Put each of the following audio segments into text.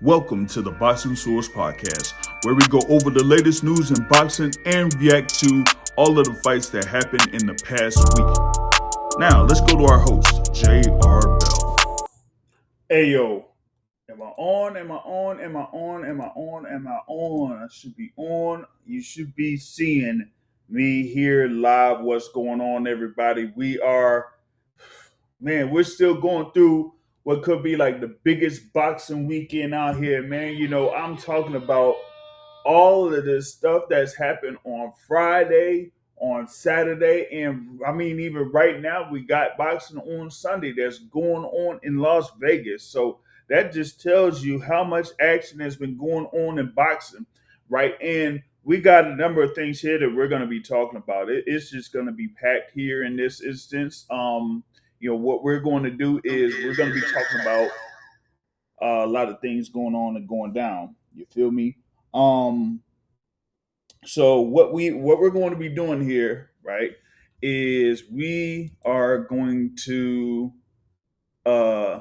Welcome to the Boxing Source Podcast, where we go over the latest news in boxing and react to all of the fights that happened in the past week. Now, let's go to our host, J.R. Bell. Hey, yo. Am I on? Am I on? Am I on? Am I on? Am I on? I should be on. You should be seeing me here live. What's going on, everybody? We're still going through what could be like the biggest boxing weekend out here, man. You know, I'm talking about all of this stuff that's happened on Friday, on Saturday, and I mean, even right now, we got boxing on Sunday that's going on in Las Vegas. So that just tells you how much action has been going on in boxing, right? And we got a number of things here that we're going to be talking about. It's just going to be packed here in this instance. What we're going to do is we're going to be talking about a lot of things going on and going down. You feel me? Um, so what we're going to be doing here, right, is we are going to uh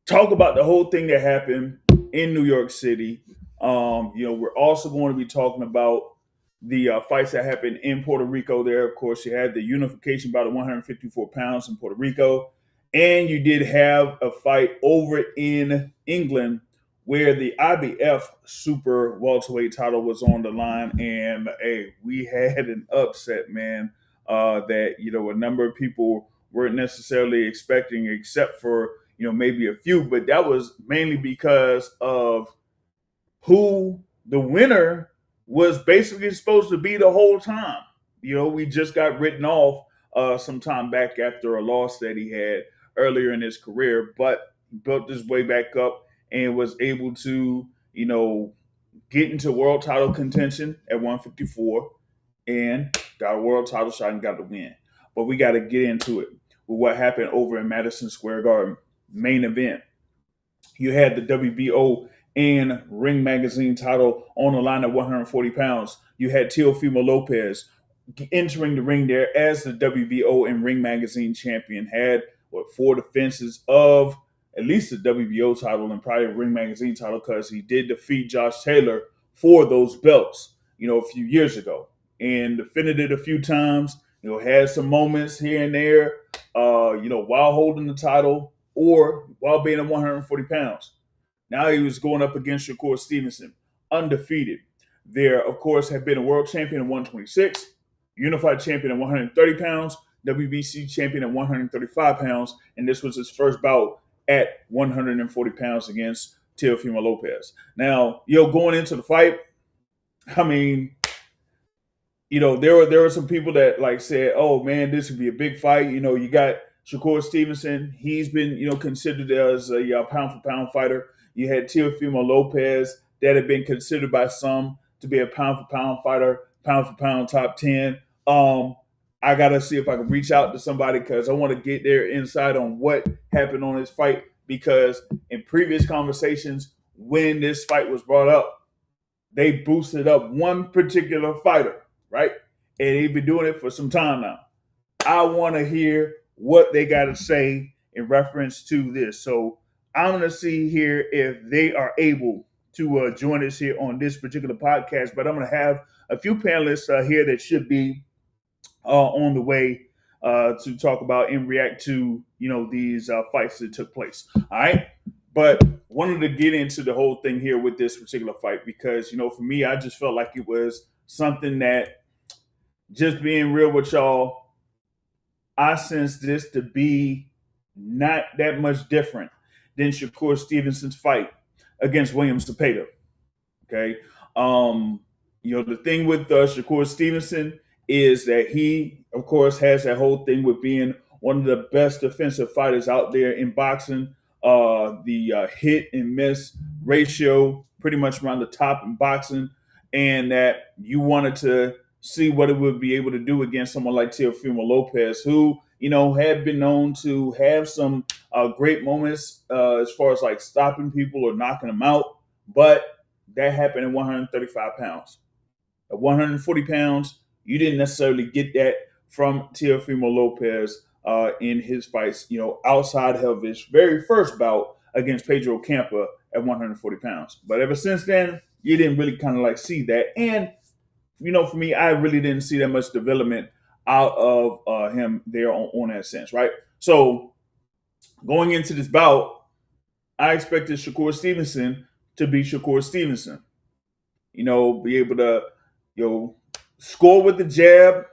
talk about the whole thing that happened in New York City. We're also going to be talking about the fights that happened in Puerto Rico. There, of course, you had the unification bout at 154 pounds in Puerto Rico, and you did have a fight over in England where the IBF Super Welterweight title was on the line, and hey, we had an upset, man. That a number of people weren't necessarily expecting, except for maybe a few, but that was mainly because of who the winner was basically supposed to be the whole time. We just got written off some time back after a loss that he had earlier in his career, but built his way back up and was able to, get into world title contention at 154 and got a world title shot and got the win. But we got to get into it with what happened over in Madison Square Garden. Main event. You had the WBO and Ring Magazine title on the line at 140 pounds. You had Teofimo Lopez entering the ring there as the WBO and Ring Magazine champion. Had four defenses of at least the WBO title and probably a Ring Magazine title because he did defeat Josh Taylor for those belts, a few years ago, and defended it a few times. Had some moments here and there, while holding the title or while being at 140 pounds. Now he was going up against Shakur Stevenson, undefeated. There, of course, had been a world champion at 126, unified champion at 130 pounds, WBC champion at 135 pounds, and this was his first bout at 140 pounds against Teofimo Lopez. Now, going into the fight, I mean, there were some people that like said, "Oh man, this would be a big fight." You got Shakur Stevenson. He's been, considered as a pound for pound fighter. You had Teofimo Lopez that had been considered by some to be a pound for pound fighter, pound for pound top 10. I gotta see if I can reach out to somebody because I want to get their insight on what happened on this fight. Because in previous conversations, when this fight was brought up, they boosted up one particular fighter, right? And they've been doing it for some time now. I want to hear what they got to say in reference to this. So I'm going to see here if they are able to join us here on this particular podcast. But I'm going to have a few panelists here that should be on the way to talk about and react to, these fights that took place. All right. But wanted to get into the whole thing here with this particular fight because, for me, I just felt like it was something that, just being real with y'all, I sense this to be not that much different than Shakur Stevenson's fight against Williams Zepeda. Okay. The thing with Shakur Stevenson is that he, of course, has that whole thing with being one of the best defensive fighters out there in boxing. The hit and miss ratio pretty much around the top in boxing, and that you wanted to see what it would be able to do against someone like Teofimo Lopez, who, had been known to have some great moments as far as like stopping people or knocking them out. But that happened at 135 pounds. At 140 pounds, you didn't necessarily get that from Teofimo Lopez in his fights, outside of his very first bout against Pedro Campa at 140 pounds. But ever since then, you didn't really kind of like see that. And, for me, I really didn't see that much development out of him there on that sense, right? So going into this bout, I expected Shakur Stevenson to be Shakur Stevenson. Be able to, score with the jab,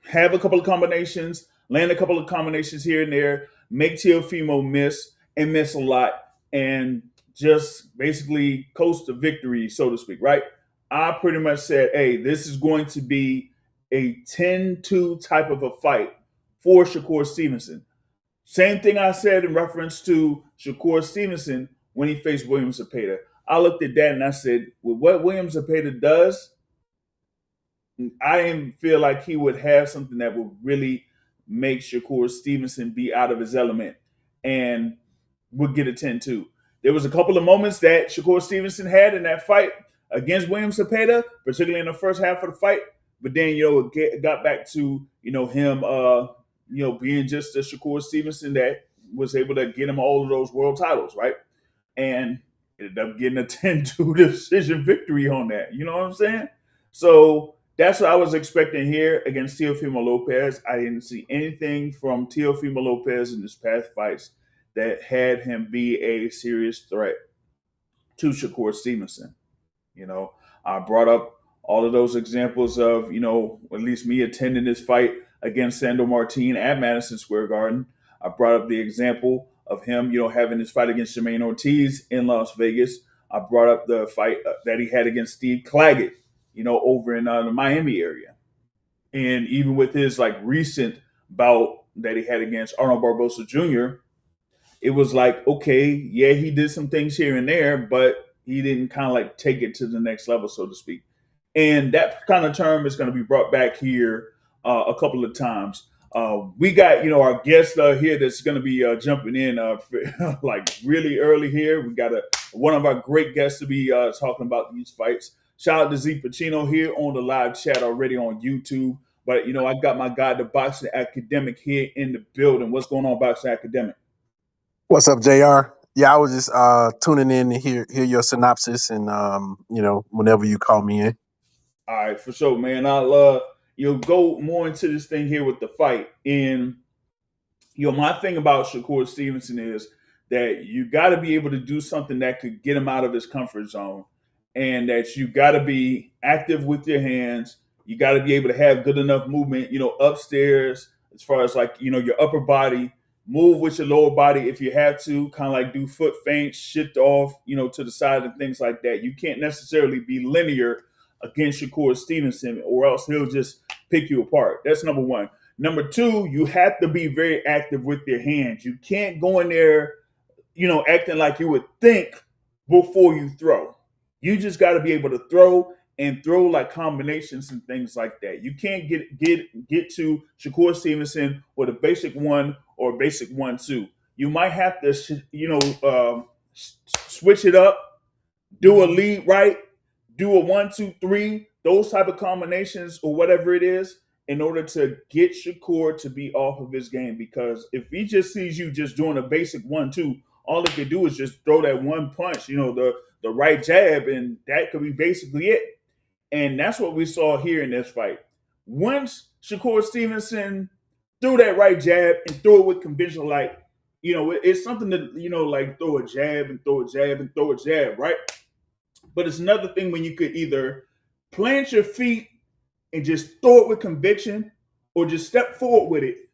have a couple of combinations, land a couple of combinations here and there, make Teofimo miss and miss a lot, and just basically coast to victory, so to speak, right? I pretty much said, hey, this is going to be a 10-2 type of a fight for Shakur Stevenson. Same thing I said in reference to Shakur Stevenson when he faced William Zepeda. I looked at that and I said, with what William Zepeda does, I didn't feel like he would have something that would really make Shakur Stevenson be out of his element and would get a 10-2. There was a couple of moments that Shakur Stevenson had in that fight against William Zepeda, particularly in the first half of the fight. But then, it got back to, him, being just a Shakur Stevenson that was able to get him all of those world titles, right? And ended up getting a 10-2 decision victory on that. You know what I'm saying? So that's what I was expecting here against Teofimo Lopez. I didn't see anything from Teofimo Lopez in his past fights that had him be a serious threat to Shakur Stevenson. I brought up all of those examples of, at least me attending this fight against Sandor Martin at Madison Square Garden. I brought up the example of him, having his fight against Jermaine Ortiz in Las Vegas. I brought up the fight that he had against Steve Claggett, over in the Miami area. And even with his recent bout that he had against Arnold Barbosa Jr., it was like, okay, yeah, he did some things here and there, but he didn't kind of take it to the next level, so to speak. And that kind of term is going to be brought back here a couple of times. We got, our guest here that's going to be jumping in really early here. We got one of our great guests to be talking about these fights. Shout out to Z Pacino here on the live chat already on YouTube. But, I got my guy, the Boxing Academic, here in the building. What's going on, Boxing Academic? What's up, JR? Yeah, I was just tuning in to hear your synopsis and, whenever you call me in. All right, for sure, man. I'll go more into this thing here with the fight. And, my thing about Shakur Stevenson is that you got to be able to do something that could get him out of his comfort zone, and that you got to be active with your hands. You got to be able to have good enough movement, upstairs as far as your upper body. Move with your lower body if you have to, kind of do foot feints, shift off, to the side and things like that. You can't necessarily be linear against Shakur Stevenson, or else he'll just pick you apart. That's number one. Number two, you have to be very active with your hands. You can't go in there, acting like you would think before you throw. You just got to be able to throw and throw combinations and things like that. You can't get to Shakur Stevenson with a basic one or a basic 1-2. You might have to, switch it up, do a lead right, do a 1-2-3, those type of combinations or whatever it is, in order to get Shakur to be off of his game. Because if he just sees you just doing a basic 1-2, all he can do is just throw that one punch, the right jab, and that could be basically it. And that's what we saw here in this fight. Once Shakur Stevenson threw that right jab and threw it with conventional, it's something to, throw a jab and throw a jab and throw a jab, right? But it's another thing when you could either plant your feet and just throw it with conviction, or just step forward with it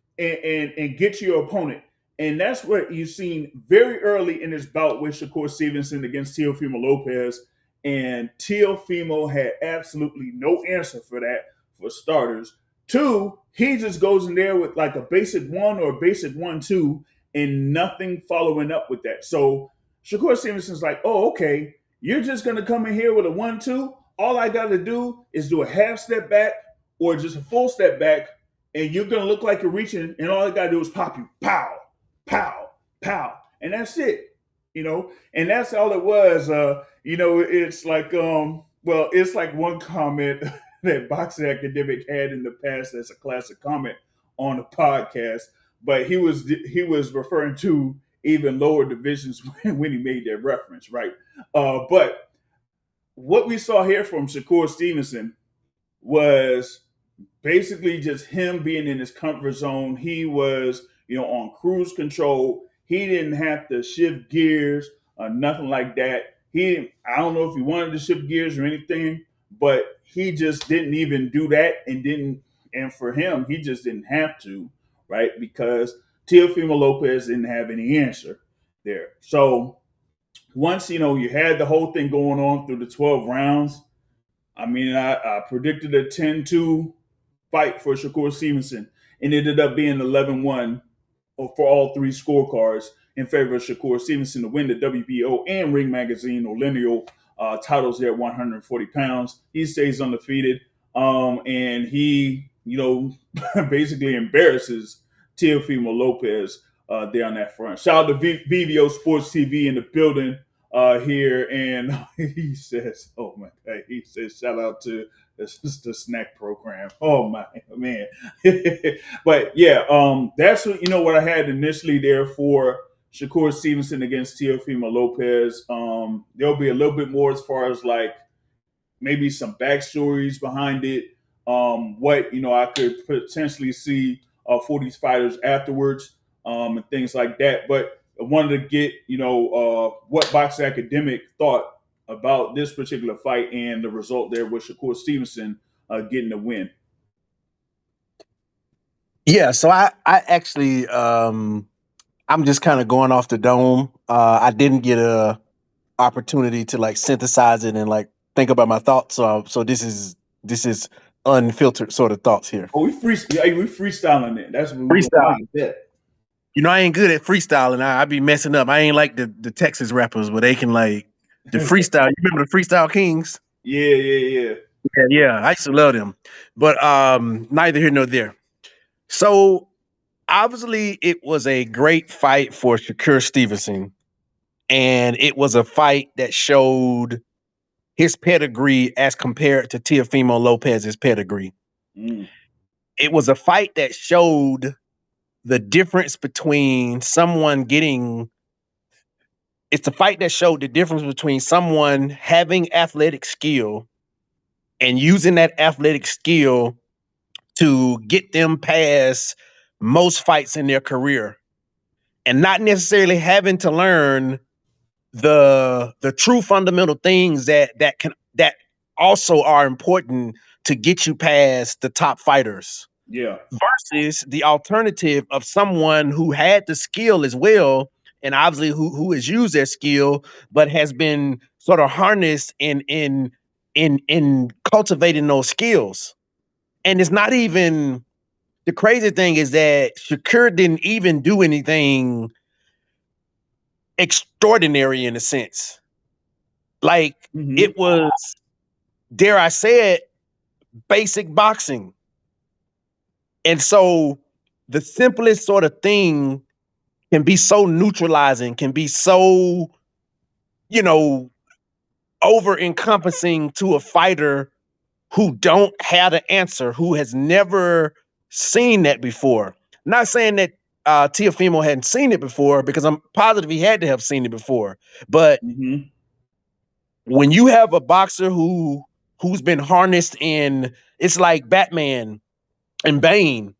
and get to your opponent. And that's what you've seen very early in this bout with Shakur Stevenson against Teofimo Lopez. And Teofimo had absolutely no answer for that, for starters. Two, he just goes in there with a basic 1 or a basic 1-2 and nothing following up with that. So Shakur Stevenson's like, oh, okay, you're just going to come in here with a 1-2. All I got to do is do a half step back or just a full step back, and you're going to look like you're reaching, and all I got to do is pop you. Pow, pow, pow. And that's it. And that's all it was. It's it's like one comment that Boxing Academic had in the past that's a classic comment on the podcast, but he was referring to even lower divisions when he made that reference, right? But what we saw here from Shakur Stevenson was basically just him being in his comfort zone. He was, on cruise control. He didn't have to shift gears or nothing like that. I don't know if he wanted to shift gears or anything, but he just didn't even do that and for him, he just didn't have to, right? Because Teofimo Lopez didn't have any answer there. So once, you had the whole thing going on through the 12 rounds, I mean, I predicted a 10-2 fight for Shakur Stevenson and ended up being 11-1 for all three scorecards in favor of Shakur Stevenson to win the WBO and Ring Magazine or lineal titles there at 140 pounds. He stays undefeated, and he, basically embarrasses Teofimo Lopez there on that front. Shout out to VVO Sports TV in the building here, and he says, "Oh my God," he says, "Shout out to the snack program." Oh my man, but yeah, that's what I had initially there for Shakur Stevenson against Teofimo Lopez. There'll be a little bit more as far as like maybe some backstories behind it. What I could potentially see for these fighters afterwards, and things like that. But I wanted to get what Boxing Academic thought about this particular fight and the result there with Shakur Stevenson getting the win. Yeah, so I actually I'm just kind of going off the dome. I didn't get a opportunity to like synthesize it and like think about my thoughts. So this is unfiltered sort of thoughts here. Oh, we freestyling it. That's what we're Freestyle. going to You know, I ain't good at freestyling. I be messing up. I ain't like the Texas rappers where they can like the freestyle. You remember the Freestyle Kings? Yeah. Yeah. I used to love them. But neither here nor there. So obviously it was a great fight for Shakur Stevenson. And it was a fight that showed his pedigree as compared to Teofimo Lopez's pedigree. Mm. It was a fight that showed the difference between someone getting it's a fight that showed the difference between someone having athletic skill and using that athletic skill to get them past most fights in their career and not necessarily having to learn the true fundamental things that also are important to get you past the top fighters. Yeah. Versus the alternative of someone who had the skill as well, and obviously who has used their skill, but has been sort of harnessed in cultivating those skills. And it's not even the crazy thing is that Shakur didn't even do anything extraordinary in a sense. Like it was, dare I say it, basic boxing. And so the simplest sort of thing can be so neutralizing, can be so, over encompassing to a fighter who don't have the answer, who has never seen that before. Not saying that Teofimo hadn't seen it before, because I'm positive he had to have seen it before. But when you have a boxer who's been harnessed in, it's like Batman and Bane.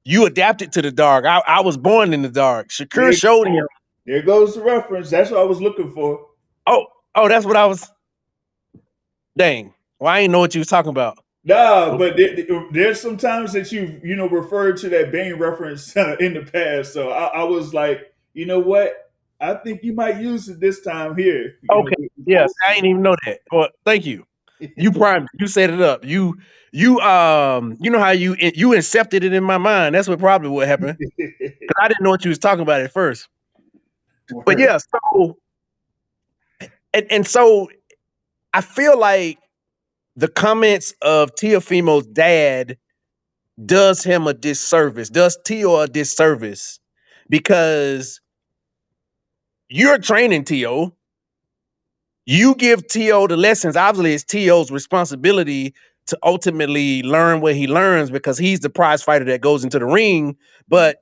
You adapted to the dark. I was born in the dark. Shakur showed him. There goes the reference. That's what I was looking for. Oh, that's what I was. Dang. Well, I didn't know what you was talking about. Nah, but there's some times that you've referred to that Bane reference in the past. So I was like, you know what? I think you might use it this time here. Okay. Yes, I didn't even know that. Well, thank you. You primed. You set it up. You know how you incepted it in my mind. That's probably what happened. Because I didn't know what you was talking about at first. But yeah, so and so I feel like the comments of Teofimo's dad does him a disservice, does Teo a disservice, because you're training Teo. You give Teo the lessons. Obviously, it's Teo's responsibility to ultimately learn what he learns because he's the prize fighter that goes into the ring. But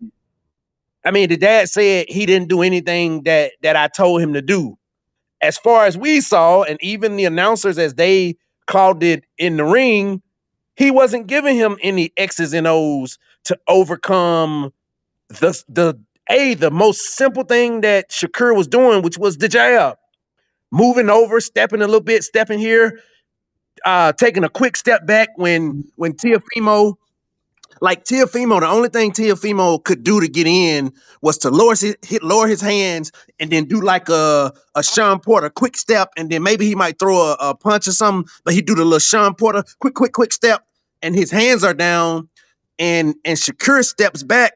I mean, the dad said he didn't do anything that I told him to do. As far as we saw, and even the announcers as they called it in the ring, he wasn't giving him any X's and O's to overcome the most simple thing that Shakur was doing, which was the jab. Moving over, stepping a little bit, stepping here, taking a quick step back when Teofimo, the only thing Teofimo could do to get in was to lower his hands and then do like a Sean Porter quick step, and then maybe he might throw a punch or something, but he do the little Sean Porter quick step, and his hands are down, and Shakur steps back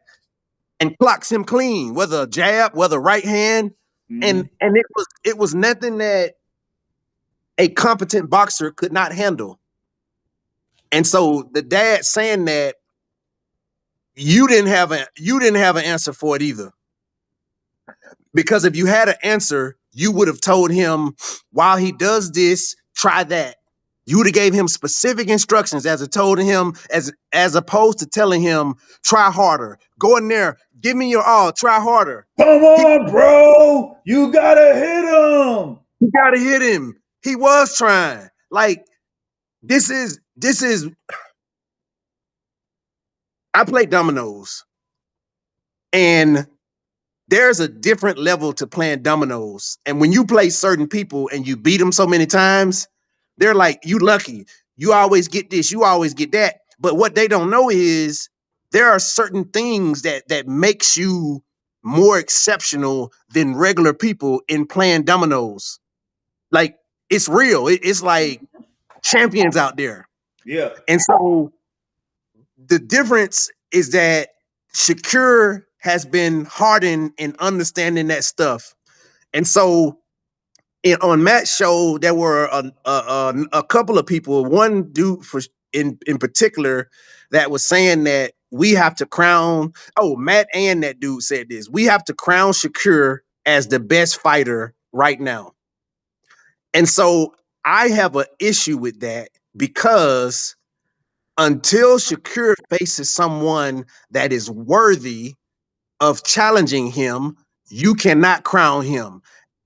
and clocks him clean, whether a jab, whether right hand, and it was nothing that a competent boxer could not handle. And so the dad saying that you didn't have an answer for it either. Because if you had an answer, you would have told him, while he does this, try that. You would have gave him specific instructions as opposed to telling him, try harder, go in there, give me your all, try harder. Come on, bro. You gotta hit him. You gotta hit him. He was trying. Like, this is I play dominoes, and there's a different level to playing dominoes. And when you play certain people and you beat them so many times, they're like, you lucky. You always get this, you always get that. But what they don't know is there are certain things that makes you more exceptional than regular people in playing dominoes. Like, it's real. It's like champions out there. Yeah. And so the difference is that Shakur has been hardened in understanding that stuff. And so on Matt's show, there were a couple of people, one dude in particular, that was saying that we have to crown, Matt and that dude said this, we have to crown Shakur as the best fighter right now. And so I have an issue with that, because until Shakur faces someone that is worthy of challenging him, you cannot crown him.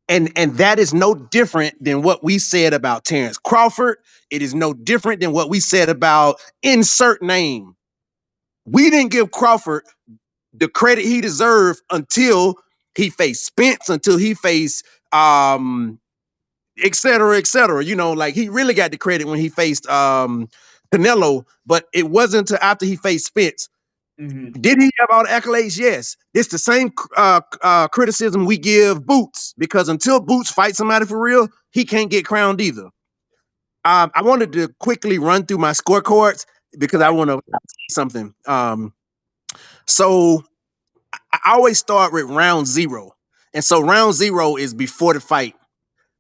And that is no different than what we said about Terrence Crawford. It is no different than what we said about insert name. We didn't give Crawford the credit he deserved until he faced Spence, until he faced et cetera, et cetera. You know, like, he really got the credit when he faced Canelo, but it wasn't until after he faced Spence. Did he have all the accolades? Yes. It's the same criticism we give Boots, because until Boots fights somebody for real, he can't get crowned either. I wanted to quickly run through my scorecards because I want to say something. So I always start with round 0. And so round 0 is before the fight.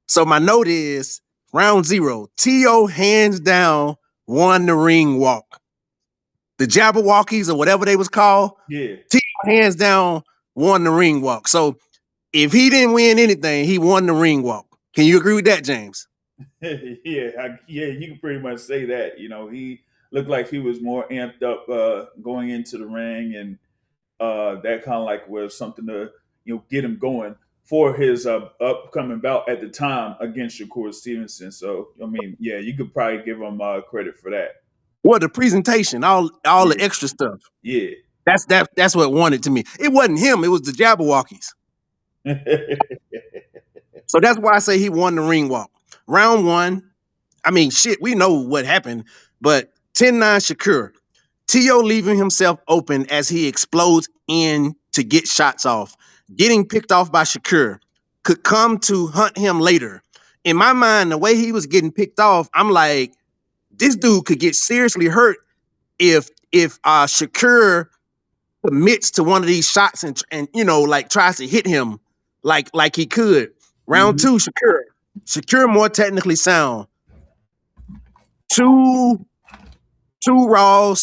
So my note is round 0, Tio hands down won the ring walk. The Jabberwockies or whatever they was called, Yeah. Tio hands down won the ring walk. So if he didn't win anything, he won the ring walk. Can you agree with that, James? Yeah, you can pretty much say that. You know, he looked like he was more amped up going into the ring, and that kind of like was something to get him going for his upcoming bout at the time against Shakur Stevenson. So I mean, yeah, you could probably give him credit for that. Well, the presentation, all the extra stuff. Yeah, that's what won it to me. It wasn't him; it was the Jabberwockies. So that's why I say he won the ring walk. Round 1, I mean, shit, we know what happened, but 10-9 Shakur. Tio leaving himself open as he explodes in to get shots off. Getting picked off by Shakur could come to hunt him later. In my mind, the way he was getting picked off, I'm like, this dude could get seriously hurt if Shakur commits to one of these shots and like tries to hit him like he could. Round 2, Shakur more technically sound. Two raw.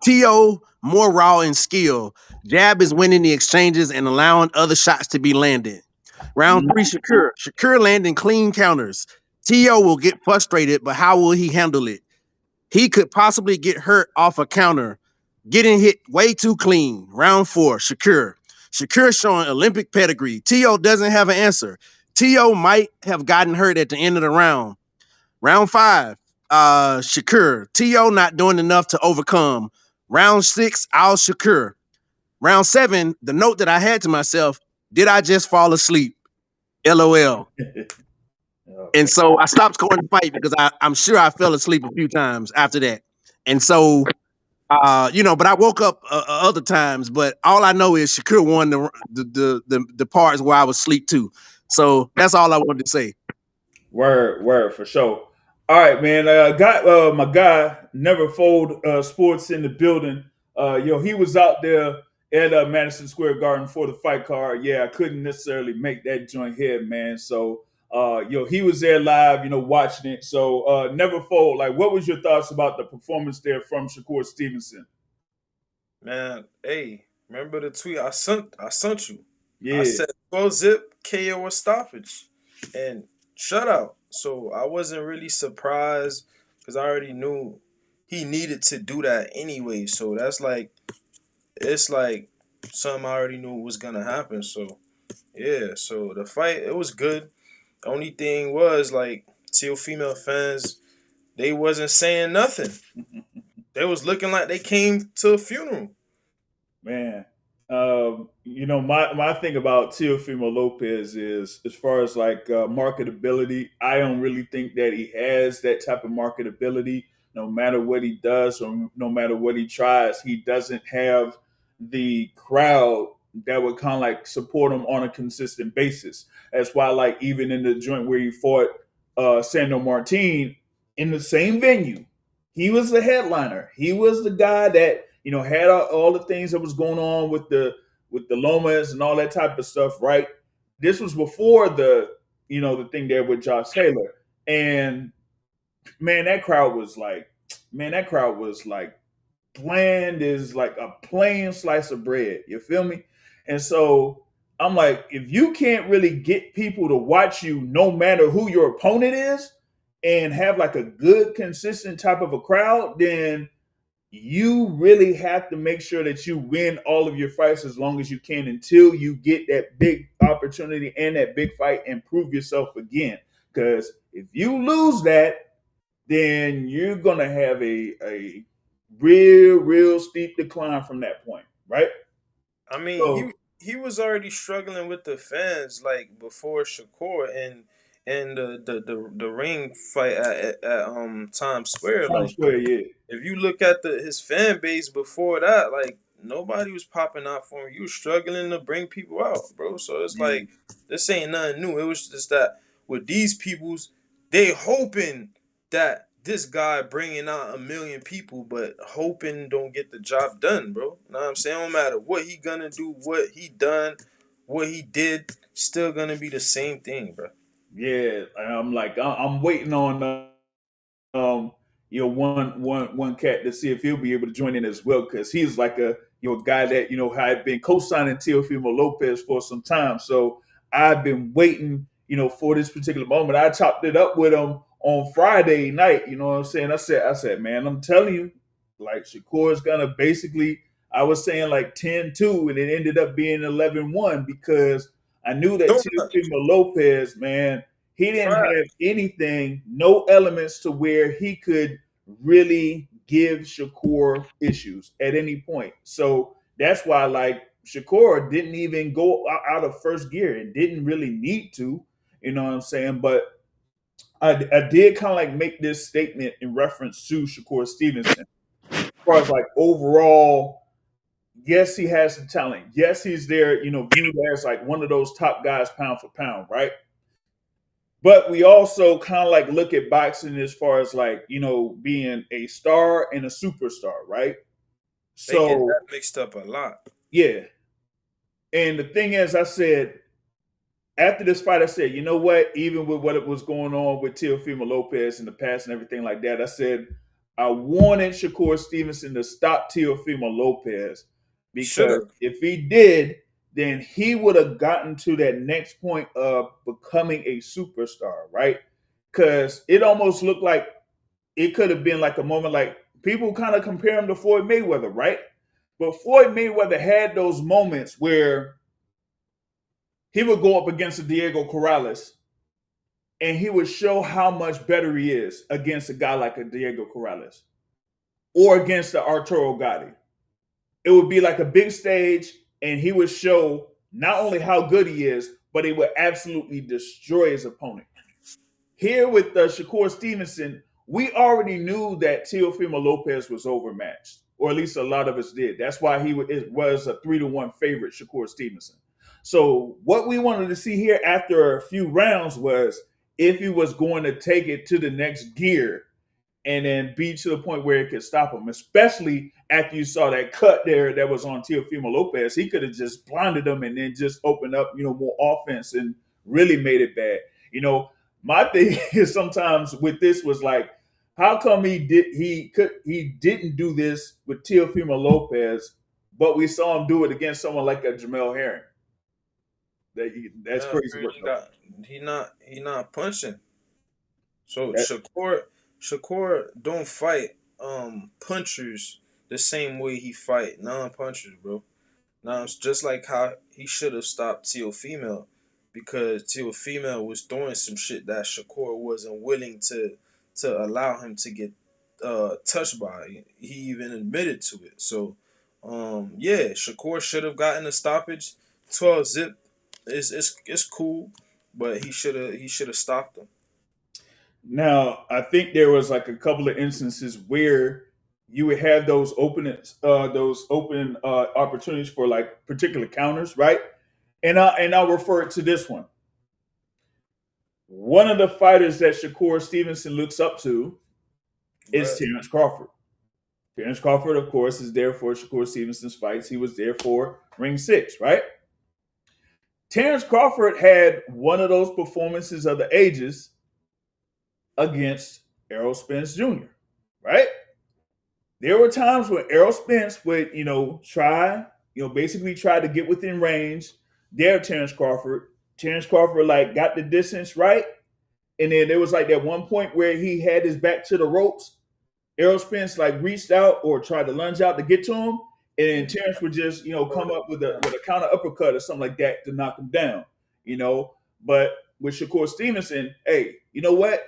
Tio more raw in skill. Jab is winning the exchanges and allowing other shots to be landed. Round 3, Shakur landing clean counters. Tio will get frustrated, but how will he handle it? He could possibly get hurt off a counter, getting hit way too clean. Round 4, Shakur. Shakur showing Olympic pedigree. Teo doesn't have an answer. Teo might have gotten hurt at the end of the round. Round 5, Shakur. Teo not doing enough to overcome. Round 6, Al Shakur. Round 7, the note that I had to myself, did I just fall asleep? LOL. And so I stopped scoring the fight because I'm sure I fell asleep a few times after that. And so, but I woke up other times. But all I know is Shakur won the parts where I was asleep too. So that's all I wanted to say. Word for sure. All right, man. Got my guy Never Fold Sports in the building. He was out there at Madison Square Garden for the fight card. Yeah, I couldn't necessarily make that joint here, man. So, he was there live, watching it. So, Never Fold. Like, what was your thoughts about the performance there from Shakur Stevenson? Man, hey, remember the tweet I sent? I sent you. I Yeah. said 12 zip KO or stoppage and shutout. So I wasn't really surprised because I already knew he needed to do that anyway. So it's like something I already knew was gonna happen. So yeah, so the fight, it was good. The only thing was like Teofimo fans, they wasn't saying nothing. They was looking like they came to a funeral. Man, my thing about Teofimo Lopez is, as far as like marketability, I don't really think that he has that type of marketability. No matter what he does or no matter what he tries, he doesn't have the crowd that would kind of like support him on a consistent basis. That's why, like, even in the joint where he fought Sandro Martin in the same venue, he was the headliner. He was the guy that had all the things that was going on with the Lomas and all that type of stuff, right? This was before the thing there with Josh Taylor. And man, that crowd was like bland as like a plain slice of bread. You feel me? And so I'm like, if you can't really get people to watch you no matter who your opponent is and have like a good, consistent type of a crowd, then you really have to make sure that you win all of your fights as long as you can until you get that big opportunity and that big fight and prove yourself again. Because if you lose that, then you're gonna have a real steep decline from that point, right? I mean, So he was already struggling with the fans like before Shakur and the ring fight at Times Square. Times Like Square, yeah, if you look at his fan base before that, like nobody was popping out for him. You was struggling to bring people out, bro. So it's yeah, like this ain't nothing new. It was just that with these peoples, they hoping that this guy bringing out 1,000,000 people, but hoping don't get the job done, bro. Know what I'm saying? No matter what he gonna do, what he done, what he did, still gonna be the same thing, bro. yeah. I'm like, I'm waiting on um, one cat to see if he'll be able to join in as well, because he's like a guy that had been co-signing Teofimo Lopez for some time. So I've been waiting, for this particular moment. I chopped it up with him on Friday night. You know what I'm saying? I said, man, I'm telling you, like Shakur is gonna basically. I was saying like 10-2, and it ended up being 11-1 because I knew that Donut Teofimo Lopez, man, he didn't trash. have anything, no elements to where he could really give Shakur issues at any point. So that's why, like, Shakur didn't even go out of first gear and didn't really need to, you know what I'm saying? But I did kind of like make this statement in reference to Shakur Stevenson. As far as like overall, yes, he has some talent. Yes, he's there, viewed as like one of those top guys pound for pound, right? But we also kind of like look at boxing as far as like being a star and a superstar, right? They get So that mixed up a lot. yeah, and the thing is, I said after this fight, I said, you know what? Even with what was going on with Teofimo Lopez in the past and everything like that, I said I wanted Shakur Stevenson to stop Teofimo Lopez, Should because have. if he did, then he would have gotten to that next point of becoming a superstar, right? Because it almost looked like it could have been like a moment, like people kind of compare him to Floyd Mayweather, right? But Floyd Mayweather had those moments where he would go up against a Diego Corrales, and he would show how much better he is against a guy like a Diego Corrales or against the Arturo Gatti. It would be like a big stage, and he would show not only how good he is, but he would absolutely destroy his opponent. Here with Shakur Stevenson, we already knew that Teofimo Lopez was overmatched, or at least a lot of us did. That's why it was a 3-1 favorite, Shakur Stevenson. So what we wanted to see here after a few rounds was if he was going to take it to the next gear and then be to the point where it could stop him, especially after you saw that cut there that was on Teofimo Lopez. He could have just blinded him and then just opened up, more offense and really made it bad. My thing is sometimes with this was like, how come he didn't do this with Teofimo Lopez, but we saw him do it against someone like a Jamel Herring? That's crazy. He not punching. So Shakur don't fight punchers the same way he fight non-punchers, bro. Now it's just like how he should have stopped Teofimo, because Teofimo was doing some shit that Shakur wasn't willing to allow him to get touched by. He even admitted to it. So yeah, Shakur should have gotten a stoppage. 12 zip is cool, but he should have stopped him. Now, I think there was like a couple of instances where you would have those open opportunities for like particular counters, right? And I'll refer to this one. One of the fighters that Shakur Stevenson looks up to is Terrence Crawford. Terrence Crawford, of course, is there for Shakur Stevenson's fights. He was there for Ring 6, right? Terrence Crawford had one of those performances of the ages against Errol Spence Jr., right? There were times when Errol Spence would, basically try to get within range there of Terrence Crawford. Terrence Crawford, got the distance right. And then there was, that one point where he had his back to the ropes. Errol Spence, reached out or tried to lunge out to get to him. And Terrence would just, come up with a counter uppercut or something like that to knock him down, But with Shakur Stevenson, hey, you know what?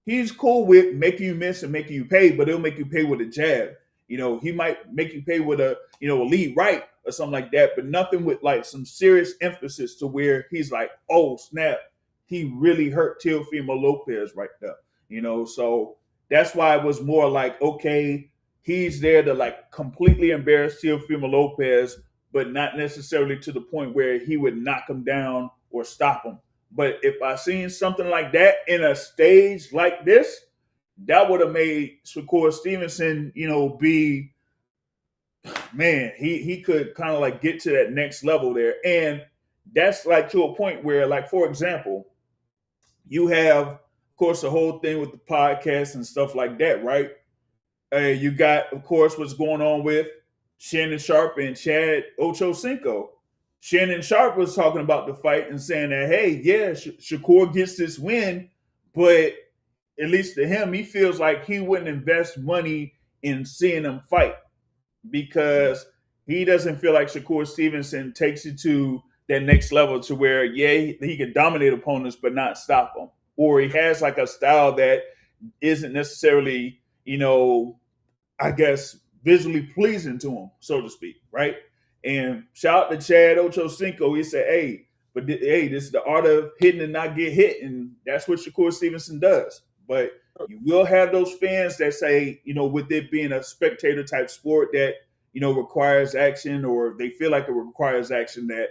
He's cool with making you miss and making you pay, but he'll make you pay with a jab. He might make you pay with a lead right or something like that, but nothing with some serious emphasis to where he's like, oh snap, he really hurt Teofimo Lopez right there. So that's why it was more like, okay, he's there to completely embarrass Teofimo Lopez, but not necessarily to the point where he would knock him down or stop him. But if I seen something like that in a stage like this, that would have made Shakur Stevenson, be, man, he could kind of get to that next level there. And that's to a point where, for example, you have, of course, the whole thing with the podcast and stuff like that, right? You got, of course, what's going on with Shannon Sharp and Chad Ochocinco. Shannon Sharp was talking about the fight and saying that, hey, yeah, Shakur gets this win, but at least to him, he feels like he wouldn't invest money in seeing him fight because he doesn't feel like Shakur Stevenson takes you to that next level to where, yeah, he can dominate opponents but not stop them. Or he has a style that isn't necessarily, I guess, visually pleasing to him, so to speak, right? And shout out to Chad Ochocinco. He said, hey, this is the art of hitting and not get hit. And that's what Shakur Stevenson does. But you will have those fans that say, with it being a spectator type sport that, requires action, or they feel like it requires action, that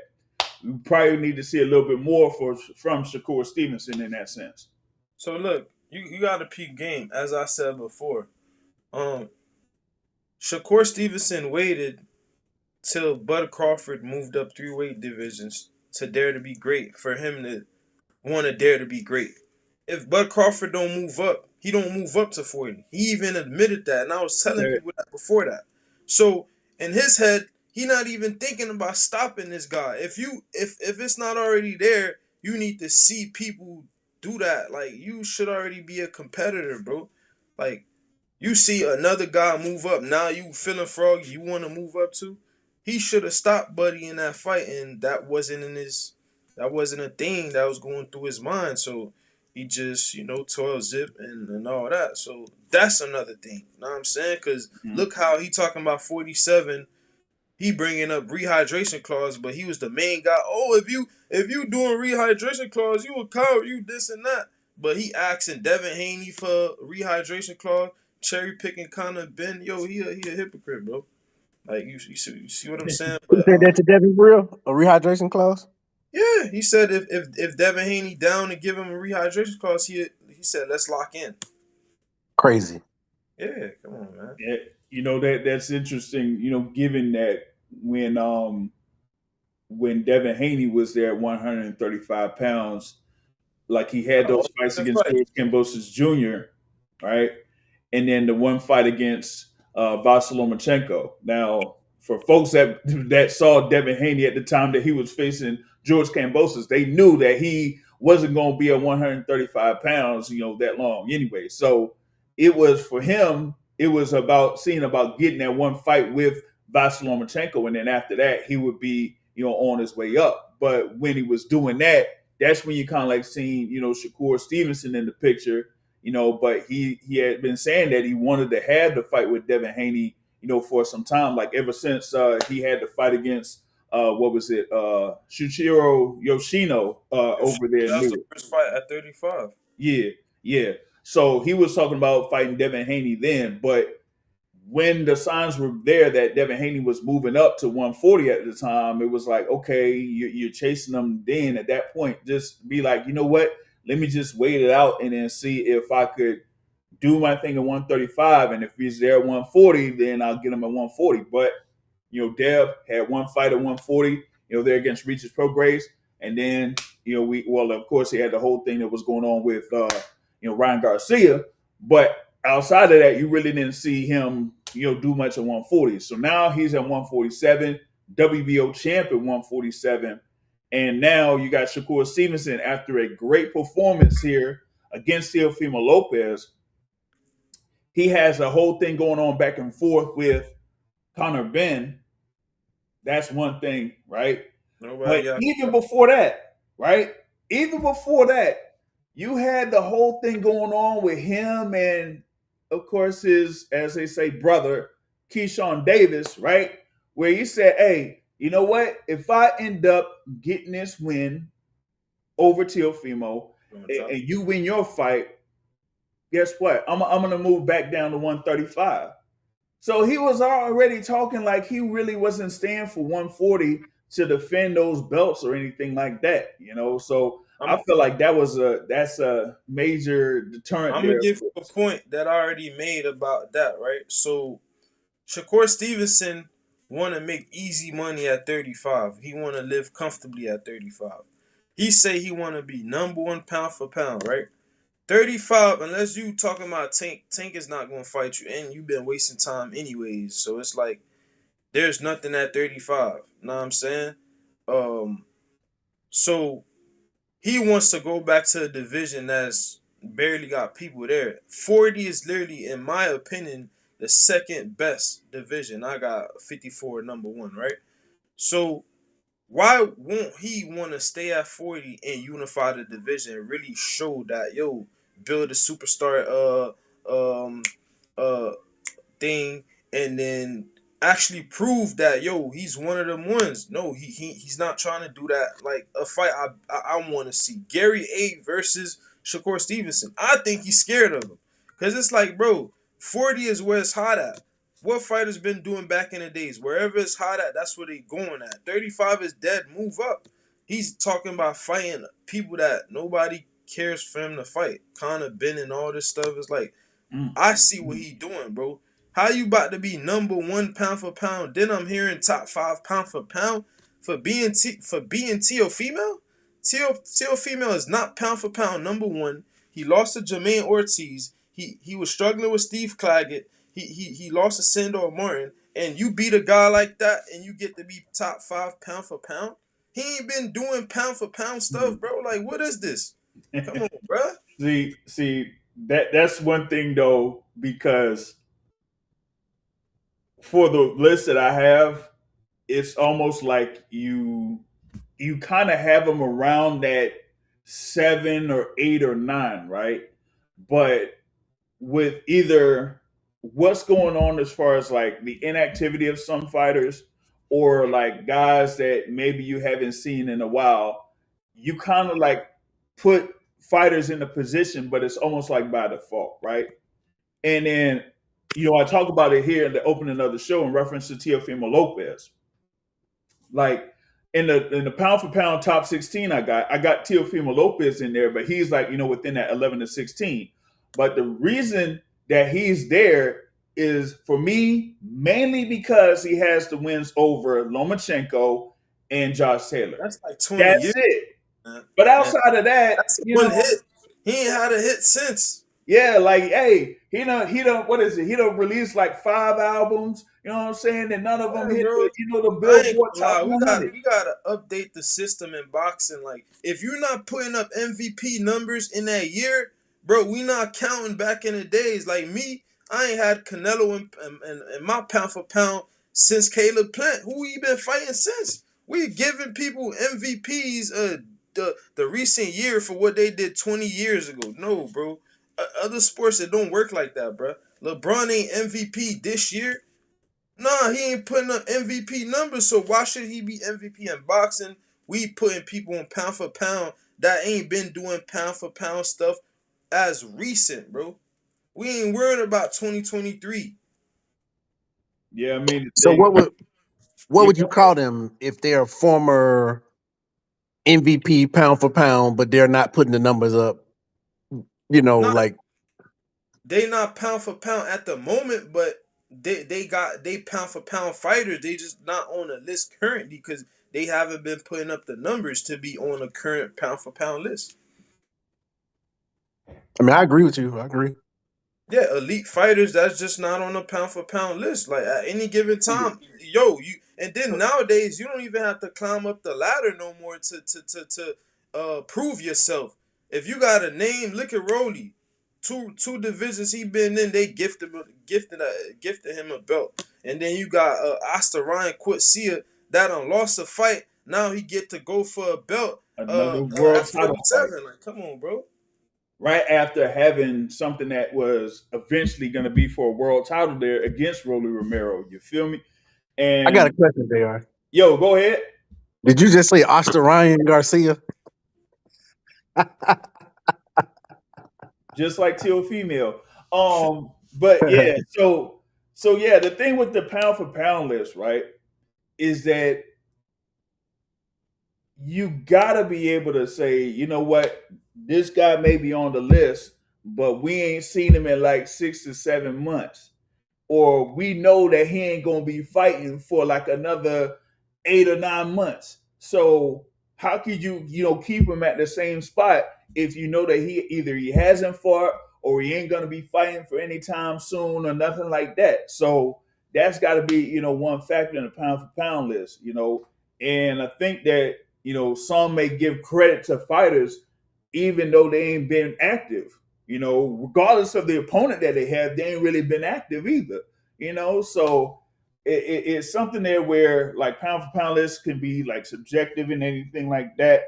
we probably need to see a little bit more from Shakur Stevenson in that sense. So look, you got to peep game. As I said before, Shakur Stevenson waited till Bud Crawford moved up 3 weight divisions to dare to be great for him to want to dare to be great. If Bud Crawford don't move up, he don't move up to 40. He even admitted that, and I was telling people that before that. So in his head, he not even thinking about stopping this guy. If it's not already there, you need to see people do that. You should already be a competitor, bro. You see another guy move up, now you feeling froggy, you want to move up too. He should have stopped Buddy in that fight, and that wasn't in his that wasn't a thing that was going through his mind. So he just, toil zip and all that. So that's another thing. You know what I'm saying? Because Mm. look how he talking about 47. He bringing up rehydration clause, but he was the main guy. Oh, if you doing rehydration clause, you a coward, you this and that. But he asking Devin Haney for rehydration clause, cherry picking Connor Ben. Yo, he a hypocrite, bro. Like you see what I'm saying? You But said that to Devin Real, a rehydration clause? yeah, he said if Devin Haney down to give him a rehydration clause, he said let's lock in. Crazy. Yeah, come on, man. Yeah, that's interesting. Given that when when Devin Haney was there at 135 pounds, like he had Oh, those fights the against fight. George Kambosos Jr., right? And then the one fight against Vasilomachenko. Now, for folks that saw Devin Haney at the time that he was facing George Kambosos, they knew that he wasn't going to be at 135 pounds, that long anyway. So it was for him. It was about getting that one fight with Vasilomachenko, and then after that, he would be on his way up. But when he was doing that, that's when you kind of like seeing Shakur Stevenson in the picture, but he had been saying that he wanted to have the fight with Devin Haney, for some time, like ever since he had the fight against what was it, Shuichiro Yoshino over there That in was the Newark. first fight at 35. Yeah, yeah. So he was talking about fighting Devin Haney then, but when the signs were there that Devin Haney was moving up to 140 at the time, it was like, okay, you're chasing them. Then at that point, just be like, you know what? Let me just wait it out and then see if I could do my thing at 135. And if he's there at 140, then I'll get him at 140. But Dev had one fight at 140, there against Regis Prograis. And then, of course, he had the whole thing that was going on with, Ryan Garcia. But outside of that, you really didn't see him, do much at 140. So now he's at 147, WBO champ at 147. And now you got Shakur Stevenson after a great performance here against Teofimo Lopez. He has a whole thing going on back and forth with Connor Ben. That's one thing, right? But Nobody else. even before that, right? Even before that, you had the whole thing going on with him and, of course, his, as they say, brother, Keyshawn Davis, right? Where you said, hey, you know what? If I end up getting this win over Teofimo and you win your fight, guess what? I'm going to move back down to 135. So he was already talking like he really wasn't staying for 140 to defend those belts or anything like that. So I I'm feel like that's a major deterrent I'm gonna there. give you a point that I already made about that, right? So Shakur Stevenson want to make easy money at 35. He want to live comfortably at 35. He say he want to be number one pound for pound, right? 35, unless you talking about Tank is not going to fight you, and you've been wasting time anyways. So it's like there's nothing at 35. Know what I'm saying? Um, so he wants to go back to a division that's barely got people there. 40 is literally, in my opinion, the second best division. I got 54 number one, right? So why won't he want to stay at 40 and unify the division and really show that, yo, build a superstar um uh thing, and then actually prove that, yo, he's one of them ones. No, he's not trying to do that. Like a fight I want to see Gary A versus Shakur Stevenson. I think he's scared of him because it's like, bro, 40 is where it's hot at. What fighters been doing back in the days? Wherever it's hot at, that's where they going at. 35 is dead. Move up. He's talking about fighting people that nobody cares for him to fight. Conor Ben and all this stuff is like, Mm. I see what he doing, bro. How you about to be number one pound for pound? Then I'm hearing top five pound for pound for being Teofimo. Teofimo is not pound for pound number one. He lost to Jermaine Ortiz. He was struggling with Steve Claggett. He lost to Sandor Martin. And you beat a guy like that, and you get to be top five pound for pound. He ain't been doing pound for pound stuff, bro. Like, what is this? Come on, bro. See that's one thing though, because for the list that I have, it's almost like you you kind of have them around that 7 or 8 or 9, right? But with either what's going on as far as like the inactivity of some fighters or like guys that maybe you haven't seen in a while, you kind of like put fighters in a position, but it's almost like by default, right? And then, I talk about it here in the opening of the show in reference to Teofimo Lopez. Like in the pound for pound top 16, I got Teofimo Lopez in there, but he's like, within that 11 to 16. But the reason that he's there is for me mainly because he has the wins over Lomachenko and Josh Taylor. That's like 20 That's years, it. man. But And outside of that, that's one hit. He ain't had a hit since. yeah, like, hey, he don't what is it? He don't release like 5 albums, you know what I'm saying? And none of them Yeah, hit bro. the I ain't Billboard gonna top lie. We got 100. we gotta update the system in boxing. Like, if you're not putting up MVP numbers in that year, bro, we not counting back in the days. Like me, I ain't had Canelo in my pound for pound since Caleb Plant. Who we been fighting since? We giving people MVPs the recent year for what they did 20 years ago. No, bro. Other sports it don't work like that, bro. LeBron ain't MVP this year. Nah, he ain't putting up MVP numbers, so why should he be MVP in boxing? We putting people on pound for pound that ain't been doing pound for pound stuff as recent, bro. We ain't worrying about 2023. Yeah, I mean, So what yeah, would you call them if they're former MVP pound for pound, but they're not putting the numbers up? Nah, Like they not pound for pound at the moment, but they pound for pound fighters. They just not on the list currently because they haven't been putting up the numbers to be on a current pound for pound list. I mean, I agree with you. I agree. Yeah, elite fighters that's just not on a pound for pound list. Like at any given time, yo, you and then nowadays you don't even have to climb up the ladder no more to prove yourself. If you got a name, look at Rolly. Two divisions he been in, they gifted him a belt. And then you got Asta Ryan Quitsia that done lost a fight. Now he get to go for a belt another world at title fight 47. Like, come on, bro. right after having something that was eventually going to be for a world title there against Rolly Romero. You feel me? I got And a question, Jr. yo, go ahead. Did you just say Oscar Ryan Garcia? Just like Teofimo. But yeah, so yeah, the thing with the pound for pound list, right, is that you gotta be able to say, you know what, this guy may be on the list, but we ain't seen him in like 6 to 7 months. Or we know that he ain't gonna be fighting for like another 8 or 9 months. So how could you keep him at the same spot if you know that he hasn't fought or he ain't gonna be fighting for any time soon or nothing like that. So that's got to be one factor in the pound for pound list. And I think that some may give credit to fighters even though they ain't been active. Regardless of the opponent that they have, they ain't really been active either. So it's something there where like pound for pound lists can be like subjective and anything like that.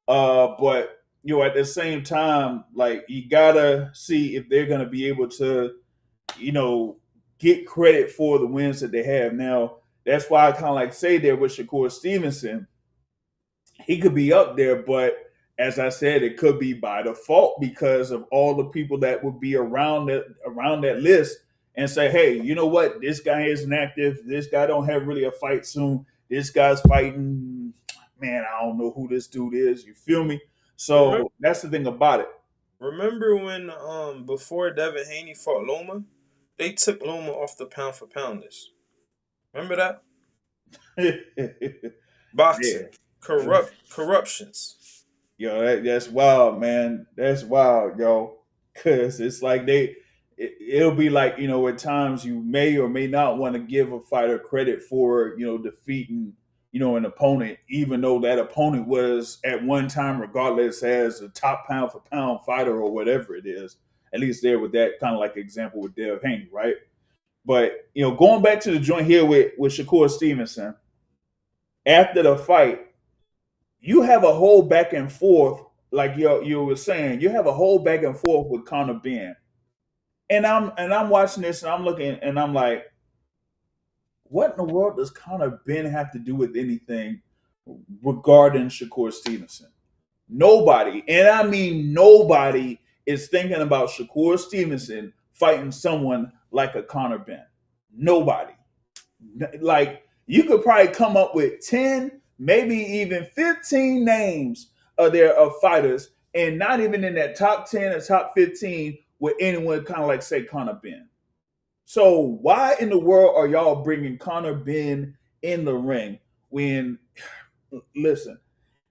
But at the same time, like you gotta see if they're gonna be able to, you know, get credit for the wins that they have. Now, that's why I kind of like say there with Shakur Stevenson, he could be up there, but as I said, it could be by default because of all the people that would be around that list and say, hey, you know what? This guy isn't active. This guy don't have really a fight soon. This guy's fighting. Man, I don't know who this dude is. You feel me? Remember, So that's the thing about remember when before Devin Haney fought Loma, they took Loma off the pound for pound list. Remember that? it. Boxing, corruptions. Yo, that's wild, man. That's wild, yo. Cause it's like it'll be like at times you may or may not want to give a fighter credit for defeating an opponent, even though that opponent was at one time, regardless, as a top pound for pound fighter or whatever it is. At least there with that kind of like example with Dev Haney, right? But going back to the joint here with Shakur Stevenson after the fight. you have a whole back and forth, like you were saying, you have a whole back and forth with Conor Ben. And I'm watching this and I'm looking and I'm like, what in the world does Conor Ben have to do with anything regarding Shakur Stevenson? Nobody, and I mean nobody, is thinking about Shakur Stevenson fighting someone like a Conor Ben. Nobody. Like, you could probably come up with 10, maybe even 15 names of fighters, and not even in that top 10 or top 15 with anyone kind of like say Conor Ben. So why in the world are y'all bringing Conor Ben in the ring when, listen,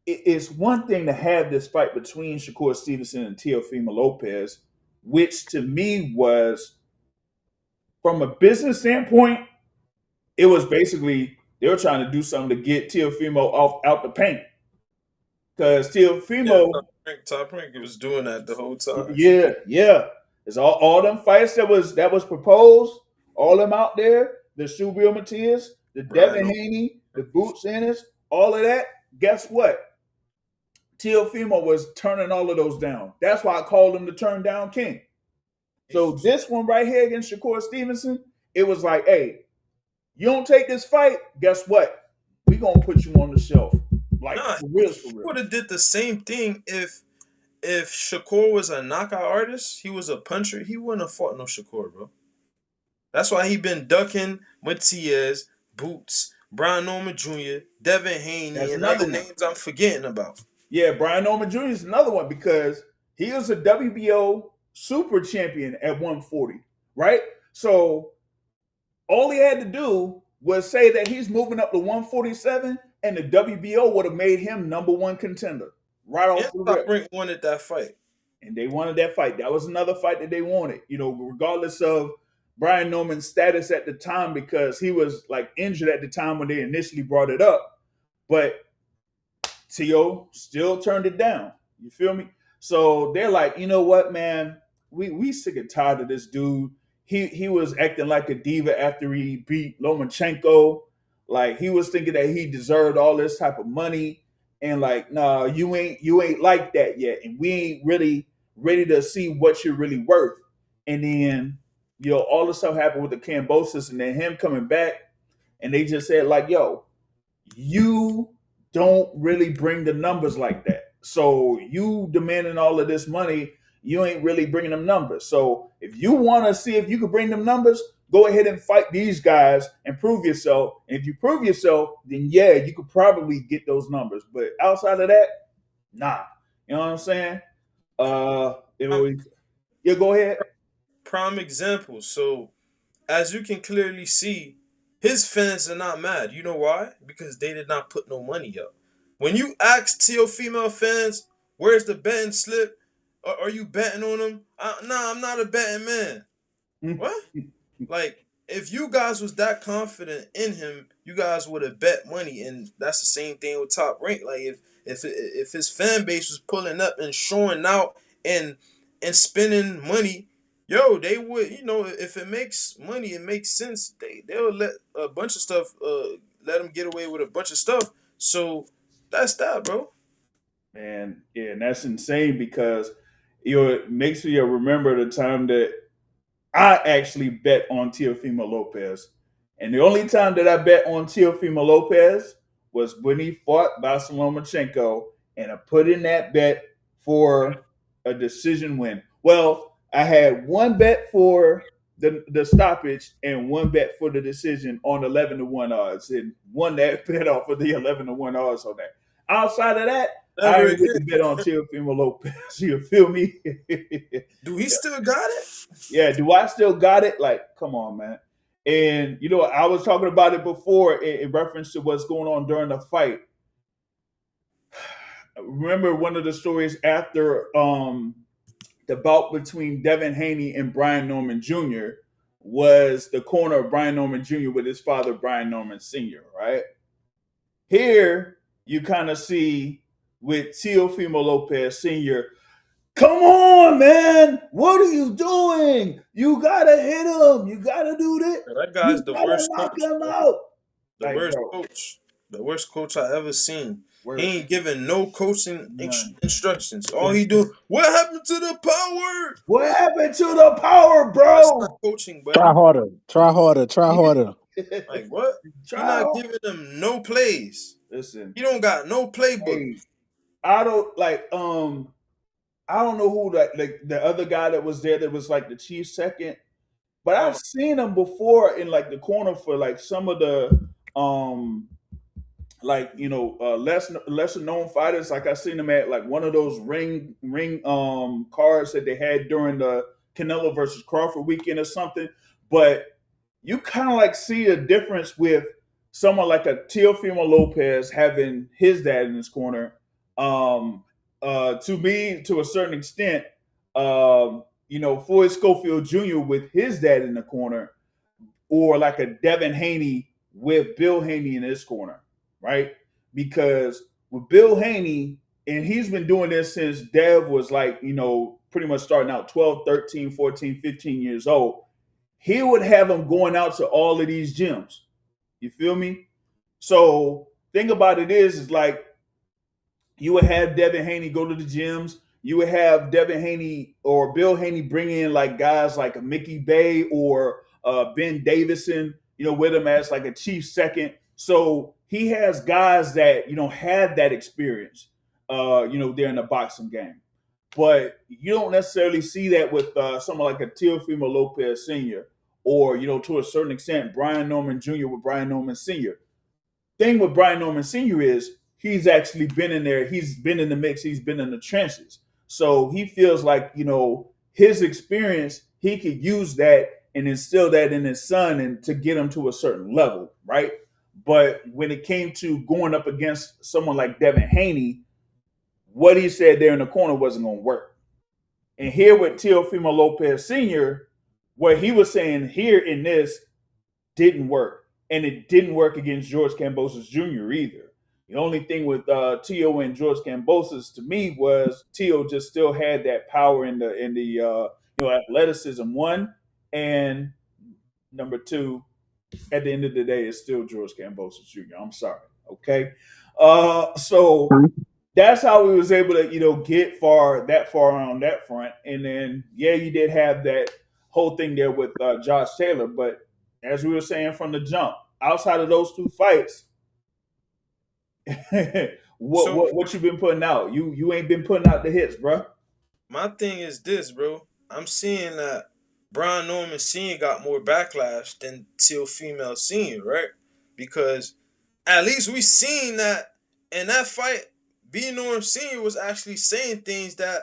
it's one thing to have this fight between Shakur Stevenson and Teofimo Lopez, which to me was, from a business standpoint, it was basically they were trying to do something to get Teofimo off out the paint because Yeah, Teofimo, Top Rank was doing that the whole time. yeah, it's all them fights that was proposed, all them out there, the Subriel Matias, the Devin Brian, Haney, the Boots Ennis, all of that. Guess what? Teofimo was turning all of those down. That's why I called him the turn down king. So this one right here against Shakur Stevenson, it was like, hey, you don't take this fight, guess what? We gonna put you on the shelf. Like, nah, for real, he for real. would have did the same thing if Shakur was a knockout artist. He was a puncher. He wouldn't have fought no Shakur, bro. That's why he been ducking Matias, Boots, Brian Norman Jr., Devin Haney, That's and another other one. names I'm forgetting about. Yeah, Brian Norman Jr. is another one because he was a WBO super champion at 140, right? So all he had to do was say that he's moving up to 147, and the WBO would have made him number one contender right And off the Top rip. Rank wanted that fight. And they wanted that fight. That was another fight that they wanted, regardless of Brian Norman's status at the time, because he was like injured at the time when they initially brought it up. But T.O. still turned it down. You feel me? So they're like, you know what, man? We sick and tired of this dude. He was acting like a diva after he beat Lomachenko. Like, he was thinking that he deserved all this type of money. And like, nah, you ain't like that yet. And we ain't really ready to see what you're really worth. And then, all the stuff happened with the Cambosis and then him coming back. And they just said, like, yo, you don't really bring the numbers like that. So you demanding all of this money, you ain't really bringing them numbers. So if you want to see if you can bring them numbers, go ahead and fight these guys and prove yourself. And if you prove yourself, then yeah, you could probably get those numbers. But outside of that, nah. You know what I'm saying? Yeah, go ahead. Prime example. So, as you can clearly see, his fans are not mad. You know why? Because they did not put no money up. When you ask Teofimo fans, where's the betting slip? Are you betting on him? Nah, I'm not a betting man. What? Like, if you guys was that confident in him, you guys would have bet money, and that's the same thing with Top Rank. Like, if his fan base was pulling up and showing out and spending money, yo, they would, if it makes money, it makes sense. They'll let a bunch of stuff, let them get away with a bunch of stuff. So that's that, bro. Man, yeah, and that's insane because it makes you remember the time that I actually bet on Teofimo Lopez. And the only time that I bet on Teofimo Lopez was when he fought Vasyl Lomachenko, and I put in that bet for a decision win. Well, I had one bet for the stoppage and one bet for the decision on 11-1 odds, and won that bet off of the 11-1 odds on that. Outside of that, I Never ain't again. really bet on Teofimo Lopez. You feel me? Do he still got it? Yeah, do I still got it? Like, come on, man. And I was talking about it before in reference to what's going on during the fight. Remember one of the stories after the bout between Devin Haney and Brian Norman Jr. was the corner of Brian Norman Jr. with his father, Brian Norman Sr., right? Here, you kind of see with Teofimo Lopez Sr., come on, man. What are you doing? You gotta hit him. You gotta do this. That guy's You the gotta worst knock coach, him bro. out. The Like, worst bro, coach. The worst coach I ever seen. He Worst. ain't giving no coaching None. instructions. All he do, what happened to the power? What happened to the power, That's not bro? coaching, Try buddy. harder. Try harder. Try harder. Like what? He Try. not giving them no plays. Listen, He don't got no playbook. hey, I don't like. I don't know who that like the other guy that was there that was like the chief second, but I've Um, seen him before in like the corner for like some of the like lesser known fighters. Like I seen him at like one of those ring cards that they had during the Canelo versus Crawford weekend or something. But you kind of like see a difference with someone like a Teofimo Lopez having his dad in his corner. Um, to me, to a certain extent, Floyd Schofield Jr. with his dad in the corner, or like a Devin Haney with Bill Haney in his corner, right? Because with Bill Haney, and he's been doing this since Dev was like, pretty much starting out 12, 13, 14, 15 years old. He would have him going out to all of these gyms. You feel me? So thing about it is like you would have Devin Haney go to the gyms. You would have Devin Haney or Bill Haney bring in like guys like Mickey Bay or Ben Davison, with him as like a chief second. So he has guys that had that experience, there in the boxing game. But you don't necessarily see that with someone like a Teofimo Lopez Sr. or to a certain extent Brian Norman Jr. with Brian Norman Sr. Thing with Brian Norman Sr. is he's actually been in there. He's been in the mix. He's been in the trenches. So he feels like, his experience, he could use that and instill that in his son and to get him to a certain level, right? But when it came to going up against someone like Devin Haney, what he said there in the corner wasn't going to work. And here with Teofimo Lopez Sr., what he was saying here in this didn't work. And it didn't work against George Kambosos Jr. either. The only thing with Tio and George Kambosos to me was Tio just still had that power in the athleticism, one, and number two, at the end of the day, it's still George Kambosos Jr. I'm sorry. Okay. So that's how we was able to, get that far on that front. And then, yeah, you did have that whole thing there with Josh Taylor. But as we were saying from the jump, outside of those two fights, what so what what you been putting out? You ain't been putting out the hits, bro. my thing is this, bro. I'm seeing that Brian Norman Sr. got more backlash than Teofimo Sr., right? Because at least we seen that in that fight, B Norm Sr. was actually saying things that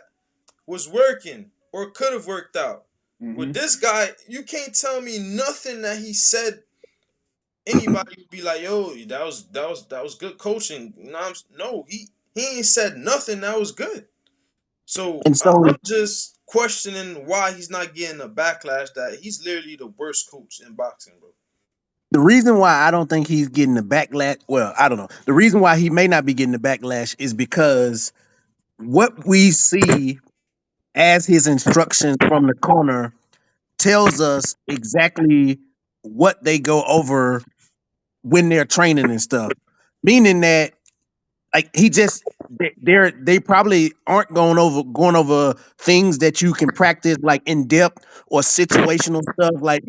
was working or could have worked out. With Mm-hmm. this guy, you can't tell me nothing that he said. Anybody would be like, "Yo, that was good coaching." No, he ain't said nothing that was good. So And I'm so just questioning why he's not getting a backlash. That he's literally the worst coach in boxing, bro. the reason why I don't think he's getting the backlash, well, I don't know. The reason why he may not be getting the backlash is because what we see as his instructions from the corner tells us exactly what they go over when they're training and stuff. Meaning that like he just they probably aren't going over things that you can practice like in depth or situational stuff like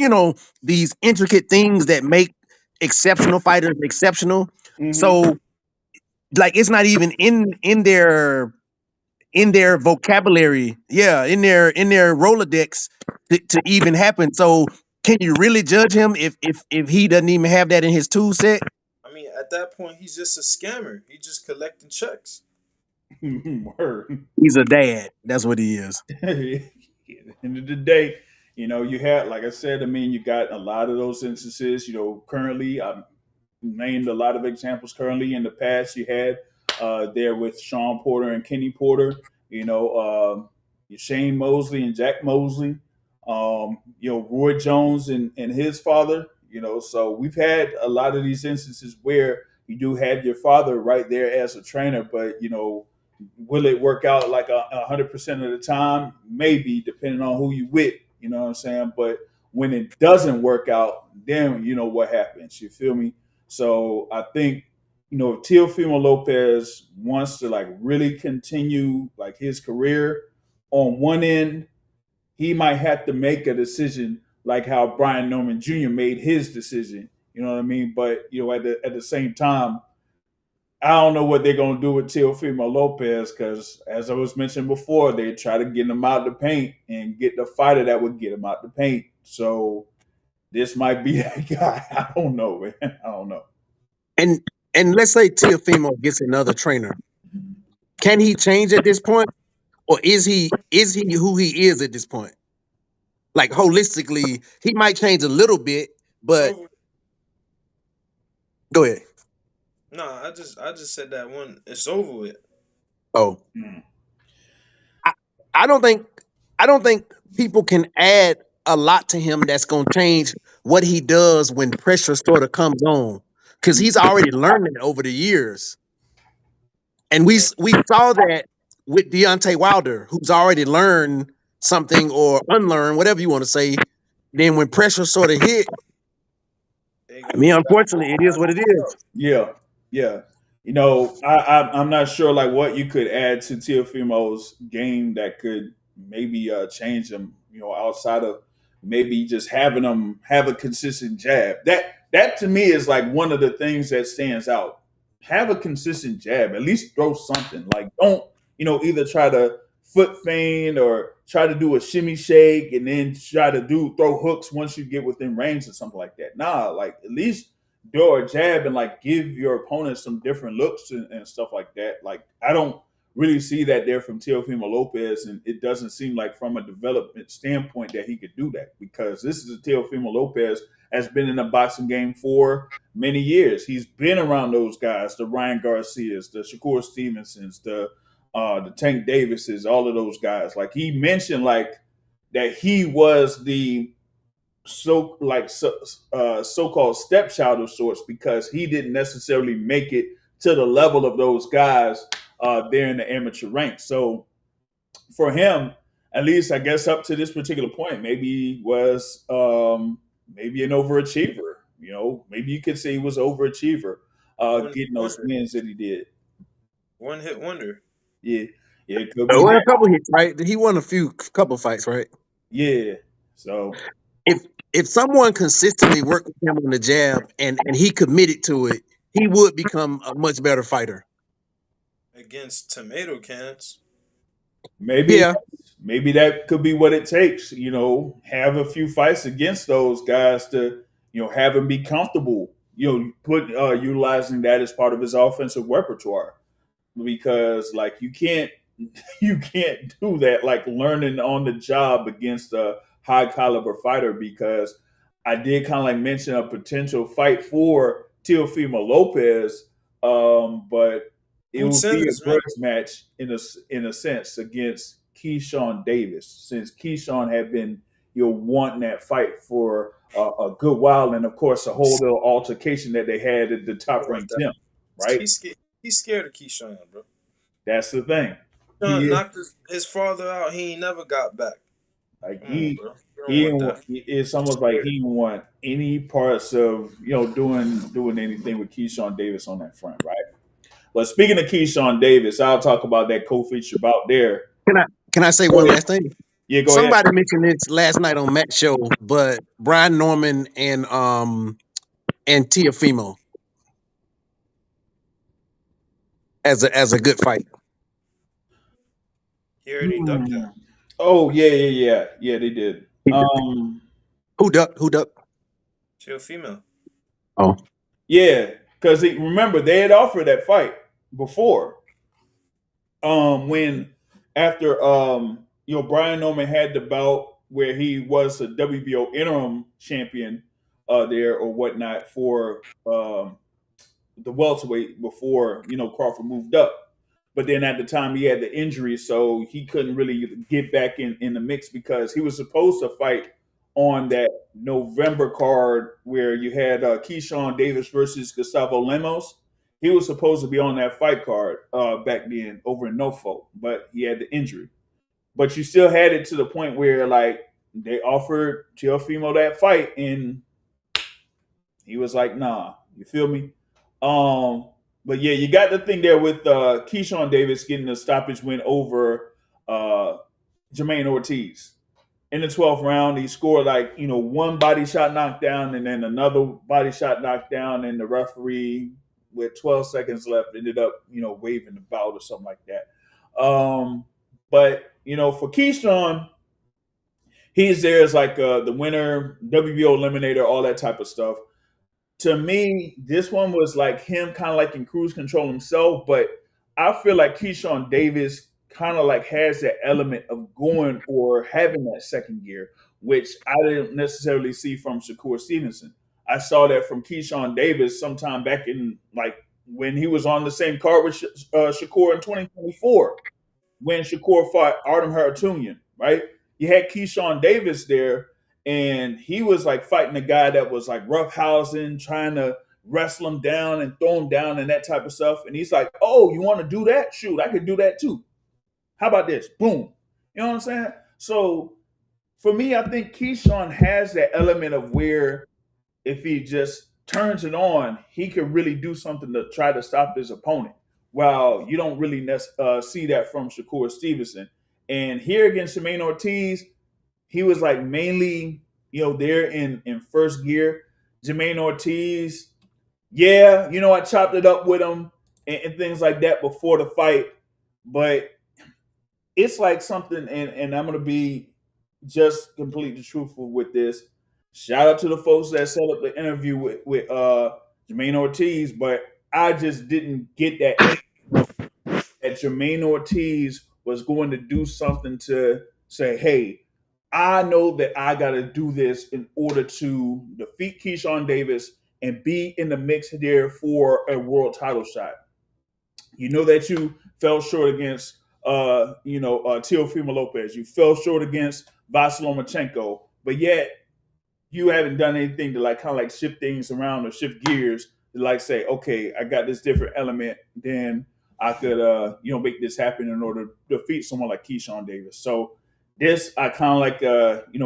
these intricate things that make exceptional fighters exceptional. Mm-hmm. So like it's not even in their vocabulary, yeah, in their Rolodex to even happen. So can you really judge him if he doesn't even have that in his tool set? I mean, at that point, he's just a scammer. He's just collecting checks. Word. He's a dad. That's what he is. At the end of the day, you had, like I said, I mean, you got a lot of those instances. Currently, I've named a lot of examples. Currently, in the past, you had there with Sean Porter and Kenny Porter. Shane Mosley and Jack Mosley. Roy Jones and his father. So we've had a lot of these instances where you do have your father right there as a trainer, but will it work out like 100% of the time? Maybe, depending on who you with. You know what I'm saying? But when it doesn't work out, then what happens. You feel me? So I think if Teofimo Lopez wants to like really continue like his career, on one end, he might have to make a decision like how Brian Norman Jr. made his decision. You know what I mean? But at the same time, I don't know what they're gonna do with Teofimo Lopez because, as I was mentioned before, they try to get him out the paint and get the fighter that would get him out the paint. So this might be that guy. I don't know, man. I don't know. And let's say Teofimo gets another trainer. Can he change at this point? Or is he who he is at this point? Like holistically, he might change a little bit, but So go ahead. no, I just said that one. It's over with. Oh, Mm. I don't think people can add a lot to him that's gonna change what he does when pressure sort of comes on. Because he's already learned it over the years. And we And saw that with Deontay Wilder, who's already learned something or unlearned, whatever you want to say. Then when pressure sort of hit, they I go mean, back unfortunately, it is what it is. Yeah, yeah. I'm not sure like what you could add to Teofimo's game that could maybe change him. Outside of maybe just having him have a consistent jab. That to me is like one of the things that stands out. Have a consistent jab. At least throw something. Like don't either try to foot feint or try to do a shimmy shake and then try to throw hooks once you get within range or something like that. Nah, like at least do a jab and like give your opponent some different looks and stuff like that. Like I don't really see that there from Teofimo Lopez, and it doesn't seem like from a development standpoint that he could do that because this is a Teofimo Lopez has been in the boxing game for many years. He's been around those guys, the Ryan Garcias, the Shakur Stevensons, the Tank Davises, all of those guys. Like he mentioned, like that he was the so-called stepchild of sorts because he didn't necessarily make it to the level of those guys there in the amateur ranks. So for him, at least I guess up to this particular point, maybe he was maybe an overachiever. Maybe you could say he was an overachiever, one hit getting those wonder. wins that he did. One hit wonder. Yeah, yeah, it could be Well, a that. couple hits, right? He won a couple fights, right? Yeah, so If someone consistently worked with him on the jab and he committed to it, he would become a much better fighter. Against tomato cans. maybe Yeah, maybe that could be what it takes. Have a few fights against those guys to have him be comfortable. Put utilizing that as part of his offensive repertoire because like you can't you can't do that like learning on the job against a high caliber fighter because I did kind of like mention a potential fight for Teofimo Lopez, but it Food would be a Sanders, man. grudge match in a sense against Keyshawn Davis since Keyshawn had been wanting that fight for a good while, and of course a whole little altercation that they had at the top About ranked that. him, right? He's scared of Keyshawn, bro. That's the thing. Keyshawn He knocked his father out. He ain't never got back. Like Come on, bro. You don't he want didn't that. it's He's almost like scared. he didn't want any parts of doing anything with Keyshawn Davis on that front, right? But speaking of Keyshawn Davis, I'll talk about that co-feature about there. can I say Go one ahead. last thing? Yeah, go ahead. Somebody mentioned this last night on Matt's show, but Brian Norman and Teofimo as a good fight. He already ducked Hmm. that. Oh yeah. They did. Who duck? Who duck? Chill female. Oh, Yeah, because remember they had offered that fight before. When after Brian Norman had the bout where he was a WBO interim champion there or whatnot for the welterweight before Crawford moved up. But then at the time he had the injury, so he couldn't really get back in the mix because he was supposed to fight on that November card where you had Keyshawn Davis versus Gustavo Lemos. He was supposed to be on that fight card back then over in Norfolk, but he had the injury. But you still had it to the point where like they offered Teofimo that fight, and he was like, "Nah," you feel me? Um, But yeah, you got the thing there with Keyshawn Davis getting a stoppage win over uh, Jermaine Ortiz. In the 12th round, he scored like, one body shot knockdown and then another body shot knockdown, and the referee with 12 seconds left ended up, waving the bout or something like that. But for Keyshawn, he's there as like the winner, WBO eliminator, all that type of stuff. To me, this one was like him kind of like in cruise control himself, but I feel like Keyshawn Davis kind of like has that element of going or having that second gear, which I didn't necessarily see from Shakur Stevenson. I saw that from Keyshawn Davis sometime back in like when he was on the same card with Shakur in 2024 when Shakur fought Artem Harutyunyan, right? You had Keyshawn Davis there, and he was like fighting a guy that was like roughhousing, trying to wrestle him down and throw him down and that type of stuff. And he's like, "Oh, you want to do that? Shoot, I could do that too. How about this? Boom." You know what I'm saying? So for me, I think Keyshawn has that element of where if he just turns it on, he could really do something to try to stop his opponent. While you don't really see that from Shakur Stevenson. And here against Jermaine Ortiz, he was like mainly, there in first gear. Jermaine Ortiz, yeah, I chopped it up with him and things like that before the fight. But it's like something, and I'm gonna be just completely truthful with this. Shout out to the folks that set up the interview with Jermaine Ortiz, but I just didn't get that Jermaine Ortiz was going to do something to say, "Hey, I know that I got to do this in order to defeat Keyshawn Davis and be in the mix there for a world title shot." You know that you fell short against, Teofimo Lopez. You fell short against Vasyl Lomachenko, but yet you haven't done anything to like kind of like shift things around or shift gears to like say, okay, I got this different element, then I could make this happen in order to defeat someone like Keyshawn Davis. So this I kind of like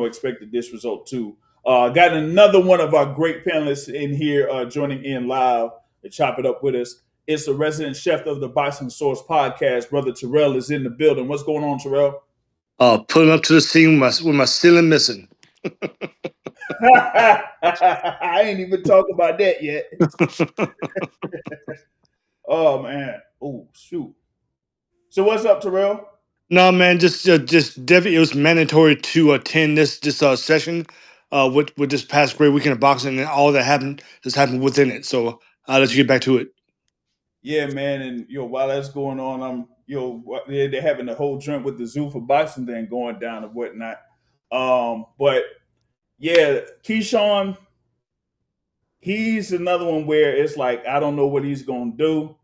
expected this result too. Got another one of our great panelists in here joining in live to chop it up with us. It's the resident chef of the Boxing Source podcast. Brother Terrell is in the building. What's going on, Terrell? Pulling up to the scene with my ceiling missing. I ain't even talk about that yet. Oh man. Oh shoot. So what's up, Terrell? No, man, just definitely it was mandatory to attend this session with this past great weekend of boxing and all that happened within it. So I'll let you get back to it. Yeah, man, and while that's going on, they're having the whole joint with the Zuffa Boxing thing going down and whatnot. But yeah, Keyshawn, he's another one where it's like I don't know what he's gonna do.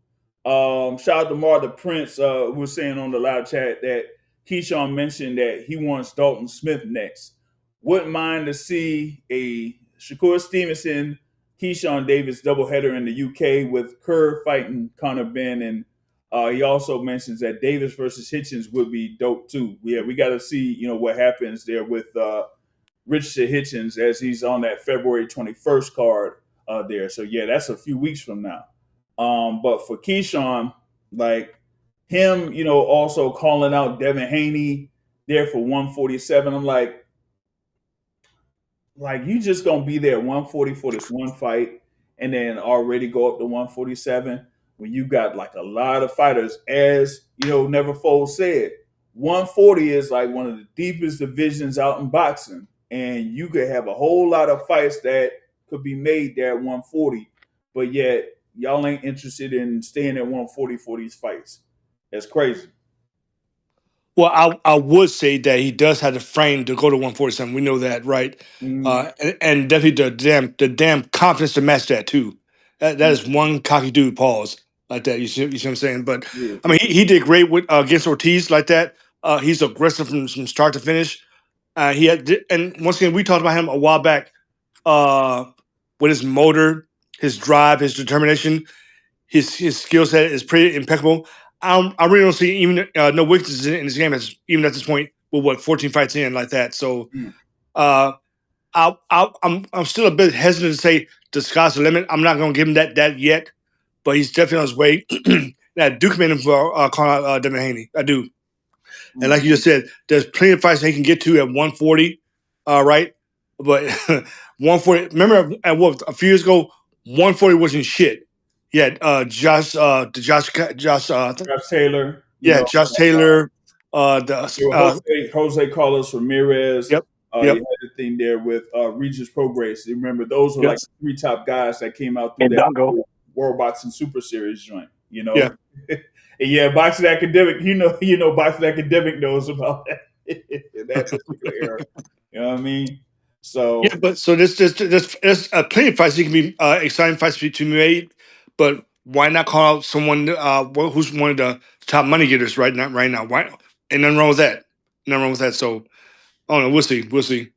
Shout out to Mar the Prince, who was saying on the live chat that Keyshawn mentioned that he wants Dalton Smith next. Wouldn't mind to see a Shakur Stevenson, Keyshawn Davis doubleheader in the UK with Kerr fighting Conor Benn, and he also mentions that Davis versus Hitchens would be dope too. Yeah, we got to see what happens there with Richard Hitchens as he's on that February 21st card there. So yeah, that's a few weeks from now. But for Keyshawn, like him, also calling out Devin Haney there for 147. I'm like you just gonna be there 140 for this one fight, and then already go up to 147 when you got like a lot of fighters, as Neverfold said. 140 is like one of the deepest divisions out in boxing, and you could have a whole lot of fights that could be made there at 140, but yet y'all ain't interested in staying at 140 for these fights. That's crazy. Well, I would say that he does have the frame to go to 147. We know that, right? And definitely the damn confidence to match that too. That is one cocky dude. Pause like that. You see what I'm saying? But Yeah. I mean, he did great with against Ortiz like that. He's aggressive from start to finish. He had, and once again, we talked about him a while back with his motor, his drive, his determination. His skill set is pretty impeccable. I really don't see even no weaknesses in this game even at this point with 14 fights in like that. So I'm still a bit hesitant to say the sky's the limit. I'm not going to give him that yet. but he's definitely on his way. I do commend him for calling out Devin Haney. I do. And like you just said, there's plenty of fights he can get to at 140, right? But 140. Remember, at what a few years ago, 140 wasn't shit. Yeah, Josh Taylor. Yeah, Josh Taylor. Jose Carlos Ramirez. Yep. You had the thing there with Regis Prograis. You remember those were like the 3 top guys that came out through that World Boxing Super Series joint. You know. Yeah. And yeah, Boxing Academic. You know, Boxing Academic knows about that that particular era. You know what I mean? So yeah, but so there's plenty of fights. He can be exciting fights to be made, but why not call out someone who's one of the top money getters right now? Why? And nothing wrong with that. Nothing wrong with that. So I don't know. We'll see. We'll see.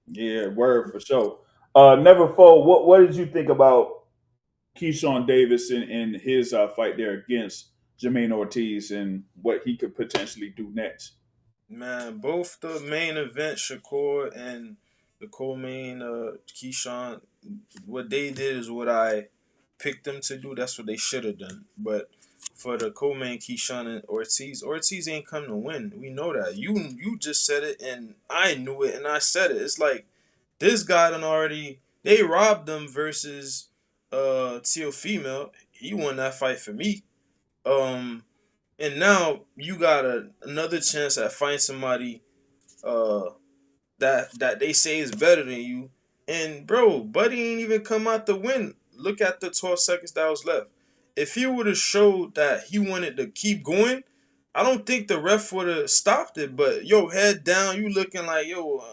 Yeah, word for sure. Neverfold, what did you think about Keyshawn Davis in his fight there against Jermaine Ortiz and what he could potentially do next? Man, both the main event, Shakur, and the co-main, Keyshawn, what they did is what I picked them to do. That's what they should have done. But for the co-main, Keyshawn and Ortiz ain't come to win. We know that. You just said it, and I knew it, and I said it. It's like this guy done already. They robbed him versus Teofimo. He won that fight for me. And now you got another chance at find somebody uh that they say is better than you. And bro, Buddy ain't even come out to win. Look at the 12 seconds that was left. If he would have showed that he wanted to keep going, I don't think the ref would have stopped it. But yo, head down, you looking like yo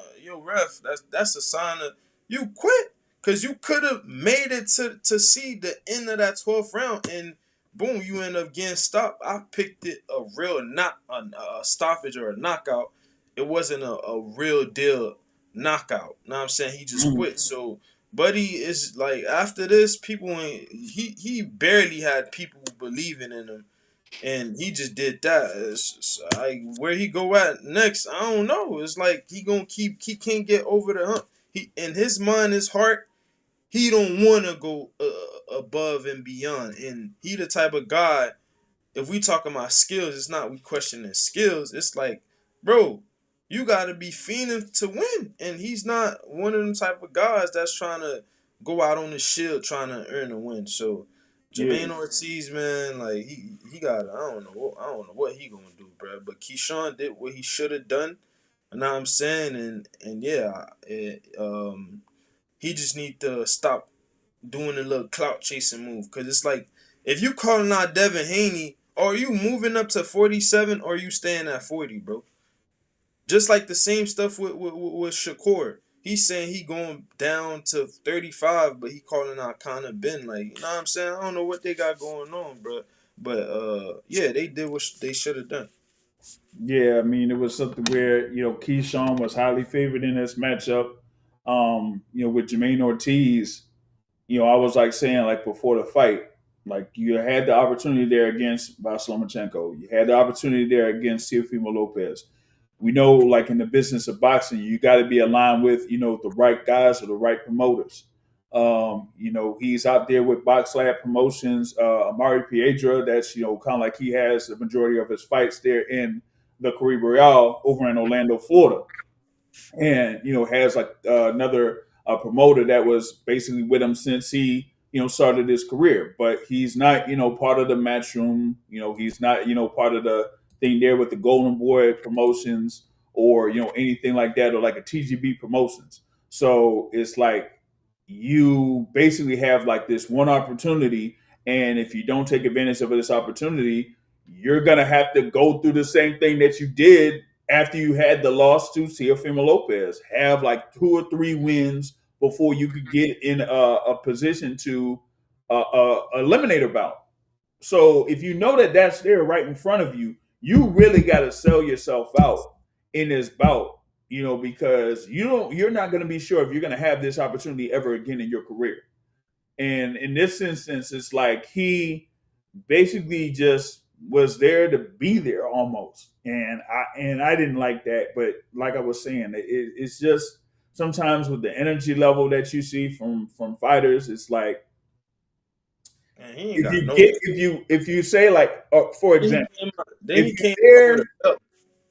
ref. That's a sign of you quit, cause you could have made it to see the end of that 12th round, and boom, you end up getting stopped. I picked it a real a stoppage or a knockout. It wasn't a real deal knockout. Know what I'm saying? He just quit. So Buddy is like, after this, people ain't he barely had people believing in him, and he just did that. It's like, where he go at next, I don't know. It's like he can't get over the hump. He, in his mind, his heart, he don't want to go above and beyond, and he the type of guy. If we talking about skills, it's not we questioning skills. It's like, bro, you gotta be fiending to win, and he's not one of them type of guys that's trying to go out on the shield trying to earn a win. So Jermaine Ortiz, man, like he got, I don't know what he gonna do, bro. But Keyshawn did what he should have done. You know what I'm saying? And yeah, he just need to stop doing a little clout chasing move, because it's like, if you calling out Devin Haney, are you moving up to 47 or are you staying at 40, bro? Just like the same stuff with Shakur. He's saying he going down to 35, but he calling out Conor Ben. Like, you know what I'm saying? I don't know what they got going on, bro. But yeah, they did what they should have done. Yeah, I mean, it was something where, Keyshawn was highly favored in this matchup. With Jermaine Ortiz, I was like saying, like, before the fight, like, you had the opportunity there against Vasilomachenko. You had the opportunity there against Teofimo Lopez. We know, like, in the business of boxing, you got to be aligned with, the right guys or the right promoters. He's out there with Box Lab Promotions, Amari Piedra. That's, kind of like he has the majority of his fights there in the Caribe Real over in Orlando, Florida. And, has like another promoter that was basically with him since he, started his career. But he's not, part of the Matchroom. He's not, part of the thing there with the Golden Boy Promotions or, anything like that, or like a TGB Promotions. So it's like you basically have like this one opportunity. And if you don't take advantage of this opportunity, you're going to have to go through the same thing that you did after you had the loss to Teofimo Lopez. Have like 2 or 3 wins before you could get in a position to eliminate a bout. So if you know that that's there right in front of you, you really got to sell yourself out in this bout, because you're not going to be sure if you're going to have this opportunity ever again in your career. And in this instance, it's like he basically just was there to be there almost, and I didn't like that. But like I was saying, it's just sometimes with the energy level that you see from fighters, it's like And he ain't If got you no. get if you say like for Then he example, came out, then if he you came out with there a belt.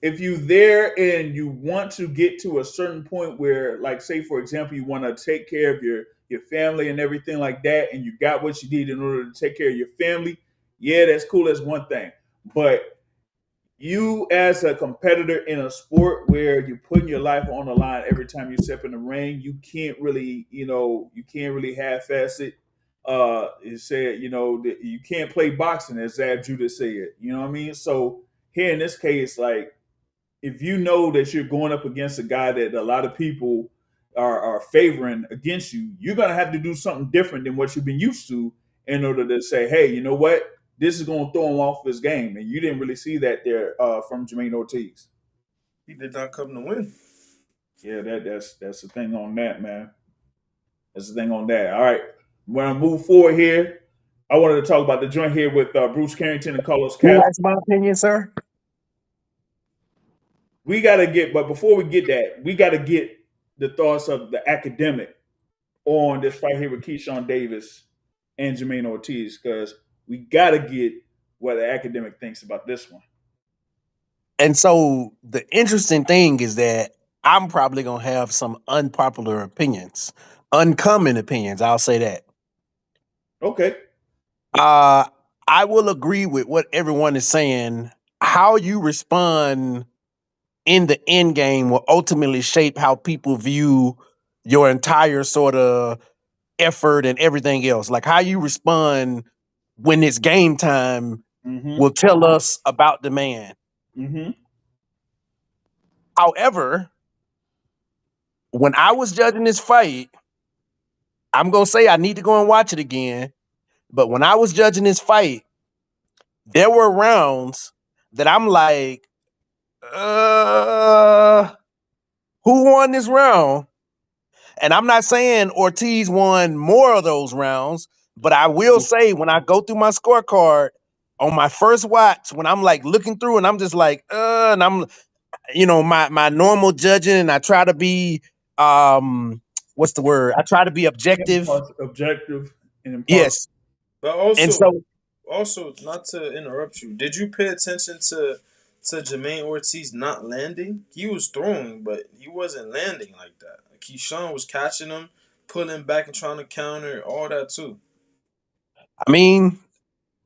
if you there and you want to get to a certain point where, like, say for example, you want to take care of your family and everything like that, and you got what you need in order to take care of your family, yeah, that's cool. That's one thing. But you as a competitor in a sport where you're putting your life on the line every time you step in the ring, you can't really, you can't really half-ass it. It said, you can't play boxing, as Zab Judah said. You know what I mean? So here in this case, like, if you know that you're going up against a guy that a lot of people are favoring against you, you're gonna have to do something different than what you've been used to in order to say, hey, you know what? This is gonna throw him off his game. And you didn't really see that there from Jermaine Ortiz. He did not come to win. Yeah, that's the thing on that, man. That's the thing on that. All right. When I move forward here, I wanted to talk about the joint here with Bruce Carrington and Carlos You Castro. ask my opinion, sir? We gotta get, but before we get that, we gotta get the thoughts of the academic on this fight here with Keyshawn Davis and Jermaine Ortiz, because we gotta get what the academic thinks about this one. And so the interesting thing is that I'm probably gonna have some unpopular opinions, uncommon opinions. I'll say that. Okay. Uh, I will agree with what everyone is saying. How you respond in the end game will ultimately shape how people view your entire sort of effort and everything else. Like how you respond when it's game time Mm-hmm. will tell us about the man. Mm-hmm. However, when I was judging this fight, I'm gonna say I need to go and watch it again. But when I was judging this fight, there were rounds that I'm like, uh, who won this round? And I'm not saying Ortiz won more of those rounds, but I will say when I go through my scorecard on my first watch, when I'm like looking through and I'm just like, and I'm, my normal judging, and I try to be, what's the word? I try to be objective. Objective and impartial. Yes. But And also, so, also not to interrupt you, did you pay attention to Jermaine Ortiz not landing? He was throwing, but he wasn't landing like that. Like Keyshawn was catching him, pulling back and trying to counter all that too. I mean,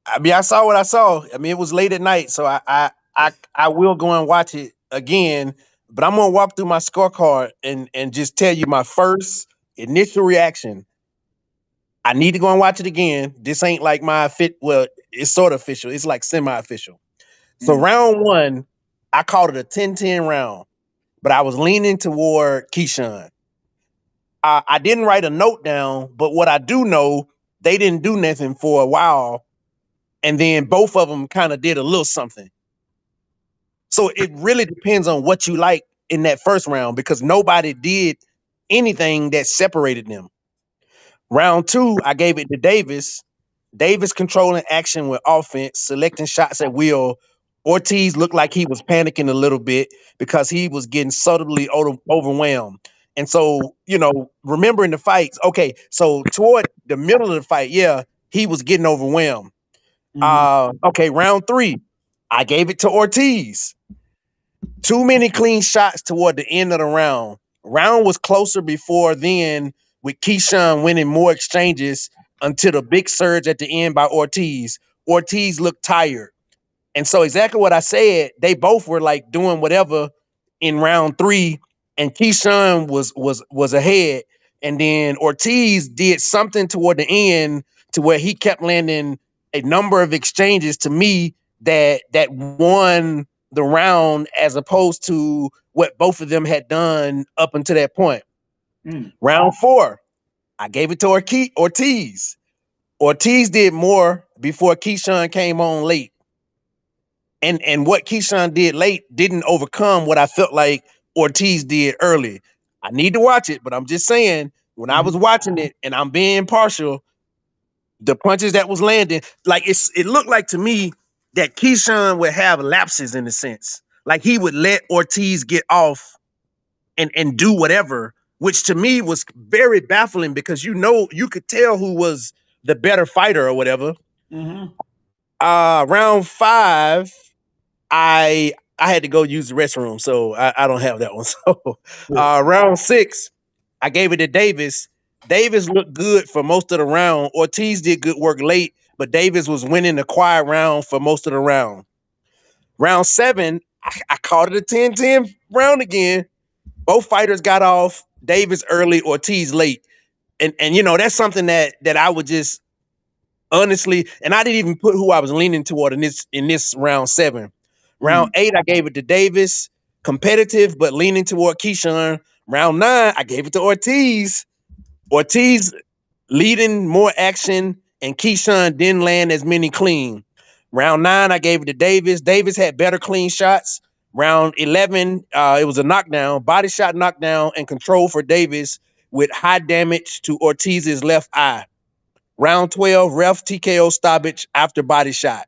I saw what I saw. I mean, it was late at night, so I will go and watch it again. But I'm gonna walk through my scorecard and just tell you my first initial reaction. I need to go and watch it again. This ain't like my fit. Well, it's sort of official. It's like semi-official. So Mm. round one, I called it a 10-10 round, but I was leaning toward Keyshawn. I didn't write a note down, but what I do know, they didn't do nothing for a while, and then both of them kind of did a little something. So it really depends on what you like in that first round because nobody did anything that separated them. Round two, I gave it to Davis. Davis controlling action with offense, selecting shots at will. Ortiz looked like he was panicking a little bit because he was getting subtly overwhelmed. And so, remembering the fights, okay, so toward the middle of the fight, yeah, he was getting overwhelmed. Mhm. Okay, round three, I gave it to Ortiz. Too many clean shots toward the end of the round. Round was closer before then, with Keyshawn winning more exchanges until the big surge at the end by Ortiz. Ortiz looked tired. And so exactly what I said, they both were like doing whatever in round three, and Keyshawn was ahead. And then Ortiz did something toward the end to where he kept landing a number of exchanges to me that won the round as opposed to what both of them had done up until that point. Mm. Round four, I gave it to Ortiz. Ortiz did more before Keyshawn came on late. And what Keyshawn did late didn't overcome what I felt like Ortiz did early. I need to watch it, but I'm just saying, when I was Mhm. watching it and I'm being impartial, the punches that was landing, like it looked like to me that Keyshawn would have lapses in a sense. Like he would let Ortiz get off and do whatever, which to me was very baffling because you could tell who was the better fighter or whatever. Mm-hmm. Round 5, I had to go use the restroom, so I don't have that one. So round 6, I gave it to Davis. Davis looked good for most of the round. Ortiz did good work late, but Davis was winning the quiet round for most of the round. Round 7, I called it a 10-10 round again. Both fighters got off. Davis early, Ortiz late. And you know, that's something that I would just honestly, and I didn't even put who I was leaning toward in this round 7. Round 8, I gave it to Davis, competitive but leaning toward Keyshawn. Round 9, I gave it to Ortiz. Ortiz leading more action, and Keyshawn didn't land as many clean. Round 9, I gave it to Davis. Davis had better clean shots. Round 11, it was a knockdown, body shot knockdown, and control for Davis with high damage to Ortiz's left eye. Round 12, ref TKO stoppage after body shot.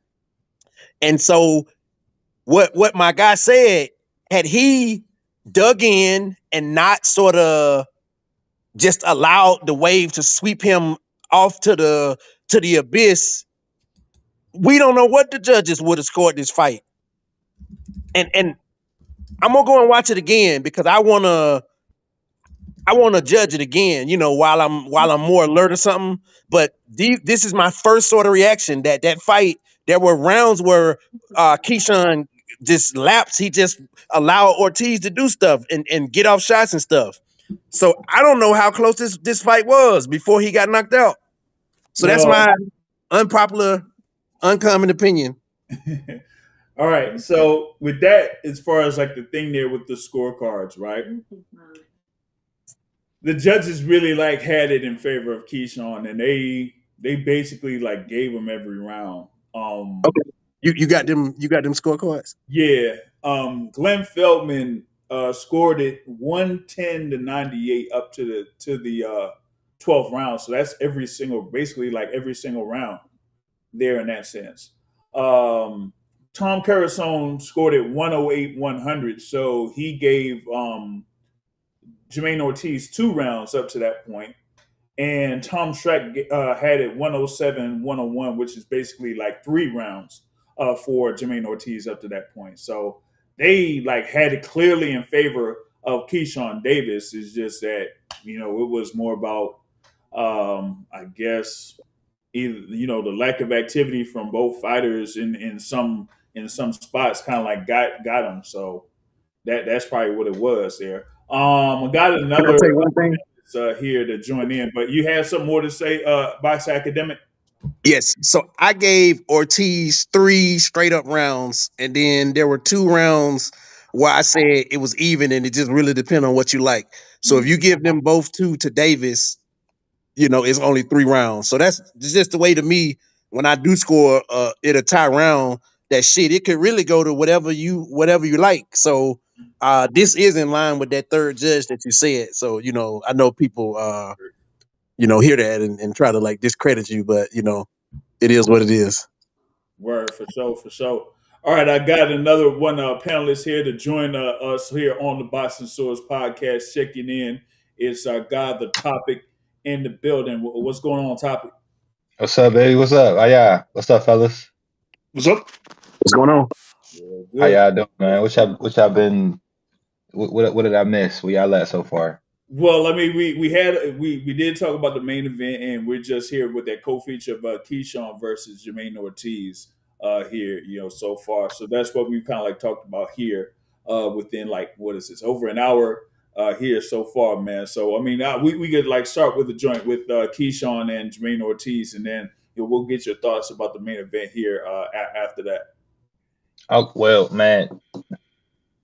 And so what my guy said, had he dug in and not sort of just allowed the wave to sweep him off to the abyss, we don't know what the judges would have scored this fight. And I'm gonna go and watch it again because I wanna judge it again, you know, while I'm more alert or something. But this is my first sort of reaction that fight. There were rounds where Keyshawn just lapsed. He just allowed Ortiz to do stuff and get off shots and stuff. So I don't know how close this fight was before he got knocked out. So that's Well, my unpopular, uncommon opinion. all right. So with that, as far as like the thing there with the scorecards, right? The judges really like had it in favor of Keyshawn, and they basically like gave him every round. Okay, you got them scorecards. Yeah. Glenn Feldman scored it 110-98 up to the 12th round. So that's basically like every single round there in that sense. Tom Carasone scored it 108-100. So he gave Jermaine Ortiz 2 rounds up to that point. And Tom Schreck had it 107-101, which is basically like 3 rounds for Jermaine Ortiz up to that point. So they like had it clearly in favor of Keyshawn Davis. It's just that, you know, it was more about I guess either, you know, the lack of activity from both fighters in some spots kind of like got them. So that's probably what it was there. I got Can I another say one thing? here to join in, but you had some more to say, Box Academic. Yes. So I gave Ortiz 3 straight up rounds, and then there were 2 rounds where I said it was even, and it just really depends on what you like. So if you give them both 2 to Davis, you know, it's only 3 rounds. So that's just the way to me when I do score it a tie round. That shit, it could really go to whatever you like. So this is in line with that third judge that you said. So, you know, I know people you know, hear that and try to like discredit you, but you know, it is what it is. Word, for sure, for sure. All right, I got another one panelist here to join us here on the Boston Source podcast. Checking in, it's God the Topic in the building. What's going on, Topic? What's up, baby? What's up? What's up, fellas? What's up? What's going on? Yeah, How good. y'all doing, man? What y'all been? What did I miss? Where y'all at so far? Well, I mean, we did talk about the main event, and we're just here with that co-feature of Keyshawn versus Jermaine Ortiz here, you know, so far. So that's what we kind of like talked about here within like what is this over an hour here so far, man. So I mean, we could like start with the joint with Keyshawn and Jermaine Ortiz, and then you know, we'll get your thoughts about the main event here after that. Oh well, man.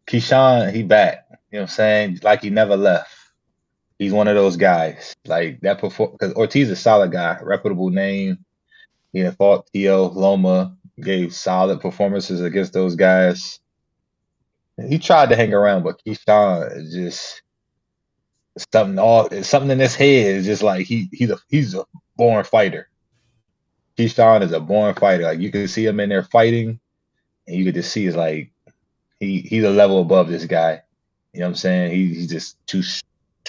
Keyshawn, he back. You know what I'm saying? Like he never left. He's one of those guys. Like that because Ortiz is a solid guy, reputable name. He had fought Tio Loma, gave solid performances against those guys. He tried to hang around, but Keyshawn is just something in his head is just like he's a born fighter. Keyshawn is a born fighter. Like you can see him in there fighting, and you could just see it's like he's a level above this guy. You know what I'm saying? He's just too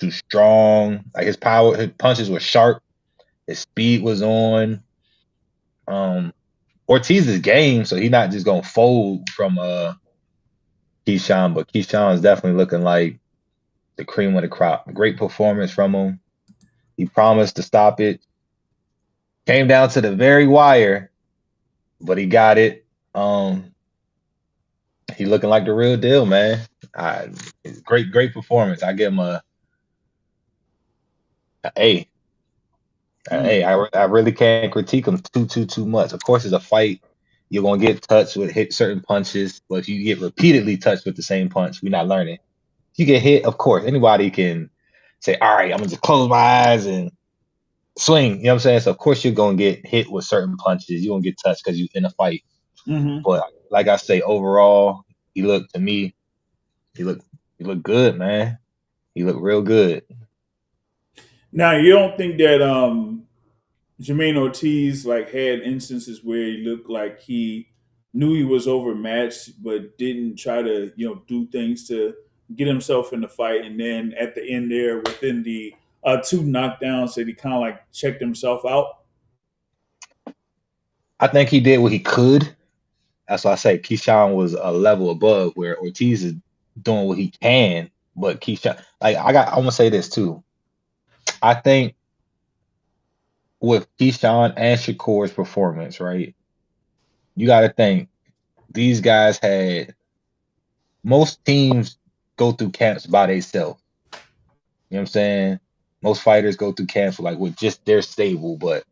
strong. Like his punches were sharp. His speed was on. Ortiz's game, so he's not just gonna fold from Keyshawn, but Keyshawn's definitely looking like the cream of the crop. Great performance from him. He promised to stop it. Came down to the very wire, but he got it. He looking like the real deal, man. Great performance. I give him a A. Hey, I really can't critique him too much. Of course, it's a fight. You're gonna get touched with hit certain punches, but if you get repeatedly touched with the same punch, we're not learning. If you get hit, of course, anybody can say, "All right, I'm gonna just close my eyes and swing." You know what I'm saying? So of course you're gonna get hit with certain punches. You're gonna get touched because you're in a fight. But like I say, overall, he looked good, man. He looked real good. Now, you don't think that Jermaine Ortiz like had instances where he looked like he knew he was overmatched, but didn't try to do things to get himself in the fight, and then at the end there, within the two knockdowns, that he kind of like checked himself out? I think he did what he could. That's why I say Keyshawn was a level above where Ortiz is doing what he can, but Keyshawn, like I'm gonna say this too. I think with Keyshawn and Shakur's performance, right? You got to think these guys had most teams go through camps by themselves. You know what I'm saying? Most fighters go through camps like with just their stable, but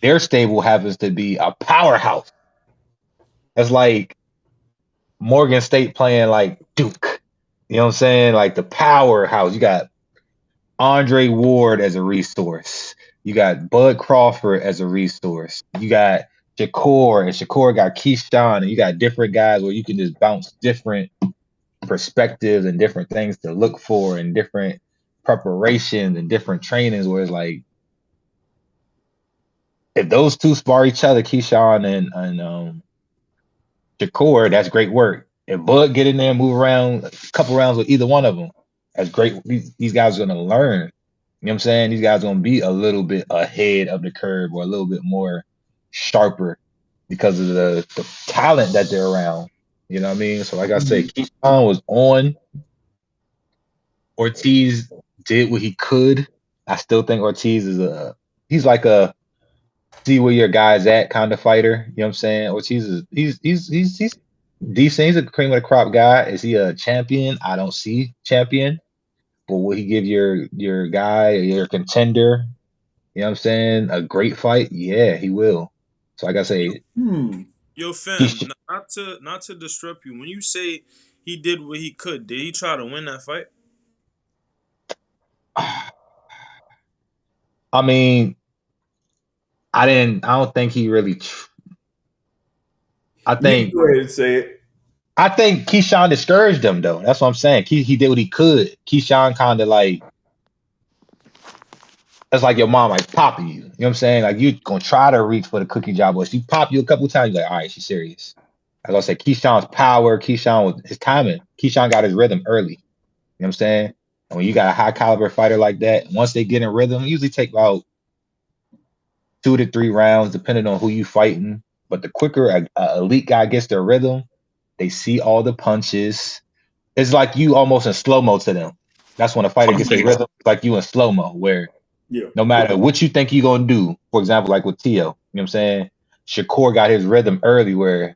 their stable happens to be a powerhouse. That's like Morgan State playing like Duke. You know what I'm saying? Like the powerhouse. You got Andre Ward as a resource. You got Bud Crawford as a resource. You got Shakur, and Shakur got Keyshawn, and you got different guys where you can just bounce different perspectives and different things to look for and different preparations and different trainings where it's like if those two spar each other, Keyshawn and Shakur, that's great work. If Bud get in there and move around a couple rounds with either one of them, that's great. These guys are going to learn. You know what I'm saying? These guys are going to be a little bit ahead of the curve or a little bit more sharper because of the talent that they're around. You know what I mean? So like I say, Keyshawn was on. Ortiz did what he could. I still think Ortiz is he's like a see where your guy's at kind of fighter. You know what I'm saying? Ortiz is he's decent. He's a cream of the crop guy. Is he a champion? I don't see champion. But will he give your guy, your contender, you know what I'm saying, a great fight? Yeah, he will. So like I say, Yo, fam, not to disrupt you. When you say he did what he could, did he try to win that fight? I mean, I don't think he really. I think. You go ahead and say it. I think Keyshawn discouraged him though. That's what I'm saying. He did what he could. Keyshawn kind of like. That's like your mom like popping you. You know what I'm saying? Like you gonna try to reach for the cookie jar, but she pop you a couple times. You're like, all right, she's serious. As I say, Keyshawn's power, Keyshawn with his timing. Keyshawn got his rhythm early. You know what I'm saying? And when you got a high caliber fighter like that, once they get in rhythm, usually take about 2 to 3 rounds, depending on who you fighting. But the quicker an elite guy gets their rhythm, they see all the punches. It's like you almost in slow-mo to them. That's when a fighter gets their rhythm. It's like you in slow-mo, where no matter what you think you're going to do, for example, like with Teo, you know what I'm saying? Shakur got his rhythm early where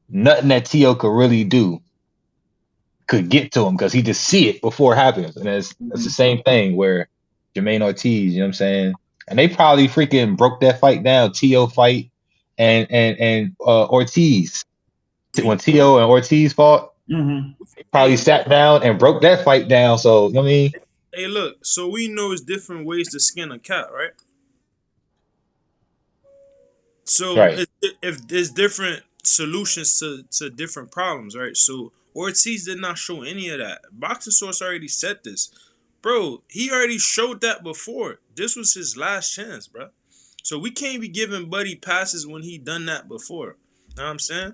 nothing that Teo could really do could get to him because he just see it before it happens. And it's the same thing where Jermaine Ortiz, you know what I'm saying? And they probably freaking broke that fight down, Teo fight and Ortiz. When Teo and Ortiz fought, they probably sat down and broke that fight down. So, you know what I mean? Hey, look, so we know it's different ways to skin a cat, right? So Right. if there's different solutions to different problems, right? So Ortiz did not show any of that. Boxing Source already said this. Bro, he already showed that before. This was his last chance, bro. So we can't be giving Buddy passes when he done that before. Know what I'm saying?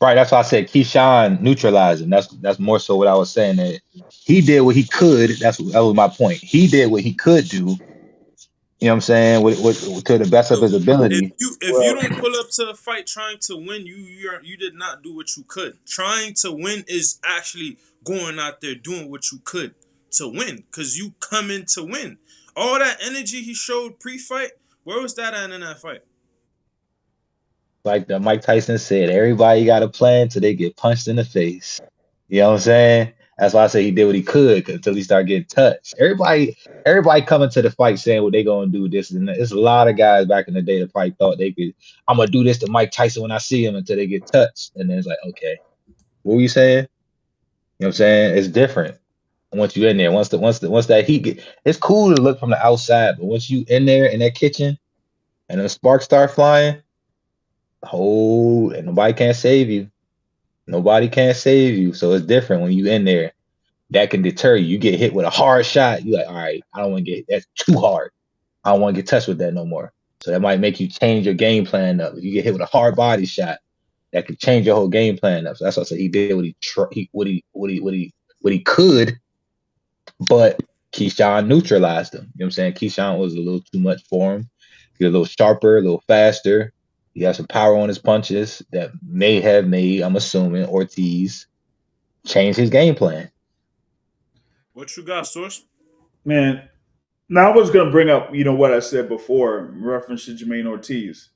Right, that's why I said Keyshawn neutralized him. That's more so what I was saying. That he did what he could. That was my point. He did what he could do, You know what I'm saying? With to the best of So his ability. if you don't pull up to a fight trying to win, you did not do what you could. Trying to win is actually going out there doing what you could to win, because you come in to win. All that energy he showed pre-fight, where was that at in that fight? Like the Mike Tyson said, everybody got a plan till they get punched in the face. You know what I'm saying? That's why I say he did what he could until he started getting touched. Everybody coming to the fight saying what they gonna do this and that. There's a lot of guys back in the day that probably thought they could. I'm gonna do this to Mike Tyson when I see him until they get touched, and then it's like, okay, what were you saying? You know what I'm saying? It's different once you in there. Once that heat get, it's cool to look from the outside, but once you in there in that kitchen and the sparks start flying, and nobody can't save you. Nobody can save you. So it's different when you in there. That can deter you. You get hit with a hard shot. You like, all right, I don't want to get that's too hard. I don't want to get touched with that no more. So that might make you change your game plan up. If you get hit with a hard body shot, that could change your whole game plan up. So that's what I said. He did what he could, but Keyshawn neutralized him. You know what I'm saying? Keyshawn was a little too much for him. He was a little sharper, a little faster. He has some power on his punches that may have made, I'm assuming, Ortiz change his game plan. What you got, Source? Man, now I was going to bring up, what I said before in reference to Jermaine Ortiz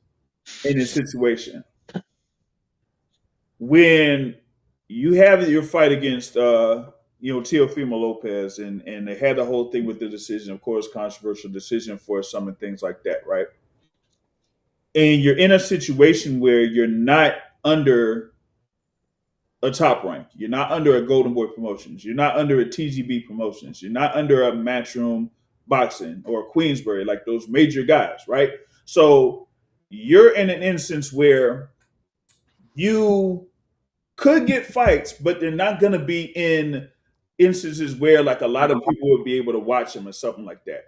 in this situation. When you have your fight against, Teofimo Lopez, and they had the whole thing with the decision, of course, controversial decision for some and things like that, right? And you're in a situation where you're not under a top rank. You're not under a Golden Boy Promotions. You're not under a TGB Promotions. You're not under a Matchroom Boxing or Queensbury, like those major guys, right? So you're in an instance where you could get fights, but they're not going to be in instances where like a lot of people would be able to watch them or something like that.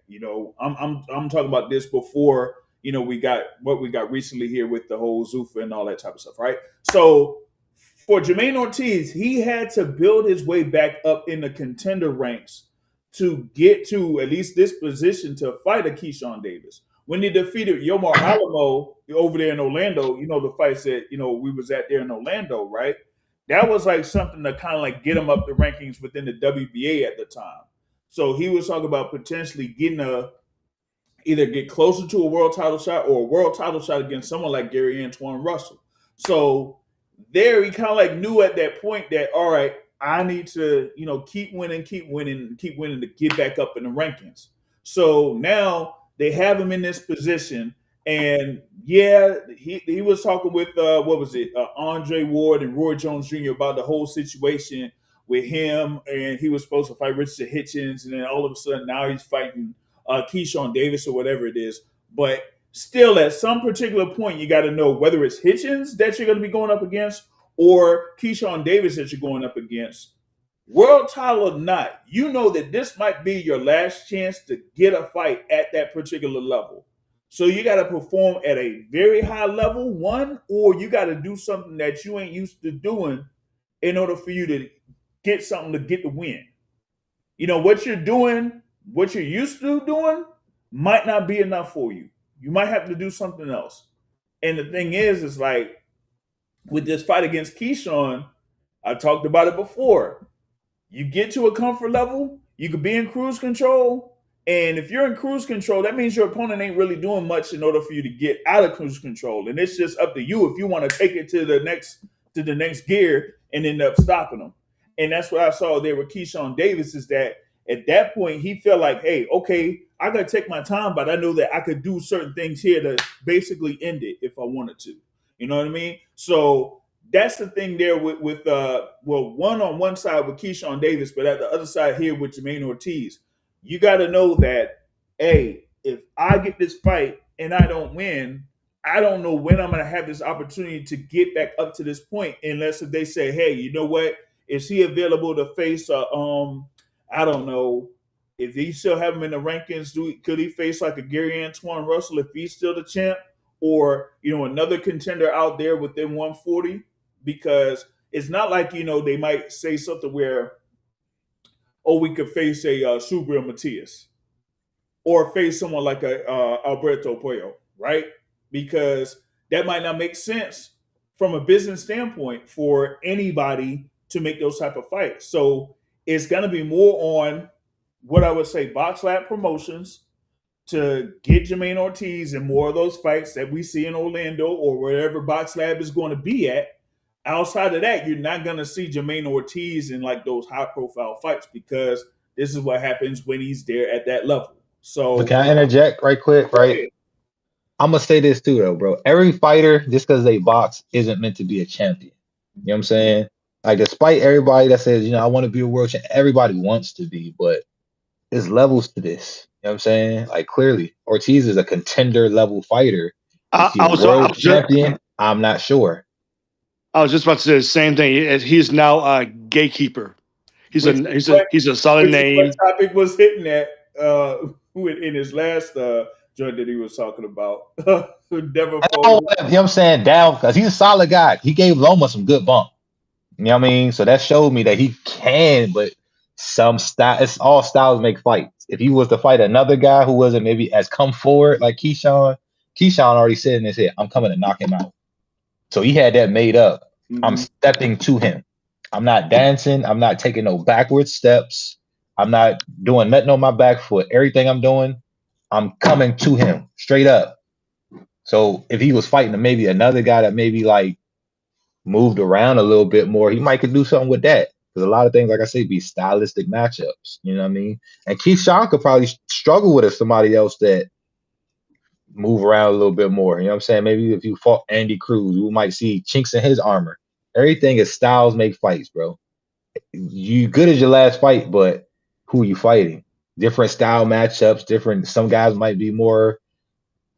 I'm talking about this before we got what we got recently here with the whole Zuffa and all that type of stuff, right? So for Jermaine Ortiz, he had to build his way back up in the contender ranks to get to at least this position to fight a Keyshawn Davis. When he defeated Yomar Alamo over there in Orlando, the fights that we was at there in Orlando, right? That was like something to kind of like get him up the rankings within the WBA at the time. So he was talking about potentially getting either get closer to a world title shot or a world title shot against someone like Gary Antoine Russell. So there he kind of like knew at that point that, all right, I need to, keep winning to get back up in the rankings. So now they have him in this position. And yeah, he was talking with Andre Ward and Roy Jones Jr. about the whole situation with him, and he was supposed to fight Richard Hitchens, and then all of a sudden now he's fighting Keyshawn Davis or whatever it is. But still, at some particular point, you got to know whether it's Hitchens that you're going to be going up against or Keyshawn Davis that you're going up against. World title or not, you know that this might be your last chance to get a fight at that particular level. So you got to perform at a very high level, one, or you got to do something that you ain't used to doing in order for you to get something to get the win. What you're doing, what you're used to doing might not be enough for you. You might have to do something else. And the thing is like with this fight against Keyshawn, I talked about it before. You get to a comfort level, you could be in cruise control. And if you're in cruise control, that means your opponent ain't really doing much in order for you to get out of cruise control. And it's just up to you if you want to take it to the next gear and end up stopping them. And that's what I saw there with Keyshawn Davis, is that at that point he felt like, hey, okay, I gotta take my time, but I know that I could do certain things here to basically end it if I wanted to. You know what I mean? So that's the thing there with one on one side with Keyshawn Davis, but at the other side here with Jermaine Ortiz, you got to know that, hey, if I get this fight and I don't win, I don't know when I'm going to have this opportunity to get back up to this point, unless if they say, hey, you know what? Is he available to face I don't know, if he still have him in the rankings, could he face like a Gary Antoine Russell if he's still the champ, or another contender out there within 140? Because it's not like they might say something where, oh, we could face a Subriel Matias. or face someone like a Alberto Puello, right? Because that might not make sense from a business standpoint for anybody to make those type of fights. So it's going to be more on what I would say box lab promotions to get Jermaine Ortiz in more of those fights that we see in Orlando or wherever Box Lab is going to be at. Outside of that, you're not going to see Jermaine Ortiz in like those high profile fights because this is what happens when he's there at that level. But So can I interject right quick? go Right, ahead. I'm gonna say this too, though, bro. Every fighter, just because they box, isn't meant to be a champion. You know what I'm saying? Like, despite everybody that says, I want to be a world champion, everybody wants to be, but there's levels to this. You know what I'm saying? Like, clearly, Ortiz is a contender level fighter. Is he I a was world champion? I'm not sure. I was just about to say the same thing. He's now a gatekeeper. He's Which is what a solid name. topic was hitting at in his last joint that he was talking about. Never And I don't fought. want him, you know what I'm saying, down because he's a solid guy. He gave Loma some good bump. You know what I mean? So that showed me that he can, but some style, it's all styles make fights. If he was to fight another guy who wasn't maybe as come forward like Keyshawn already said in his head, I'm coming to knock him out. So he had that made up. I'm stepping to him. I'm not dancing. I'm not taking no backward steps. I'm not doing nothing on my back foot. Everything I'm doing, I'm coming to him straight up. So if he was fighting maybe another guy that maybe like moved around a little bit more, he might could do something with that. Because a lot of things, like I say, be stylistic matchups. You know what I mean? And Keyshawn could probably struggle with somebody else that move around a little bit more. You know what I'm saying? Maybe if you fought Andy Cruz, we might see chinks in his armor. Everything is styles make fights, bro. You good as your last fight, but who are you fighting? Different style matchups, different. Some guys might be more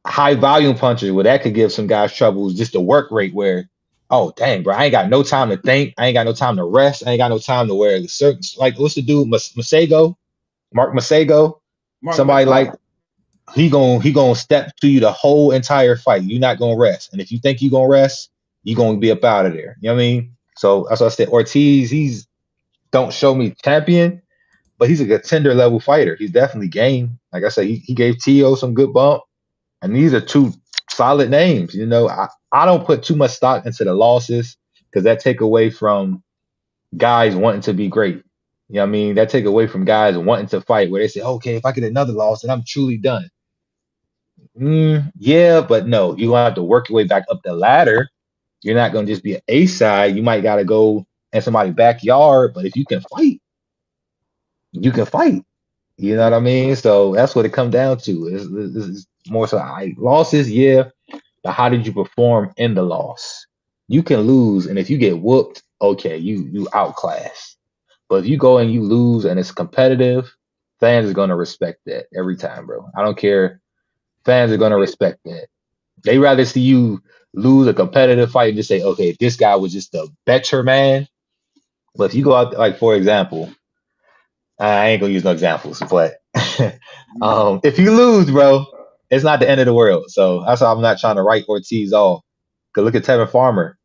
high volume punchers where that could give some guys troubles. Just the work rate where, oh dang, bro, I ain't got no time to think. I ain't got no time to rest. I ain't got no time to wear certain, like what's the dude, Masego, Mark Masego, somebody like he gonna step to you the whole entire fight. You're not gonna rest, and if you think you're gonna rest, you're gonna be up out of there. You know what I mean? So that's what I said. Ortiz, he's don't show me champion, but he's a contender level fighter. He's definitely game. Like I said, he gave Tio some good bump. And these are two solid names. I don't put too much stock into the losses because that take away from guys wanting to be great. You know what I mean? That take away from guys wanting to fight where they say, okay, if I get another loss, then I'm truly done. Yeah, but no, you're going to have to work your way back up the ladder. You're not going to just be an A side. You might got to go in somebody's backyard. But if you can fight, you can fight. You know what I mean? So that's what it comes down to. It's more so like losses, yeah. But how did you perform in the loss? You can lose, and if you get whooped, okay, you outclassed. But if you go and you lose and it's competitive, fans are gonna respect that every time, bro. I don't care. Fans are gonna respect that. They rather see you lose a competitive fight and just say, okay, this guy was just a better man. But if you go out, like for example, I ain't gonna use no examples, but if you lose, bro, it's not the end of the world. So that's why I'm not trying to write Ortiz off. Cause look at Tevin Farmer.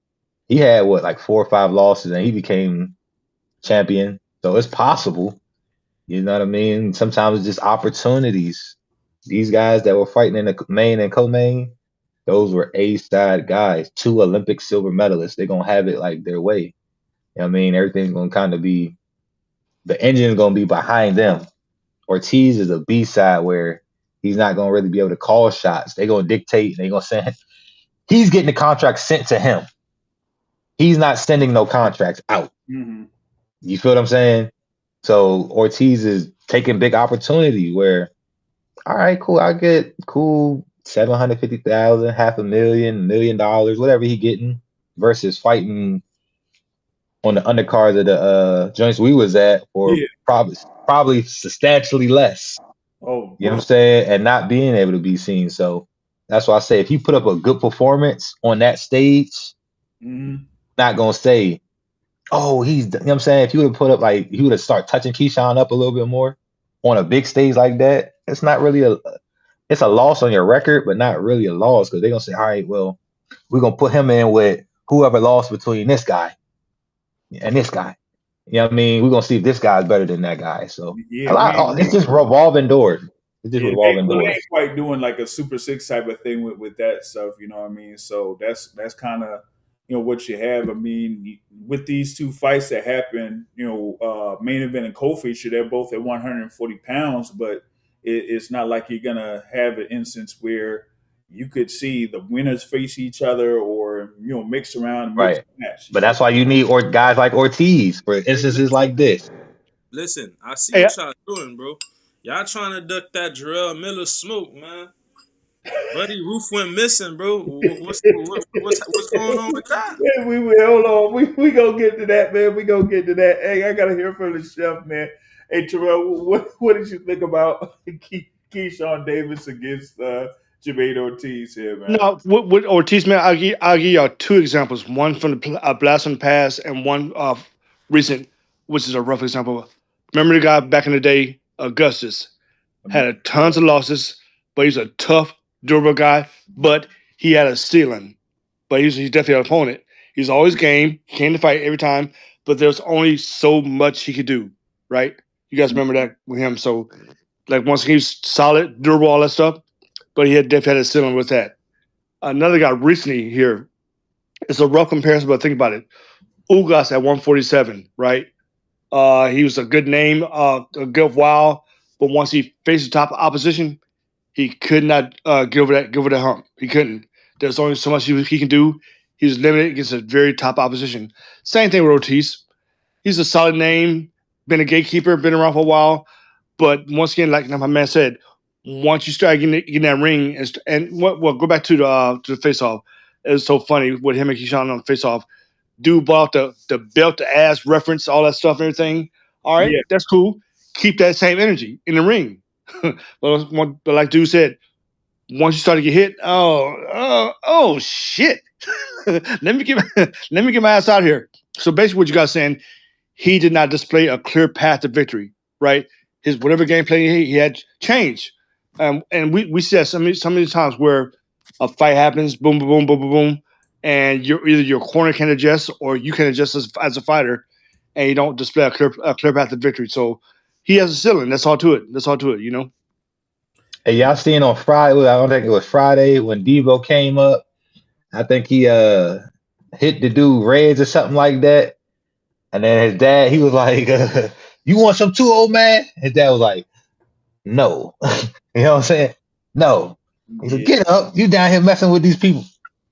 He had what, like 4 or 5 losses and he became champion. So it's possible. You know what I mean? Sometimes it's just opportunities. These guys that were fighting in the main and co-main, those were A-side guys, 2 Olympic silver medalists. They're gonna have it like their way. You know what I mean? Everything's gonna kind of be, the engine's gonna be behind them. Ortiz is a B side where he's not gonna really be able to call shots. They're gonna dictate and they're gonna send. He's getting the contract sent to him. He's not sending no contracts out. You feel what I'm saying? So Ortiz is taking big opportunity where, all right, cool, I get cool 750,000, $500,000, $1 million, whatever he getting, versus fighting on the undercards of the joints we was at for probably substantially less. Oh, you know what I'm saying? And not being able to be seen. So that's why I say if he put up a good performance on that stage, not gonna say, oh, he's, you know what I'm saying? If you would have put up like, he would have started touching Keyshawn up a little bit more on a big stage like that, it's not really it's a loss on your record, but not really a loss because they're gonna say, all right, well, we're gonna put him in with whoever lost between this guy and this guy. You know what I mean? We're gonna see if this guy's better than that guy. So it's just revolving doors. It's just Yeah, revolving they doors. ain't quite doing like a Super Six type of thing with that stuff. You know what I mean? So that's kind of what you have. I mean, with these two fights that happen, main event and co-feature, they're both at 140 pounds, but it's not like you're gonna have an instance where you could see the winners face each other or mix around and mix Right. and match. But that's why you need guys like Ortiz for Hey, instances like this. listen, I see Hey, what y'all doing, bro. Y'all trying to duck that Jarrell Miller smoke, man. Buddy Roof went missing, bro. What's going on with that? Yeah, we will. Hold on. We gonna get to that, man. We gonna get to that. Hey, I gotta hear from the chef, man. Hey, Terrell, what did you think about Keyshawn Davis against Jermaine Ortiz here, man? no, with Ortiz, man, I'll give y'all two examples. One from the blast from the past, and one recent, which is a rough example. Remember the guy back in the day, Augustus, had tons of losses, but he's a tough, durable guy. But he had a ceiling. But he's definitely an opponent. He's always game, came to fight every time, but there's only so much he could do, right? You guys remember that with him. So, like, once he was solid, durable, all that stuff, but he had definitely had a ceiling with that. Another guy recently here, it's a rough comparison, but think about it. Ugas at 147, right? He was a good name, a good while, but once he faced the top opposition, he could not get over that hump. He couldn't. There's only so much he can do. He was limited against a very top opposition. Same thing with Ortiz. He's a solid name, been a gatekeeper, been around for a while. But once again, like my man said, once you start getting that ring, go back to the face off. It's so funny with him and Keyshawn on the face off. Dude bought the belt to ass reference, all that stuff and everything. All right, Yeah, that's cool. Keep that same energy in the ring. but like dude said, once you start to get hit, oh shit. let me get my ass out here. So basically what you guys saying, he did not display a clear path to victory, right? His whatever game plan he had changed. And we said so many times where a fight happens, boom, boom, boom, boom, boom, boom, and either your corner can adjust or you can adjust as a fighter, and you don't display a clear path to victory. So he has a ceiling. That's all to it. You know. Hey, y'all seen on Friday? I don't think it was Friday when Debo came up. I think he hit the dude Reds or something like that. And then his dad, he was like, "You want some too, old man?" His dad was like, "No." You know what I'm saying? No. He said, yeah, "Get up. You down here messing with these people."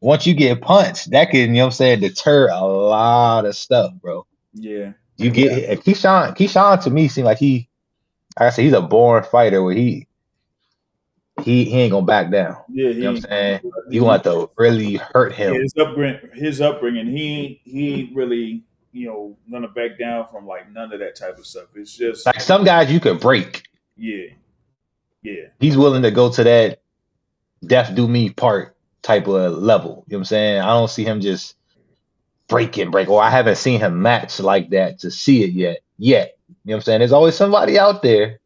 Once you get punched, that can, you know what I'm saying, deter a lot of stuff, bro. yeah, You get Keyshawn to me seemed like like I said, he's a born fighter where he ain't gonna back down. yeah. You know what I'm saying? You want to really hurt him. His upbringing, he ain't really gonna back down from like none of that type of stuff. It's just Like some guys you could break. yeah, yeah, He's willing to go to that death do me part type of level. You know what I'm saying? I don't see him just break, or I haven't seen him match like that to see it yet. You know what I'm saying? There's always somebody out there.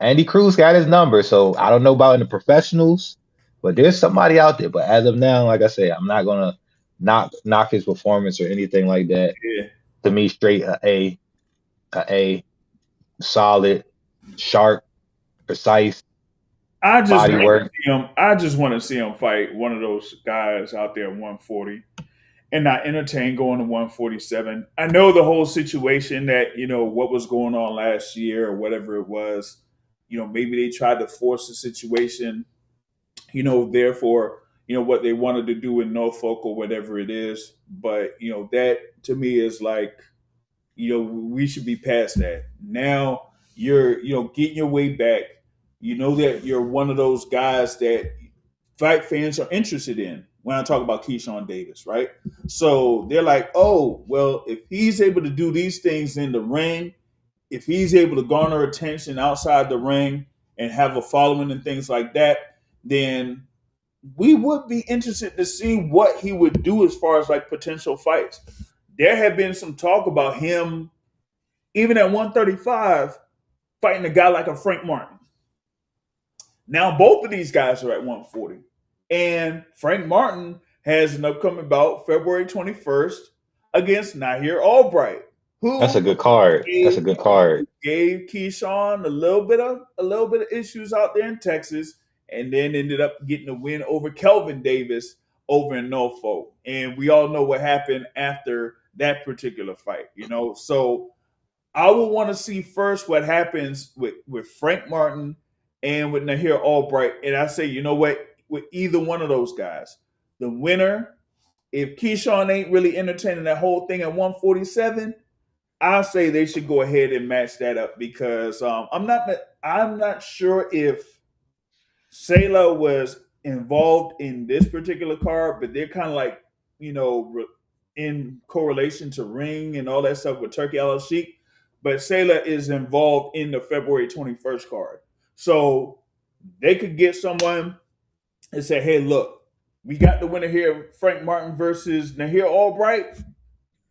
Andy Cruz got his number, so I don't know about in the professionals, but there's somebody out there. But as of now, like I say, I'm not gonna knock his performance or anything like that. yeah. To me, straight a solid, sharp, precise I just body want to work. see him. I just want to see him fight one of those guys out there at 140 and not entertain going to 147. I know the whole situation that what was going on last year or whatever it was. Maybe they tried to force the situation. Therefore, what they wanted to do in Norfolk or whatever it is. But that to me is like, we should be past that. Now you're getting your way back. You know that you're one of those guys that fight fans are interested in when I talk about Keyshawn Davis, right? So they're like, oh, well, if he's able to do these things in the ring, if he's able to garner attention outside the ring and have a following and things like that, then we would be interested to see what he would do as far as like potential fights. There had been some talk about him, even at 135, fighting a guy like a Frank Martin. Now both of these guys are at 140. And Frank Martin has an upcoming bout February 21st against Nahir Albright. That's a who good card. That's a good card. gave Keyshawn a little bit of issues out there in Texas, and then ended up getting a win over Kelvin Davis over in Norfolk. And we all know what happened after that particular fight, you know. So I would want to see first what happens with Frank Martin and with Nahir Albright. And I say, you know what, with either one of those guys, the winner, if Keyshawn ain't really entertaining that whole thing at 147, I say they should go ahead and match that up because I'm not sure if Sayla was involved in this particular card, but they're kind of like, you know, in correlation to Ring and all that stuff with Turkey Al Sheikh. But Sayla is involved in the February 21st card. So they could get someone and say, hey, look, we got the winner here, Frank Martin versus Nahir Albright.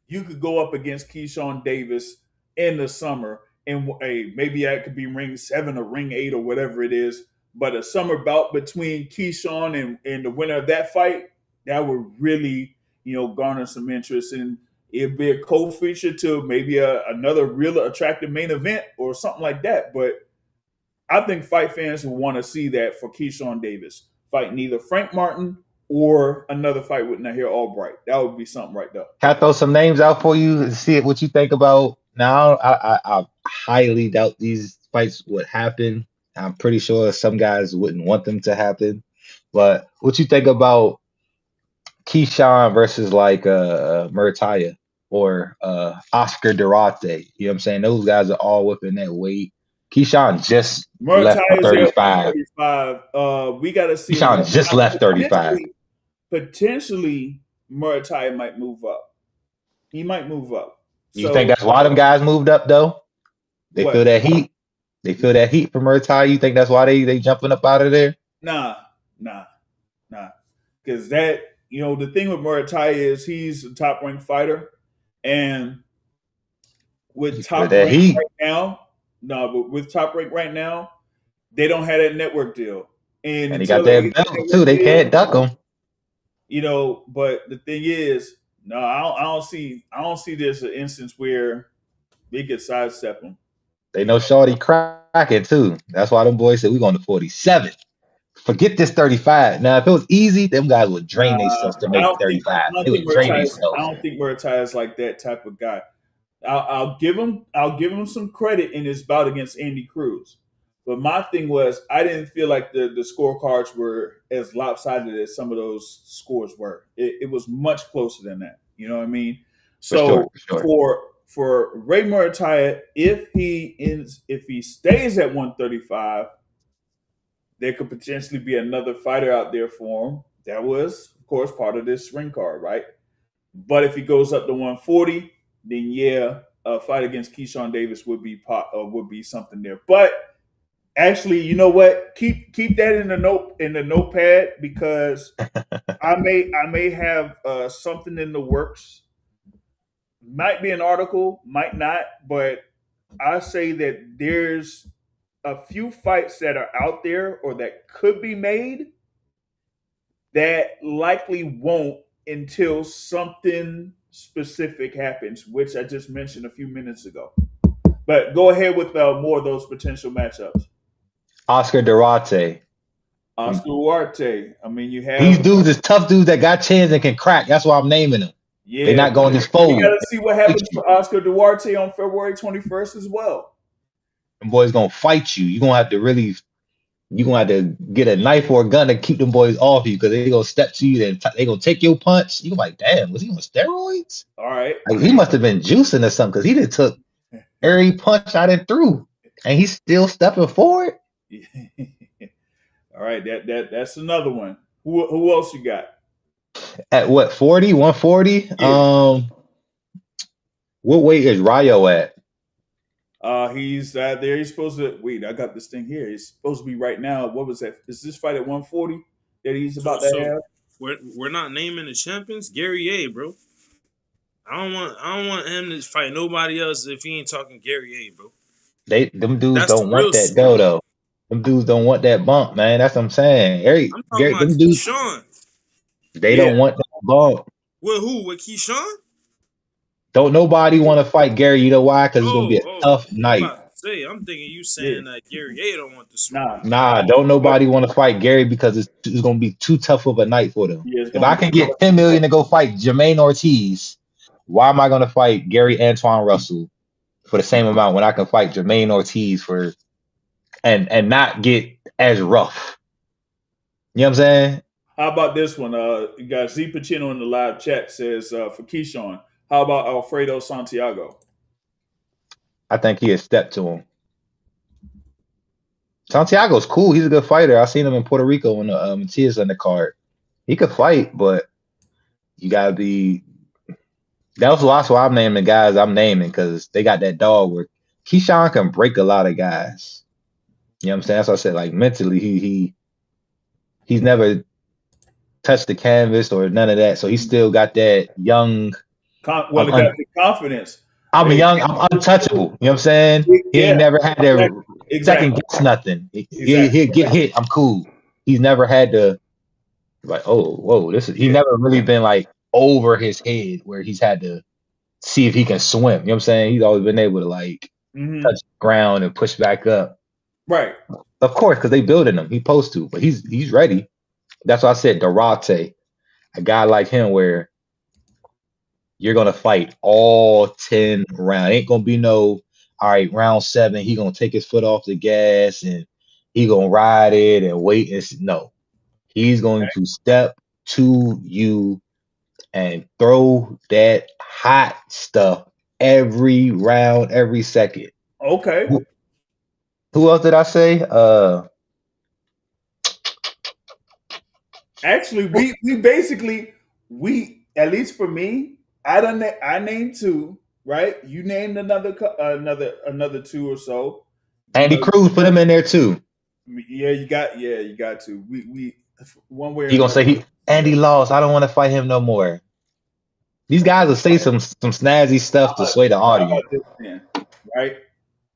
You could go up against Keyshawn Davis in the summer, and maybe that could be Ring 7 or Ring 8 or whatever it is. But a summer bout between Keyshawn and the winner of that fight, that would really, you know, garner some interest, and it'd be a co-feature to maybe another real attractive main event or something like that. But I think fight fans will want to see that for Keyshawn Davis fighting either Frank Martin or another fight with Nahir Albright. That would be something right there. Can I throw some names out for you and see what you think about now? I highly doubt these fights would happen. I'm pretty sure some guys wouldn't want them to happen. But what you think about Keyshawn versus like Murtaya or Oscar Durate? You know what I'm saying? Those guys are all within that weight. Keyshawn just left Murtaya is 35. 35. We got to see. Keyshawn just left 35. Potentially, Murtaya might move up. He might move up. You think that's why them guys moved up though? They What? feel that heat. They feel that heat from Murtaya. You think that's why they jumping up out of there? Nah. Because that, you know, the thing with Murtaya is he's a top ranked fighter, and with top rank heat right now, but with top rank right now, they don't have that network deal, and he got that belt too. They can't duck him. You know, but the thing is, no, I don't see this an instance where they could sidestep him. They know Shorty cracking too. That's why them boys said we going to 47. Forget this 35. Now, if it was easy, them guys would drain themselves to make 35. They would drain themselves. I don't think Murtaya is like that type of guy. I'll give him some credit in his bout against Andy Cruz. But my thing was, I didn't feel like the scorecards were as lopsided as some of those scores were. It was much closer than that. You know what I mean? So for sure. For Ray Murtaya, if he stays at 135, there could potentially be another fighter out there for him. That was, of course, part of this ring card, right? But if he goes up to 140, then yeah, a fight against Keyshawn Davis would be something there. But actually, you know what? Keep that in the notepad because I may have something in the works. Might be an article, might not, but I say that there's a few fights that are out there or that could be made that likely won't until something specific happens, which I just mentioned a few minutes ago. But go ahead with more of those potential matchups. Oscar Duarte. Oscar Duarte. I mean, you have these dudes is tough dudes that got chins and can crack. That's why I'm naming them. Yeah, they're not going to fold. You got to see what happens to Oscar Duarte on February 21st as well. Them boys gonna fight you. You're gonna have to get a knife or a gun to keep them boys off you because they gonna step to you and they gonna take your punch. You like, damn, was he on steroids? All right, like he must have been juicing or something because he done took every punch I done threw and he's still stepping forward. All right, that's another one. Who else you got? At what 40, 140? Yeah. What weight is Rayo at? He's there. He's supposed to wait. I got this thing here. He's supposed to be right now. What was that? Is this fight at 140 that he's about to have? We're not naming the champions. Gary A, bro. I don't want him to fight nobody else if he ain't talking Gary A, bro. Them dudes don't want that though. Them dudes don't want that bump, man. That's what I'm saying. I'm talking about Keyshawn. They don't want that bump. With who? With Keyshawn? Don't nobody want to fight Gary. You know why? Because it's gonna be a tough I'm night. about to say, I'm thinking you Yeah. saying that Gary A don't want the smoke. Nah. Nah, don't nobody want to fight Gary because it's gonna be too tough of a night for them. Yeah, it's If gonna I be. can get 10 million to go fight Jermaine Ortiz, why am I gonna fight Gary Antoine Russell for the same amount when I can fight Jermaine Ortiz for and not get as rough? You know what I'm saying? How about this one? You got Z Pacino in the live chat says for Keyshawn. How about Alfredo Santiago? I think he has stepped to him. Santiago's cool. He's a good fighter. I seen him in Puerto Rico when Matias on the card. He could fight, but you gotta be. That's why I'm naming the guys I'm naming because they got that dog where Keyshawn can break a lot of guys. You know what I'm saying? That's what I said. Like mentally, he's never touched the canvas or none of that. So he's still got that young. Well, he got the confidence. I'm Hey, young. I'm untouchable. You know what I'm saying? He yeah, ain't never had to exactly. second guess nothing. Exactly. He'll get hit. I'm cool. He's never had to like, oh, whoa, this is. He never really been like over his head where he's had to see if he can swim. You know what I'm saying? He's always been able to like touch the ground and push back up. Right. Of course, because they building him. He's supposed to, but he's ready. That's why I said Dorate, a guy like him where you're gonna fight all 10 rounds. Ain't gonna be no, all right, round 7, he gonna take his foot off the gas and he gonna ride it and wait and no. He's going to step to you and throw that hot stuff every round, every second. Okay. Who else did I say? Actually, we basically at least for me, I named 2, right? You named another 2 or so. Andy Cruz, put him in there too. Yeah, you got to. We one way or He gonna another. say Andy lost. I don't want to fight him no more. These guys will say some snazzy stuff to sway the audience. Right?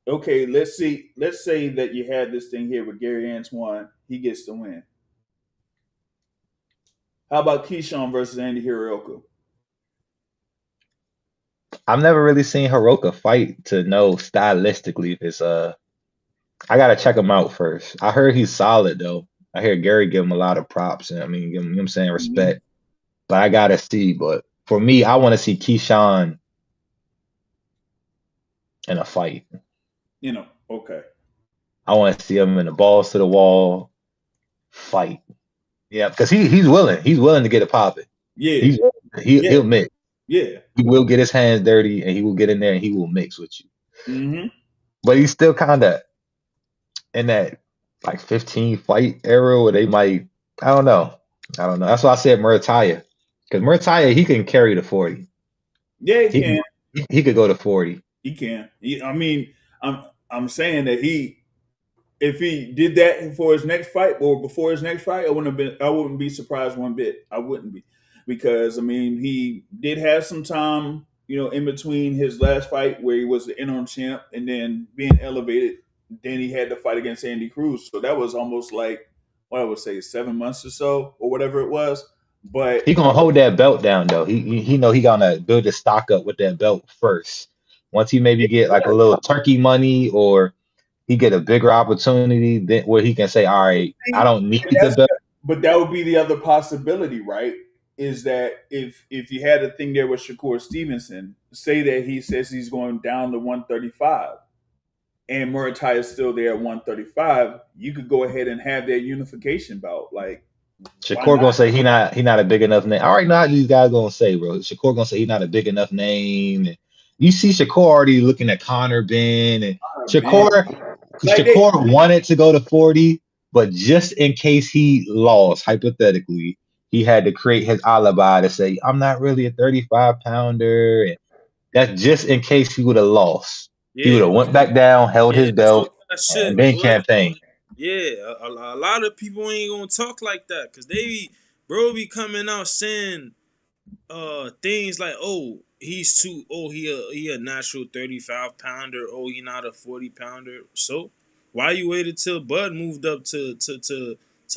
Okay, let's see. Let's say that you had this thing here with Gary Antoine. He gets the win. How about Keyshawn versus Andy Hirooka? I've never really seen Hiroka fight to know stylistically if it's I gotta check him out first. I heard he's solid though. I hear Gary give him a lot of props and I mean give him, you know what I'm saying, respect. But I gotta see. But for me, I want to see Keyshawn in a fight. Okay. I want to see him in the balls to the wall fight. Yeah, because he's willing. He's willing to get it popping. Yeah. He'll mix. Yeah. He will get his hands dirty and he will get in there and he will mix with you. Mm-hmm. But he's still kind of in that like 15 fight era where they might, I don't know. That's why I said Murataya. Because Murataya, he can carry the 40. Yeah, he can. He could go to 40. He can. I mean, I'm saying that if he did that for his next fight or before his next fight, I wouldn't be surprised one bit. I wouldn't be. Because I mean, he did have some time, in between his last fight where he was the interim champ and then being elevated. Then he had to fight against Andy Cruz. So that was almost like what I would say 7 months or so or whatever it was. But he gonna hold that belt down though. He know he gonna build his stock up with that belt first. Once he maybe get like a little turkey money or he get a bigger opportunity then where he can say, all right, I don't need the belt. But that would be the other possibility, right? Is that if you had a thing there with Shakur Stevenson, say that he says he's going down to 135 and Muratai is still there at 135, you could go ahead and have that unification bout. Like Shakur gonna say he not a big enough name. I already know how these guys gonna say, bro. Shakur gonna say he's not a big enough name. And you see Shakur already looking at Conor Ben and Shakur wanted to go to 40, but just in case he lost, hypothetically, he had to create his alibi to say, I'm not really a 35-pounder. And that's just in case he would have lost. Yeah. He would have went back down, held his belt, and then campaign. Yeah, a lot of people ain't gonna talk like that because they be coming out saying things like, oh, he's too, oh, he a natural 35-pounder, oh, he not a 40-pounder. So why you waited till Bud moved up to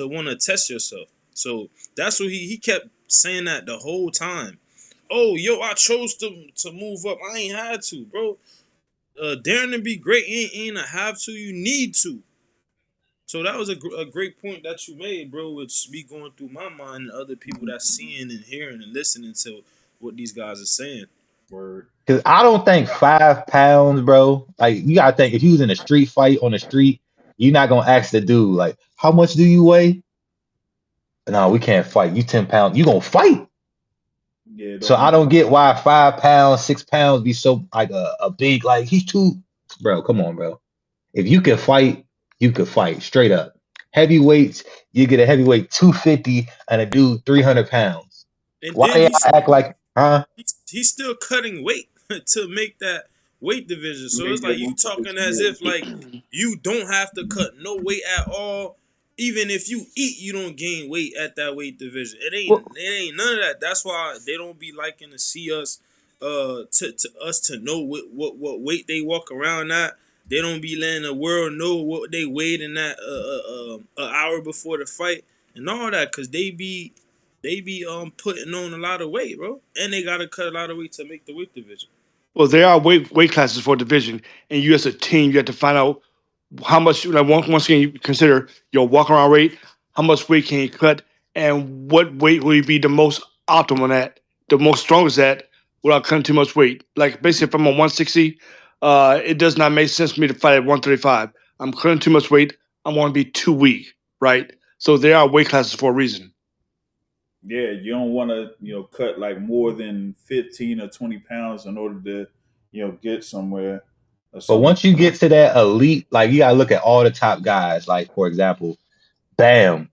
want to test yourself? So that's what he kept saying that the whole time. oh, yo, I chose to move up. I ain't had to, bro. Daring to be great ain't a have to. You need to. So that was a great point that you made, bro. It's me going through my mind and other people that's seeing and hearing and listening to what these guys are saying. Word. Because I don't think 5 pounds, bro. Like you gotta think if you was in a street fight on the street, you're not gonna ask the dude like, how much do you weigh? No, we can't fight. You 10 pounds. You gonna fight? Yeah. So I don't get why 5 pounds, 6 pounds be so like a big like he's too, bro. Come on, bro. If you can fight, you could fight straight up. Heavyweights, you get a heavyweight 250 and a dude 300 pounds. And Why then they act like, huh? he's still cutting weight to make that weight division. So Make it's that like you talking as 150, if like you don't have to cut no weight at all. Even if you eat, you don't gain weight at that weight division. It ain't none of that. That's why they don't be liking to see us to us to know what weight they walk around at. They don't be letting the world know what they weighed in that an hour before the fight and all that, because they be putting on a lot of weight, bro, and they gotta cut a lot of weight to make the weight division. Well, there are weight classes for division, and you as a team, you have to find out how much. Like once again, you consider your walk around rate, how much weight can you cut, and what weight will you be the most optimal at, the most strongest at, without cutting too much weight. Like basically, if I'm on 160, it does not make sense for me to fight at 135. I'm cutting too much weight. I want to be too weak, right? So there are weight classes for a reason. Yeah, you don't want to, cut like more than 15 or 20 pounds in order to, get somewhere or But something. once you get to that elite, like you gotta look at all the top guys. Like for example, Bam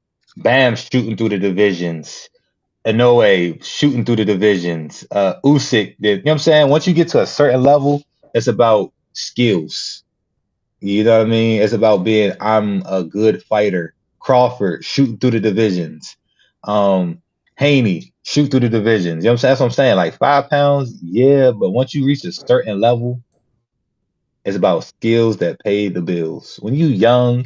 shooting through the divisions. Inoue shooting through the divisions. Usyk, you know what I'm saying? Once you get to a certain level, it's about skills. You know what I mean? It's about being I'm a good fighter. Crawford shooting through the divisions. Haney shoot through the divisions. You know what I'm saying? That's what I'm saying. Like 5 pounds, yeah, but once you reach a certain level, it's about skills that pay the bills. When you young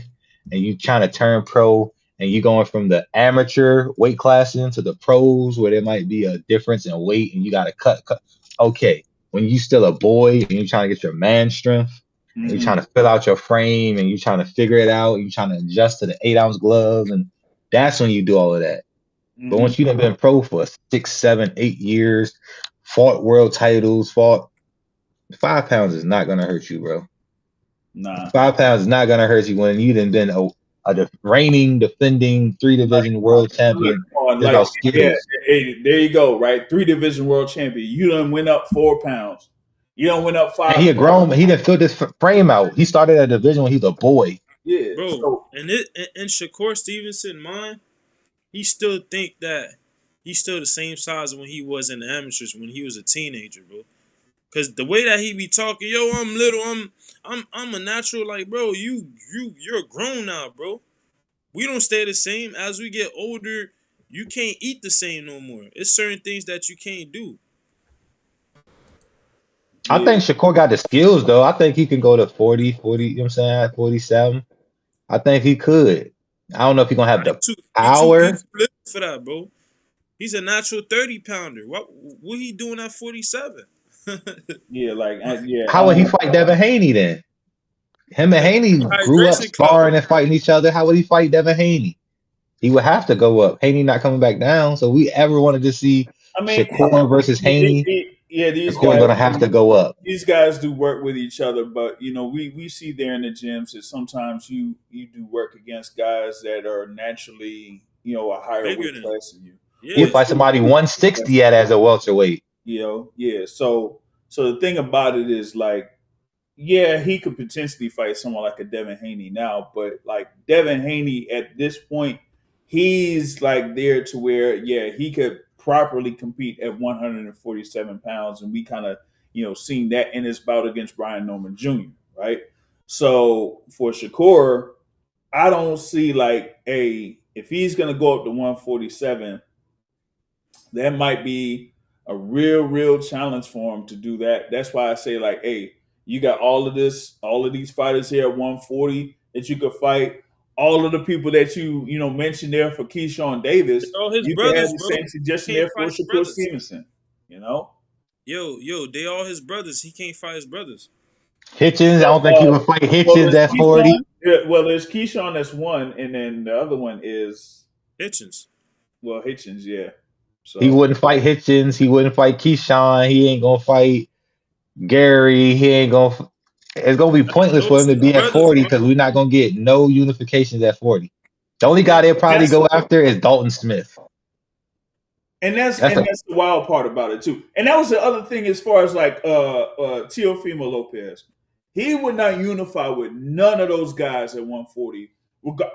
and you trying to turn pro and you going from the amateur weight class into the pros where there might be a difference in weight and you got to cut. Okay, when you still a boy and you're trying to get your man strength and you're trying to fill out your frame and you're trying to figure it out, you're trying to adjust to the 8-ounce gloves, and that's when you do all of that. But once you've been pro for 6, 7, 8 years, fought world titles, 5 pounds is not gonna hurt you, bro. Nah. 5 pounds is not gonna hurt you when you done been a reigning, defending 3-division world champion. It's about skills. Yeah, hey, there you go, right? 3-division world champion. You done went up 4 pounds. You done went up 5. And he had grown. He didn't fill this frame out. He started at a division when he was a boy. Yeah, Bro. So, And Shakur Stevenson mind, he still think that he's still the same size when he was in the amateurs when he was a teenager, bro. Cause the way that he be talking, yo, I'm little, I'm a natural, like, bro, you're grown now, bro. We don't stay the same. As we get older, you can't eat the same no more. It's certain things that you can't do. I think Shakur got the skills though. I think he can go to 40, you know what I'm saying, 47. I think he could. I don't know if he's gonna have the power. He too little for that, bro. He's a natural 30-pounder. What he doing at 47? How would he fight Devin Haney then? Him and Haney grew up sparring and fighting each other. How would he fight Devin Haney? He would have to go up. Haney not coming back down. So we ever wanted to see Shakur versus Haney? These Shakur's guys gonna have to go up. These guys do work with each other, but we see there in the gyms that sometimes you do work against guys that are naturally a higher weight class than you. You fight somebody 160 at as a welterweight. So the thing about it is like, yeah, he could potentially fight someone like a Devin Haney now, but like Devin Haney at this point, he's like there to where, he could properly compete at 147 pounds. And we kind of, seen that in his bout against Brian Norman Jr., right? So for Shakur, I don't see like, if he's going to go up to 147, that might be a real challenge for him to do that. That's why I say like, hey, you got all of these fighters here at 140 that you could fight. All of the people that you mentioned there for Keyshawn Davis, all his you brothers, could have the same suggestion there for Shakur Stevenson. You know. Yo, they all his brothers. He can't fight his brothers. Hitchens, I don't think he would fight Well, Hitchens there's at 40. Keyshawn. Yeah, well, there's Keyshawn that's one, and then the other one is Hitchens. Hitchens. Yeah. He So wouldn't fight Hitchens. He wouldn't fight Keyshawn. He ain't gonna fight Gary. He ain't gonna. It's gonna be pointless for Those him to his be at brothers, 40 bro. because we're not gonna get no unifications at 40. The only guy Yeah, they'll probably that's go after is Dalton Smith. that's That's a, the wild part about it too. And that was the other thing as far as like Teofimo Lopez. He would not unify with none of those guys at 140.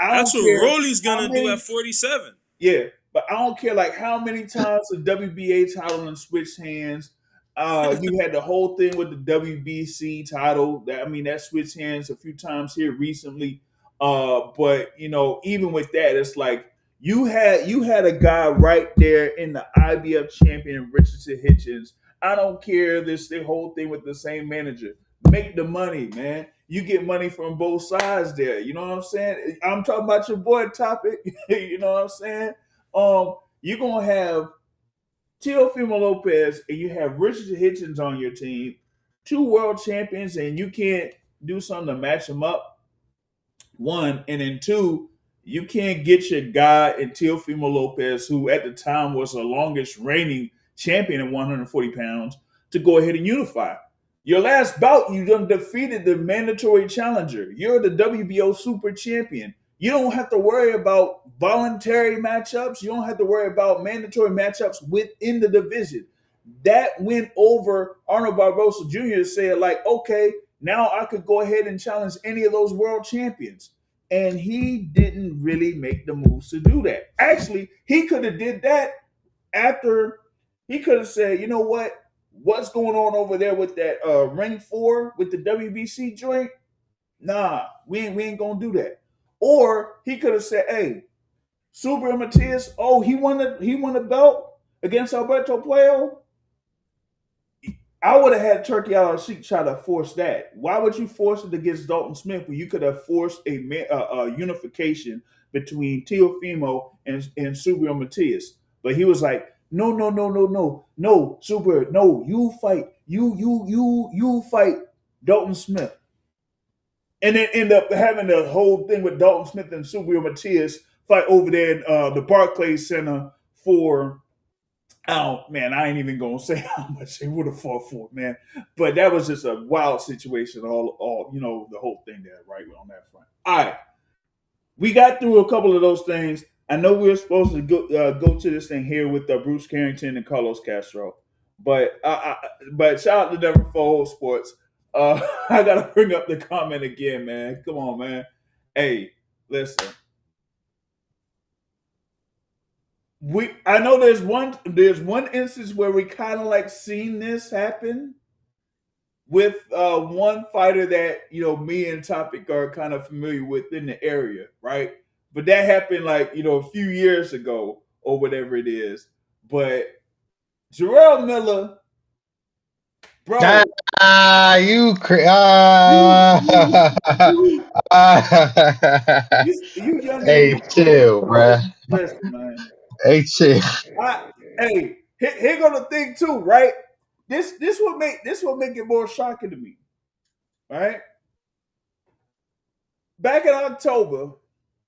I that's don't what care Rolly's how gonna do many. at 47. Yeah, but I don't care like how many times the WBA title and switched hands. You had the whole thing with the WBC title. That switched hands a few times here recently. But even with that, it's like you had a guy right there in the IBF champion Richardson Hitchens. I don't care the whole thing with the same manager. Make the money, man. You get money from both sides there. You know what I'm saying? I'm talking about your boy Topic. You know what I'm saying? You're gonna have Teofimo Lopez and you have Richard Hitchens on your team, two world champions, and you can't do something to match them up. One, and then two, you can't get your guy in Teofimo Lopez, who at the time was the longest reigning champion at 140 pounds, to go ahead and unify. Your last bout, you done defeated the mandatory challenger. You're the WBO super champion. You don't have to worry about voluntary matchups. You don't have to worry about mandatory matchups within the division. That went over Arnold Barbosa Jr. said, like, okay, now I could go ahead and challenge any of those world champions. And he didn't really make the moves to do that. Actually, he could have did that after he could have said, you know what? What's going on over there with that ring 4 with the WBC joint? Nah, we ain't gonna do that. Or he could have said, hey, Super Matias, oh, he won the belt against Alberto Puello. I would have had Turkey out of Sheik try to force that. Why would you force it against Dalton Smith when you could have forced a unification between Teofimo and Super Matias? But he was like, no, Super, no, you fight, you fight Dalton Smith. And then end up having the whole thing with Dalton Smith and Super Matias fight over there in the Barclays Center for, oh man, I ain't even gonna say how much they would have fought for, man. But that was just a wild situation, all the whole thing there, right on that front. All right, we got through a couple of those things. I know we were supposed to go to this thing here with Bruce Carrington and Carlos Castro, but shout out to Denver for Sports. I gotta bring up the comment again, man. Come on, man. Hey, listen. I know there's one instance where we kind of like seen this happen with one fighter that me and Topic are kind of familiar with in the area, right? But that happened like a few years ago or whatever it is. But Jarrell Miller, bro, you young hey, chill, bruh. listen, man. Hey, chill. Here go the thing too, right? This what make it more shocking to me, right? Back in October,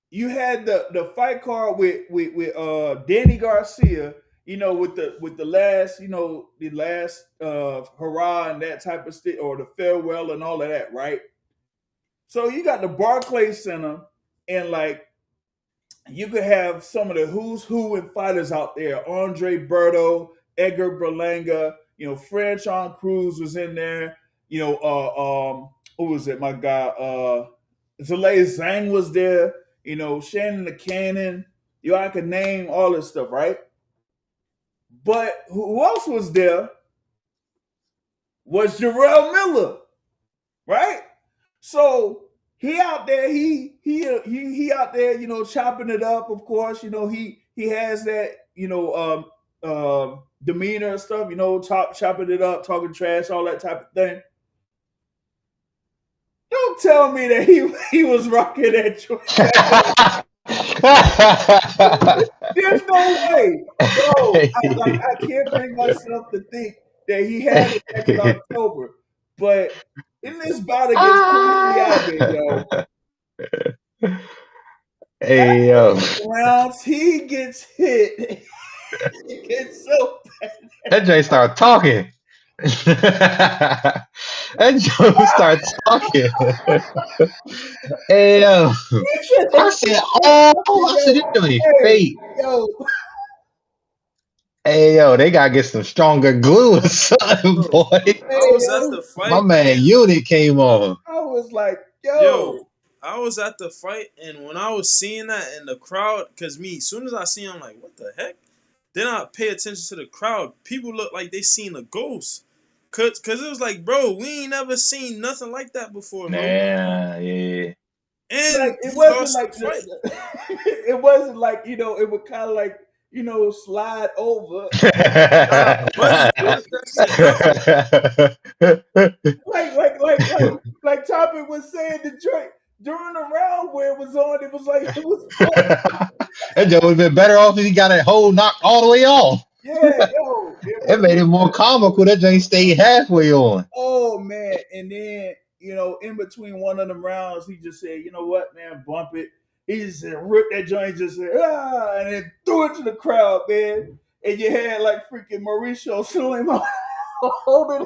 you had the fight card with Danny Garcia, with the last hurrah and that type of stuff, or the farewell and all of that, right? So you got the Barclays Center, and like you could have some of the who's who and fighters out there: Andre Berto, Edgar Berlanga, Franchon Cruz was in there. Who was it? My guy, Zayas Zhang was there. Shannon the Cannon. I could name all this stuff, right? But who else was there? Was Jarrell Miller, right? So he out there, he out there, chopping it up. Of course, he has that, demeanor and stuff, chopping it up, talking trash, all that type of thing. Don't tell me that he was rocking that joint. There's no way, bro. I can't bring myself to think that he had it back in October. But in this bout against Kingsley Abe, yo, Hey yo, rounds he gets hit. It gets so bad. that Jay start talking. That Joe start talking. Hey yo, He said, I said, oh, I said this joint hey, fake. yo, Hey yo, they gotta get some stronger glue or something, Bro, boy. I hey, was at yo. the My fight man and unit came on. I was like, yo, yo, I was at the fight and when I was seeing that in the crowd, cause me, as soon as I see him, I'm like, what the heck? Then I pay attention to the crowd. People look like they seen a ghost. Cause it was like, bro, we ain't never seen nothing like that before, bro. Nah, yeah. like And it he wasn't lost the like fight. it wasn't like it would kind of like slide over Nah, but he forced that shit out. like Topic was saying the joint during the round where it was on. It was like it was going, That Joe would have been better off if he got that whole knocked all the way off. yeah, yo, it It was. made it more comical. That Joint stayed halfway on. Oh man! And then in between one of them rounds, he just said, "You know what, man, bump it." He just said, "Rip that joint," just said, "Ah," and then threw it to the crowd, man. And you had like freaking Mauricio Suleiman holding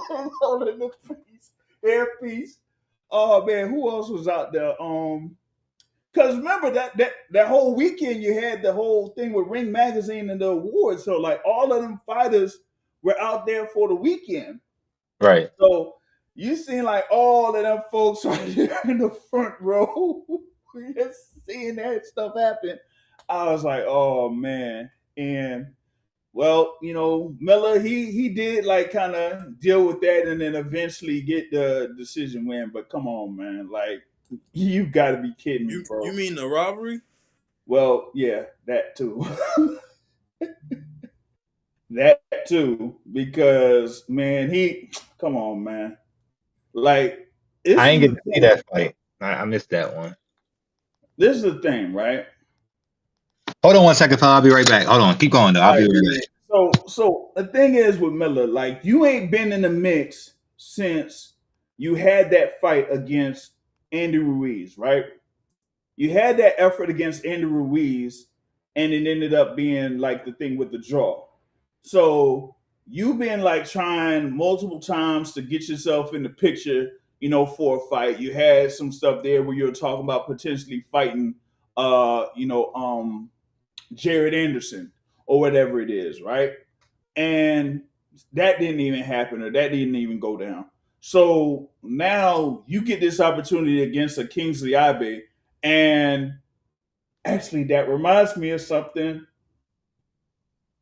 the piece, hairpiece. Oh man, who else was out there? Because remember that whole weekend you had the whole thing with Ring Magazine and the awards, so like all of them fighters were out there for the weekend. Right. So you seen like all of them folks right there in the front row, just seeing that stuff happen. I was like, oh man. And well, Miller, he did like kind of deal with that and then eventually get the decision win. But come on, man, like you got to be kidding me, You bro. mean the robbery? Well, yeah, that too. That too, because man, he come on, man. Like this I is ain't get the to see thing. that fight. I missed that one. This is the thing, right? Hold on one second, pal. I'll be right back. Hold on. Keep going, though. I'll All be right. right back. So the thing is with Miller, like you ain't been in the mix since you had that fight against Andy Ruiz, right? You had that effort against Andy Ruiz, and it ended up being like the thing with the draw. So you've been like trying multiple times to get yourself in the picture, for a fight. You had some stuff there where you were talking about potentially fighting, Jared Anderson or whatever it is, right? And that didn't even happen or that didn't even go down. So now you get this opportunity against a Kingsley Abe, and actually that reminds me of something.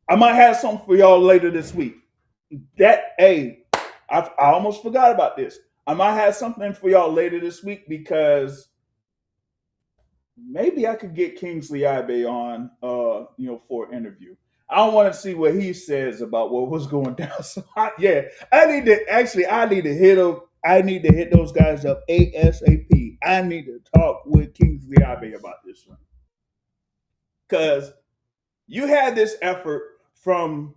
I might have something for y'all later this week. I almost forgot about this. I might have something for y'all later this week because maybe I could get Kingsley Abe on, for an interview. I want to see what he says about what was going down. So I need to hit him. I need to hit those guys up ASAP. I need to talk with Kingsley Abe about this one because you had this effort from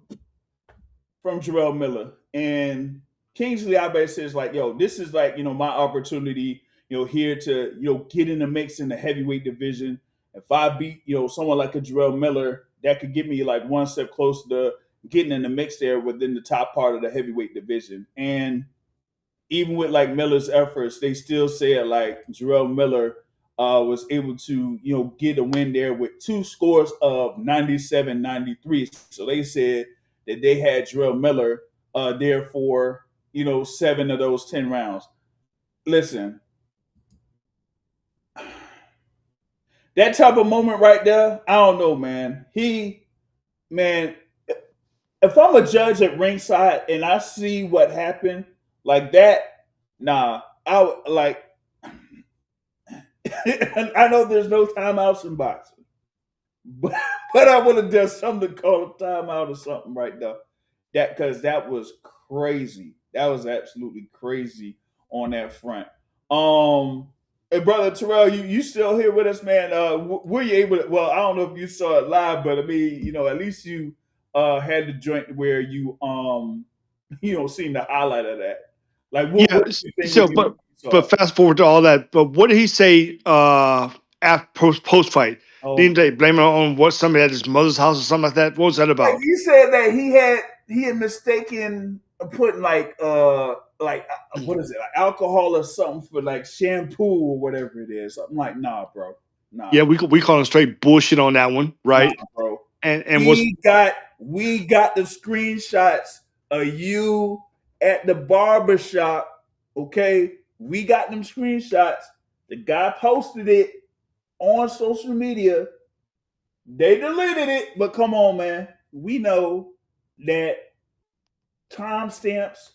Jarrell Miller and Kingsley Abe says like, yo, this is like, my opportunity, here to, get in the mix in the heavyweight division. If I beat, someone like a Jarrell Miller, that could get me like one step closer to getting in the mix there within the top part of the heavyweight division. And even with like Miller's efforts, they still said like Jarrell Miller was able to, get a win there with two scores of 97-93. So they said that they had Jarrell Miller there for, 7 of those 10 rounds. Listen, that type of moment right there, I don't know, man. Man, if I'm a judge at ringside and I see what happened like that, nah, I would like I know there's no timeouts in boxing, but, I would have done something to call a timeout or something right now. Because that was crazy. That was absolutely crazy on that front. Hey, brother Terrell, you still here with us, man? Were you able to? Well, I don't know if you saw it live, but I mean, at least you had the joint where you seen the highlight of that. Like, Yeah. what did you think So, when you but saw but it? fast forward to all that. But what did he say after post fight? Oh, Didn't they blame it on what somebody at his mother's house or something like that? What was that like about? he said that he had mistaken putting what is it, like alcohol or something for like shampoo or whatever it is. I'm like, nah, bro, nah, Yeah, we call him straight bullshit on that one, nah, right? bro. And was We got the screenshots of you at the barber shop. Okay, we got them screenshots. The guy posted it on social media. They deleted it, but come on, man. We know that timestamps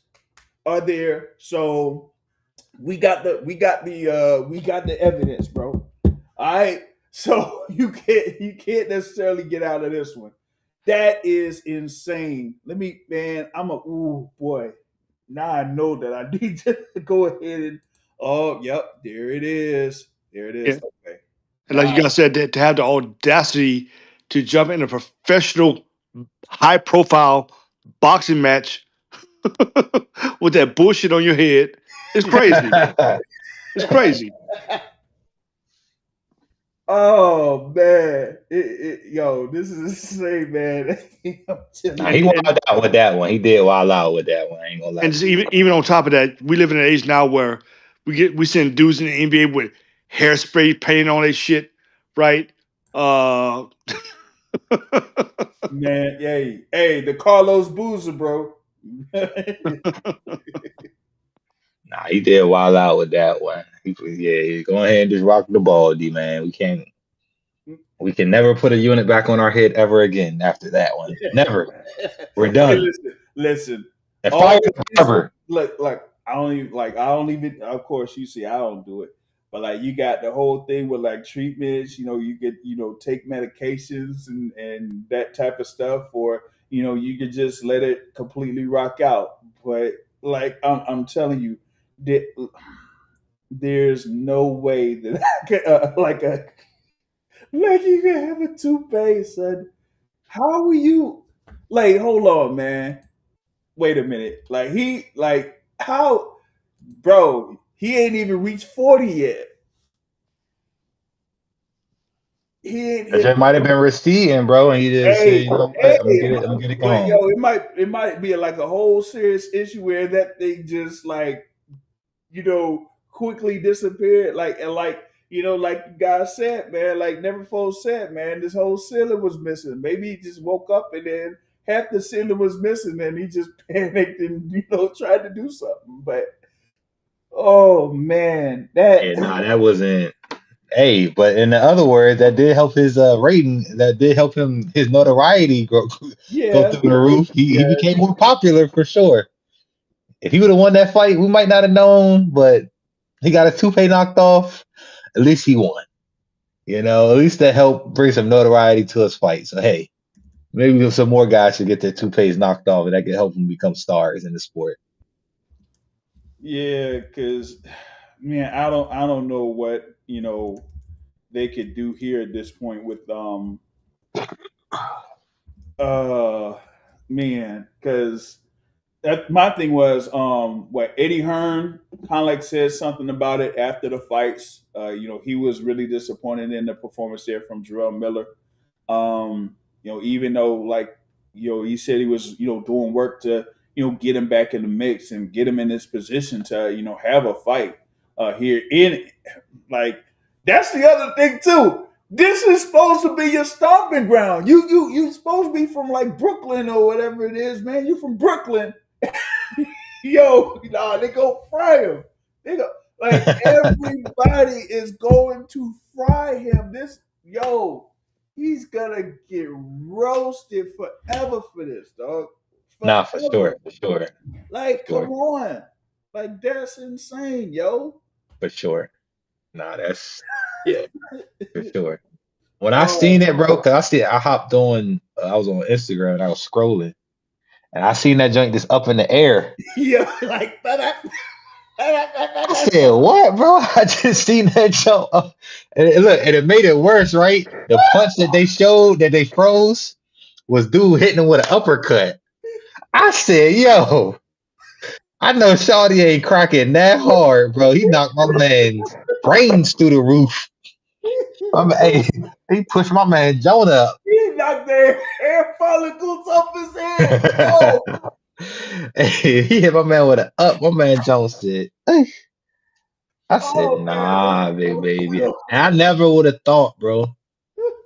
are there, so we got the evidence, bro. All right, so you can't necessarily get out of this one. That is insane. Ooh boy. Now I know that I need to go ahead and yep, there it is. There it is. yeah, Okay. and like you Now guys said, to have the audacity to jump in a professional, high profile boxing match with that bullshit on your head is crazy. It's crazy. oh man. Yo, this is insane, man. I'm telling Nah, you. he And wilded out with that one. He did wild out with that one. I ain't gonna lie and to just you. even on top of that, we live in an age now where we send dudes in the NBA with hairspray painted on their shit, right? Uh, Man, hey, the Carlos Boozer, bro. Nah, he did wild out with that one. Yeah, go ahead and just rock the ball, D man. We can never put a unit back on our head ever again after that one. Never. We're Hey, done. listen. And All fire the the physical, barber. look, like I don't even. Of course, you see, I don't do it, but like you got the whole thing with like treatments. You get take medications and that type of stuff, or you could just let it completely rock out. But like I'm telling you, there, there's no way that I could, like you can have a toupee, son. How are you? Like, hold on, man. Wait a minute. Like how, bro? He ain't even reached 40 yet. He ain't That hit. just might have been receding, bro, and he just said, Hey, you know what, hey, I'm gonna get it but going. yo, it might be like a whole serious issue where that thing just like quickly disappeared. Like the guy said, man, like Neverfull said, man, this whole ceiling was missing. Maybe he just woke up and then half the ceiling was missing and he just panicked and, tried to do something. But, oh, man, Yeah, nah, that wasn't. Hey, but in the other words, that did help his rating. That did help him his notoriety go yeah, through the roof. He yeah, became more popular for sure. If he would have won that fight, we might not have known. But he got a toupee knocked off. At least he won. At least that helped bring some notoriety to his fight. So hey, maybe some more guys should get their toupees knocked off, and that could help them become stars in the sport. yeah, because, man, I don't know what, they could do here at this point with, uh, man, because that my thing was what Eddie Hearn kind of like said something about it after the fights. He was really disappointed in the performance there from Jarrell Miller. Even though like he said he was doing work to get him back in the mix and get him in this position to have a fight here in like that's the other thing too. This is supposed to be your stomping ground. You supposed to be from like Brooklyn or whatever it is, man. You from Brooklyn. Yo, nah, they go fry him. They go like everybody is going to fry him. He's gonna get roasted forever for this, dog. Nah, for Forever. sure, for sure, Like, sure, come on. Like, that's insane, yo. for sure. Nah, that's yeah, for sure. When I Oh, seen it, bro, because I hopped on, I was on Instagram and I was scrolling, and I seen that joint just up in the air. yeah, like that. I said, "What, bro?" I just seen that show, and look, and it made it worse, right? The punch that they showed that they froze was dude hitting him with an uppercut. I said, "Yo, I know Shawty ain't cracking that hard, bro. He knocked my man's brains through the roof. Hey, he pushed my man Jonah He knocked their hair follicles off his head. Oh. up. Hey, he hit my man with an up. My man Jones said, "Hey." I said, Oh man, "Nah, big baby." And I never would have thought, bro.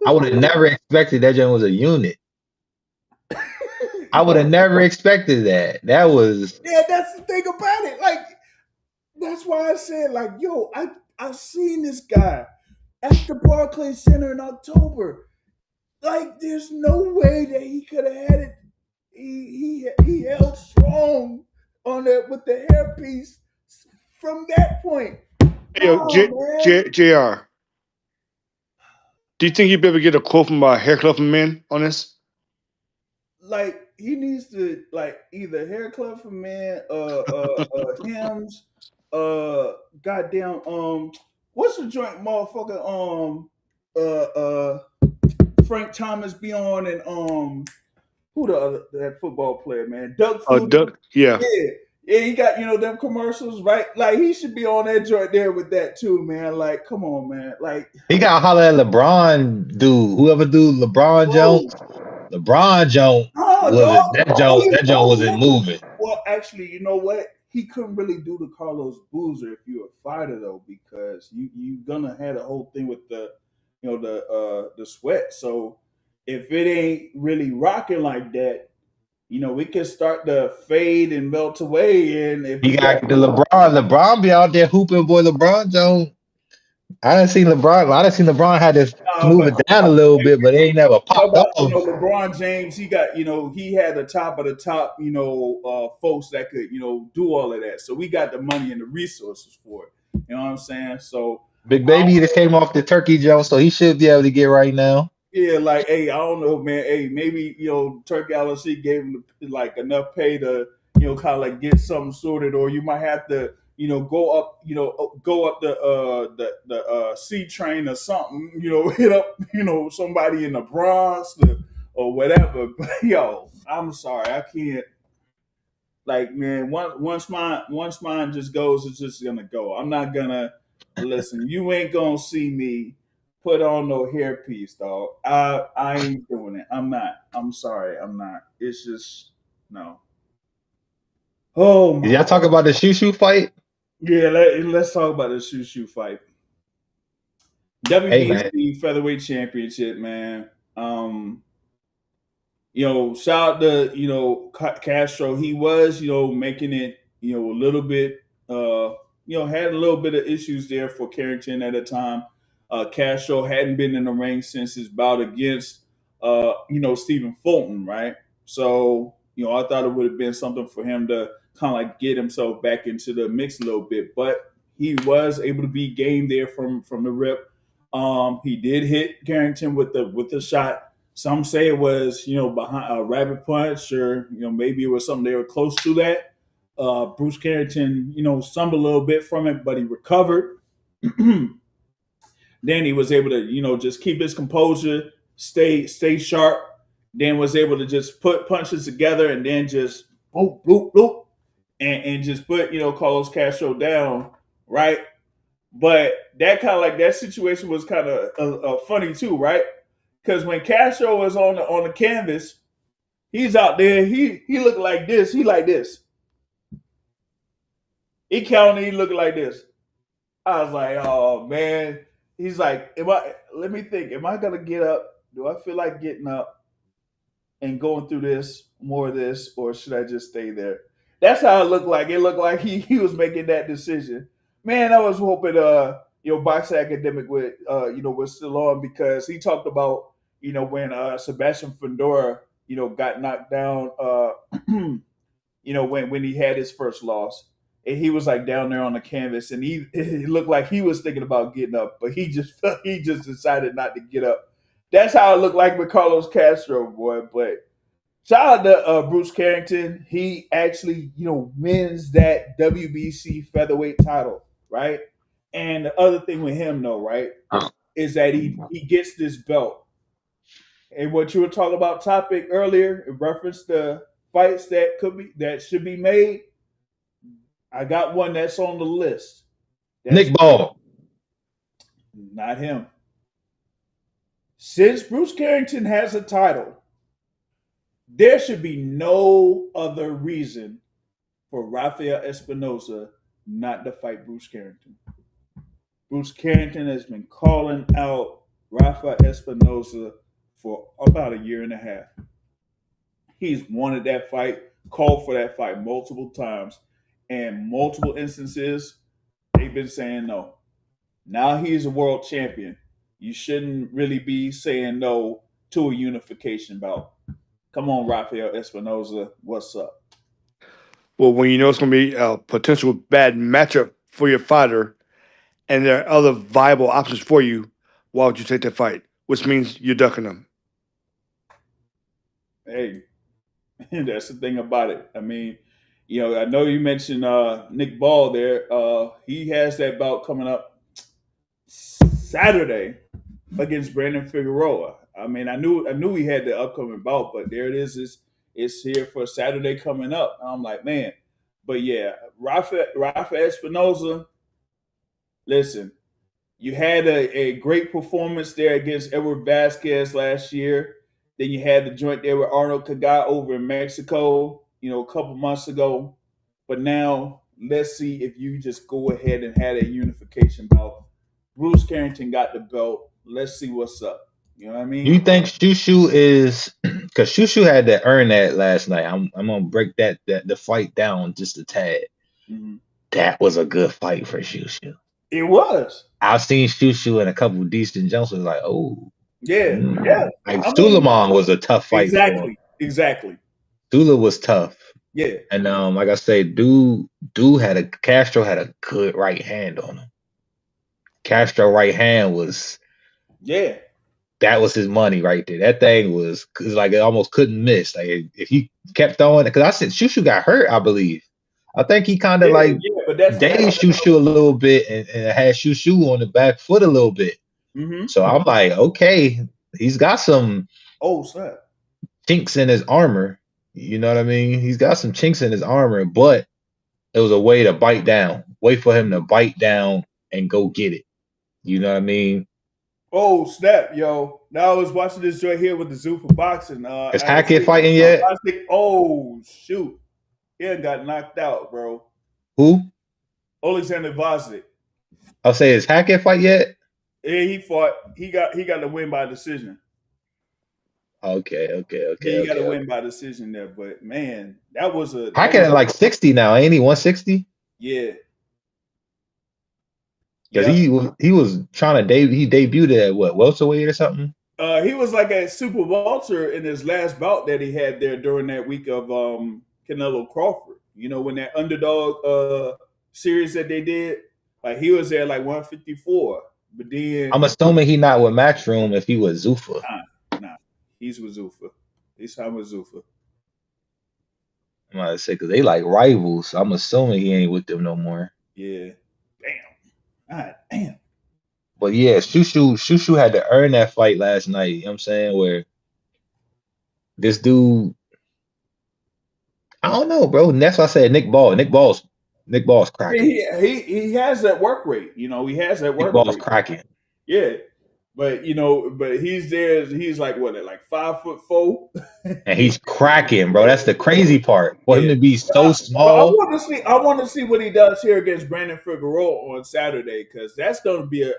I would have never expected that Jones was a unit. I would have never expected that. That was yeah, that's the thing about it. Like, that's why I said, like, yo, I seen this guy at the Barclays Center in October. Like, there's no way that he could have had it. He held strong on that with the hairpiece from that point. Yo, Oh man, Jr. Do you think you'd be able to get a quote from Hair Club for Men on this? like he needs to like either hair club for men, hymns, goddamn, what's the joint motherfucker, Frank Thomas be on, and who the other that football player, man, Doug Flutie. Doug, yeah. Yeah, he got them commercials, right? Like he should be on that joint there with that too, man. Like, come on, man. Like he got to holler at LeBron, dude. Whoever do LeBron Jones. LeBron Jones wasn't that Jones wasn't moving. Well, actually, you know what? He couldn't really do the Carlos Boozer if you're a fighter though, because you gonna have the whole thing with the the sweat. So if it ain't really rocking like that, we can start to fade and melt away. And if you got the LeBron be out there hooping, boy. LeBron Jones. I done seen LeBron had to smooth it down a little bit, but it ain't never popped off. LeBron James, he got he had the top of the top folks that could do all of that. So we got the money and the resources for it. You know what I'm saying? So Big baby just came off the turkey Jones, so he should be able to get right now. Yeah, like, hey, I don't know, man. Hey, maybe Turkey LLC gave him like enough pay to kind of like get something sorted, or you might have to go up the C train or something, hit up somebody in the Bronx or whatever. But yo, I'm sorry, I can't. Like, man, once mine just goes, it's just gonna go. I'm not gonna listen. You ain't gonna see me put on no hairpiece, dog. I ain't doing it. I'm not. I'm sorry. I'm not. It's just no. Oh my. Did y'all talk about the shoe fight? Yeah, let's talk about the shoe fight. Hey, man. WBC featherweight championship, man. Shout out to Castro. He was making it a little bit had a little bit of issues there for Carrington at the time. Castro hadn't been in the ring since his bout against Stephen Fulton, right? So I thought it would have been something for him to kind of like get himself back into the mix a little bit, but he was able to be game there from the rip. He did hit Carrington with the shot. Some say it was, behind a rabbit punch, or maybe it was something they were close to that. Bruce Carrington, stumbled a little bit from it, but he recovered. Then he was able to, just keep his composure, stay sharp. Then was able to just put punches together, and then just boop, boop, boop, and just put Carlos Castro down, right? But that kind of like that situation was kind of funny too, right? Because when Castro was on the canvas, he's out there. He looked like this. He like this. He counted. He looked like this. I was like, oh man. He's like, let me think. Am I gonna get up? Do I feel like getting up and going through more of this, or should I just stay there? That's how it looked like. It looked like he was making that decision. Man, I was hoping Box Academic would was still on, because he talked about when Sebastian Fundora got knocked down when he had his first loss, and he was like down there on the canvas, and it looked like he was thinking about getting up, but he just decided not to get up. That's how it looked like with Carlos Castro, boy. But Shout out to Bruce Carrington. He actually, wins that WBC featherweight title, right? And the other thing with him, though, right, is that he gets this belt. And what you were talking about topic earlier, in reference to fights that should be made, I got one that's on the list. That's Nick Ball. not him. Since Bruce Carrington has a title, there should be no other reason for Rafael Espinosa not to fight Bruce Carrington. Bruce Carrington has been calling out Rafael Espinosa for about a year and a half. He's wanted that fight, called for that fight multiple times, and multiple instances they've been saying no. Now he's a world champion. You shouldn't really be saying no to a unification bout. Come on, Rafael Espinosa, what's up? Well, when you know it's going to be a potential bad matchup for your fighter and there are other viable options for you, why would you take that fight? Which means you're ducking them. Hey, that's the thing about it. I mean, I know you mentioned Nick Ball there. He has that bout coming up Saturday against Brandon Figueroa. I mean, I knew he had the upcoming bout, but there it is. It's here for Saturday coming up. I'm like, man. But yeah, Rafa Espinosa, listen, you had a great performance there against Edward Vasquez last year. Then you had the joint there with Arnold Kaga over in Mexico, a couple months ago. But now let's see if you just go ahead and have a unification bout. Bruce Carrington got the belt. Let's see what's up. You know what I mean? You think Shushu is because Shushu had to earn that last night. I'm gonna break that the fight down just a tad. Mm-hmm. That was a good fight for Shushu. It was. I've seen Shushu in a couple of decent jumps. Was like, oh, yeah. Like Suleiman was a tough fight. Exactly. Sula was tough. Yeah. And like I say, Castro had a good right hand on him. Castro right hand was that was his money right there. That thing was like it almost couldn't miss. Like if he kept throwing it, because I said Shushu got hurt, I believe. I think he kind of dazed Shushu a little bit and had Shushu on the back foot a little bit. Mm-hmm. So I'm like, okay, he's got some chinks in his armor. You know what I mean? He's got some chinks in his armor, but it was a way to bite down. Wait for him to bite down and go get it. You know what I mean? Oh, snap, yo. Now I was watching this joint here with the Zuffa Boxing. Is Hackett fighting yet? Oh, shoot. He got knocked out, bro. Who? Alexander Vaznik. I'll say, is Hackett fight yet? Yeah, he fought. He got the win by decision. Okay. He got to win by decision there, but man, that was a Hackett at like 60 now, ain't he? 160? Yeah. Because he was trying to he debuted at what, welterweight or something? He was like a super welter in his last bout that he had there during that week of Canelo Crawford. When that underdog series that they did, like he was there like 154. But then I'm assuming he not with Matchroom if he was Zuffa. Nah. He's with Zuffa. He's with Zuffa. I'm about to say because they like rivals. So I'm assuming he ain't with them no more. Yeah. Damn. But yeah, Shushu had to earn that fight last night. You know what I'm saying? Where this dude, I don't know, bro. And that's why I said Nick Ball's cracking. He has that work rate. He has that work rate. Nick Ball's cracking. Yeah. But he's there. He's like what, like 5'4", and he's cracking, bro. That's the crazy part. For him to be so small. I want to see what he does here against Brandon Figueroa on Saturday, because that's gonna be a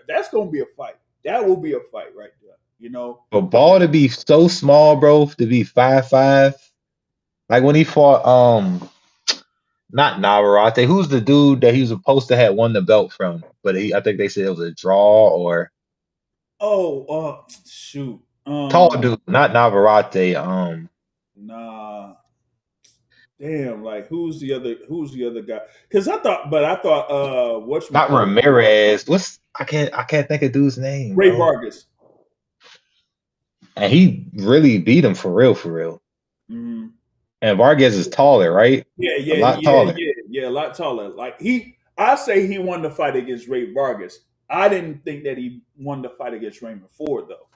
fight. That will be a fight right there. For Ball to be so small, bro, to be 5'5", like when he fought not Navarrete. Who's the dude that he was supposed to have won the belt from? But I think they said it was a draw or. Shoot. Tall dude, not Navarrete. Nah. Damn, like who's the other guy? Because I thought what's not Ramirez. I can't think of dude's name. Ray Vargas. And he really beat him for real. Mm-hmm. And Vargas is taller, right? Yeah, A lot taller. a lot taller. Like I say he won the fight against Ray Vargas. I didn't think that he won the fight against Raymond Ford though.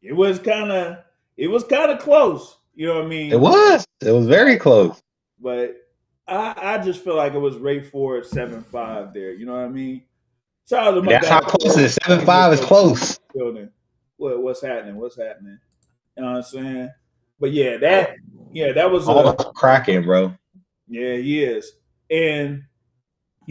It was kind of close. You know what I mean? It was very close. But I just feel like it was Ray Ford 7-5 there. You know what I mean? Shout out to my That's guy. how close it is. 7-5 is close. Building. What's happening? What's happening? You know what I'm saying? But that was All cracking, bro. Yeah, he is. And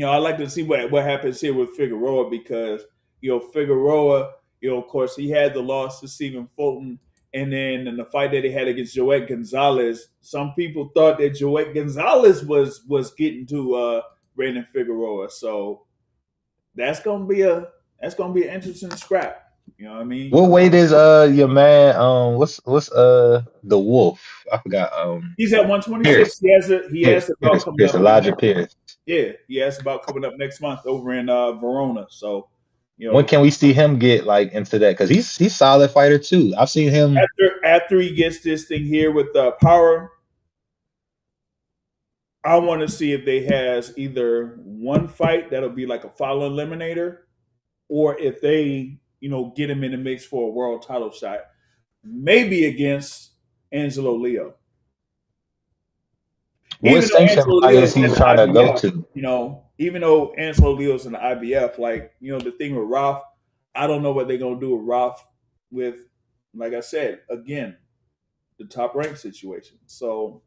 I like to see what happens here with Figueroa because Figueroa, of course, he had the loss to Stephen Fulton, and then in the fight that he had against Joet Gonzalez, some people thought that Joet Gonzalez was getting to Brandon Figueroa. So that's gonna be an interesting scrap. You know what I mean? What weight is your man? What's the Wolf? I forgot. He's at 126. He has the belt coming up. Elijah Pierce. Yeah, he has about coming up next month over in Verona. So, when can we see him get like into that? Because he's a solid fighter too. I've seen him after he gets this thing here with Power. I want to see if they has either one fight that'll be like a follow eliminator, or if they get him in the mix for a world title shot, maybe against Angelo Leo. What sanction fight is he trying to go to? Even though Angelo Leo's in the IBF, like, the thing with Ralph, I don't know what they're going to do with Ralph with, like I said, again, the top rank situation. So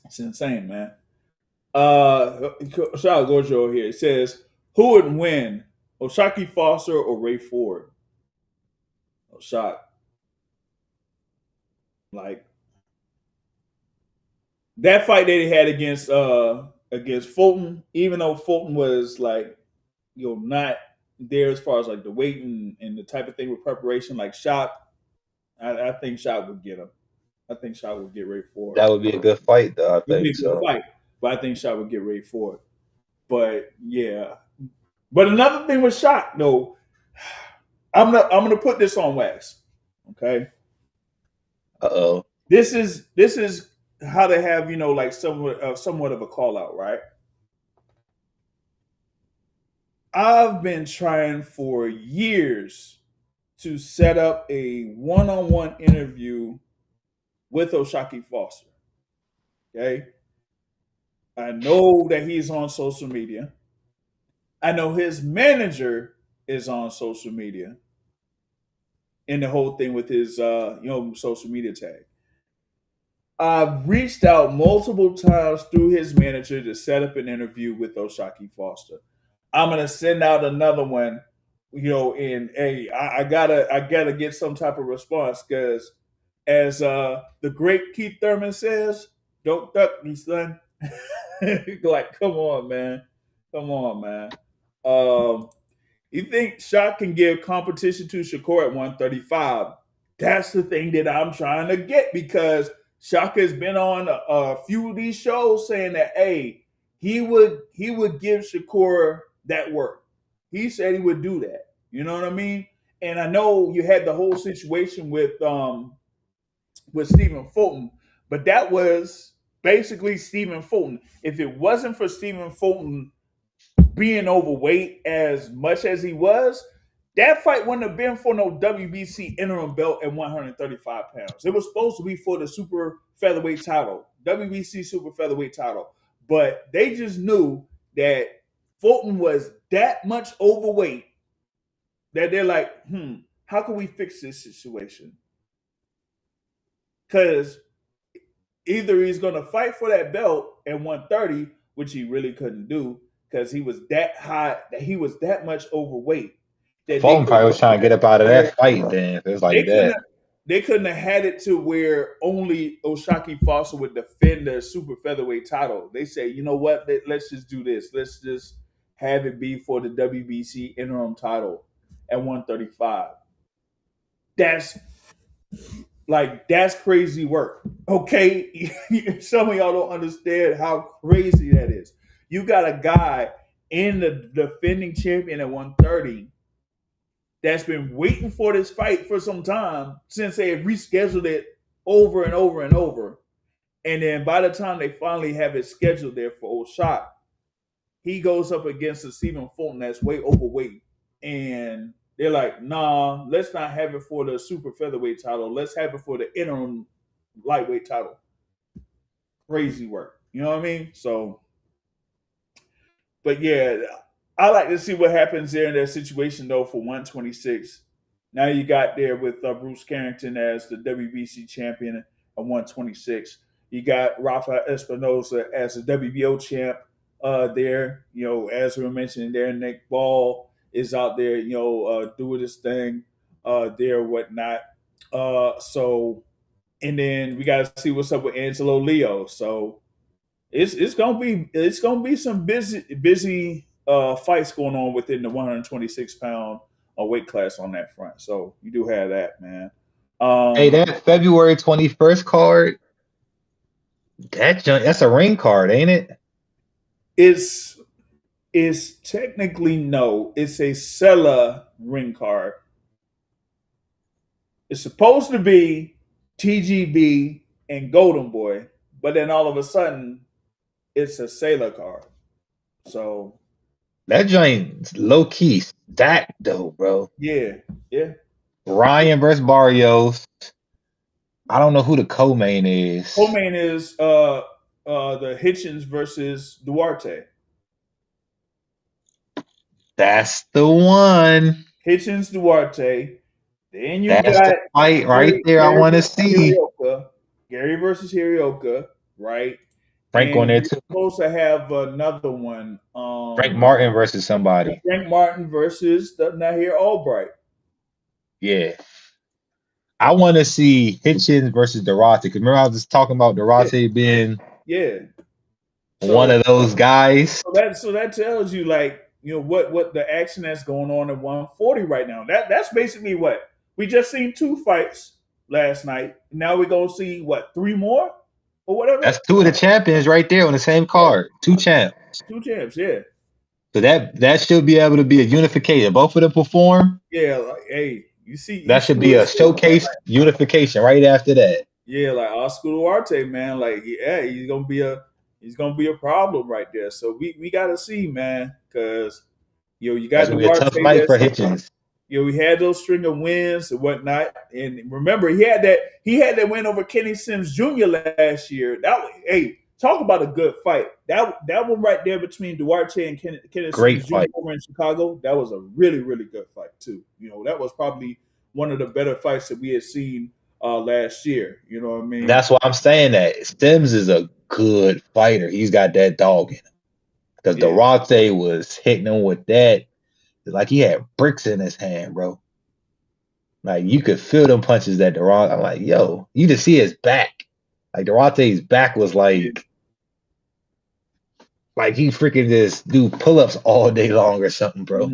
it's insane, man. Shout out Gojo here. It says, who would win, Oshaki Foster or Ray Ford? Oshak. Like, that fight that he had against Fulton, even though Fulton was like, not there as far as like the weight and the type of thing with preparation, like Shock, I think Shock would get him. I think Shock would get Ray Ford. That would be a good fight, though. I think so. Fight, but I think Shock would get Ray Ford. But yeah, but another thing with Shock, though, I'm gonna put this on wax. Okay. Uh-oh. This is how to have like somewhat of a call out, right? I've been trying for years to set up a one-on-one interview with Oshaki Foster. Okay. I know that he's on social media. I know his manager is on social media. And the whole thing with his social media tag. I've reached out multiple times through his manager to set up an interview with Oshaki Foster. I'm gonna send out another one, and I gotta get some type of response because, as the great Keith Thurman says, "Don't duck me, son." Like, come on, man. You think Shock can give competition to Shakur at 135? That's the thing that I'm trying to get because Shock has been on a few of these shows saying that, hey, he would give Shakur that work. He said he would do that. You know what I mean? And I know you had the whole situation with Stephen Fulton, but that was basically Stephen Fulton. If it wasn't for Stephen Fulton being overweight as much as he was, that fight wouldn't have been for no WBC interim belt at 135 pounds. It was supposed to be for the super featherweight title, WBC super featherweight title. But they just knew that Fulton was that much overweight that they're like, how can we fix this situation? Because either he's going to fight for that belt at 130, which he really couldn't do because he was that high, that he was that much overweight. Fulton probably was trying to get up out of that fight then. If it was like that. They couldn't have had it to where only Oshaki Foster would defend the super featherweight title. They say, you know what? Let's just do this. Let's just have it be for the WBC interim title at 135. That's crazy work. Okay? Some of y'all don't understand how crazy that is. You got a guy in the defending champion at 130 that's been waiting for this fight for some time since they have rescheduled it over and over and over. And then by the time they finally have it scheduled there for O'Shot, he goes up against a Stephen Fulton that's way overweight. And they're like, nah, let's not have it for the super featherweight title. Let's have it for the interim lightweight title. Crazy work. You know what I mean? So, but yeah, I like to see what happens there in that situation, though, for 126. Now you got there with Bruce Carrington as the WBC champion at 126. You got Rafa Espinosa as the WBO champ there. You know, as we were mentioning there, Nick Ball is out there, doing his thing there, whatnot. So, and then we got to see what's up with Angelo Leo. So it's gonna be some busy fights going on within the 126-pound weight class on that front. So you do have that, man. Hey, that February 21st card, that's a ring card, ain't it? It's technically no. It's a Sella ring card. It's supposed to be TGB and Golden Boy, but then all of a sudden, it's a Sailor card. So that joint's low key stacked though, bro. yeah. Ryan versus Barrios. I don't know who the co-main is. Co-main is the Hitchens versus Duarte. That's the one. Hitchens Duarte. Then That's got the fight right there. I want to see Gary versus Hirioka, right? Frank on there too. Supposed to have another one. Frank Martin versus somebody. Frank Martin versus Nahir Albright. Yeah. I want to see Hitchens versus Duarte. Because remember I was just talking about Duarte being one of those guys. So that tells you, like, you know, what the action that's going on at 140 right now. That's basically what we just seen 2 fights last night. Now we're gonna see what, 3 more or whatever. That's 2 of the champions right there on the same card. 2 champs. 2 champs, yeah. So that should be able to be a unification. Both of them perform. Yeah, like, hey, you see, that should be a showcase unification right after that. Yeah, like Oscar Duarte, man, like, yeah, he's gonna be a problem right there. So we gotta see, man, because you got to be a tough fight for Hitchens. We had those string of wins and whatnot, and remember he had that win over Kenny Sims Jr. last year. Talk about a good fight. That one right there between Duarte and Kenny Sims Jr. over in Chicago. That was a really, really good fight too. You know, that was probably one of the better fights that we had seen last year. You know what I mean? That's why I'm saying that Sims is a good fighter. He's got that dog in him. Because Duarte was hitting him with that, like he had bricks in his hand, bro. Like you could feel them punches that Duarte. I'm like, yo, you just see his back. Like Duarte's back was like he freaking just do pull-ups all day long or something, bro.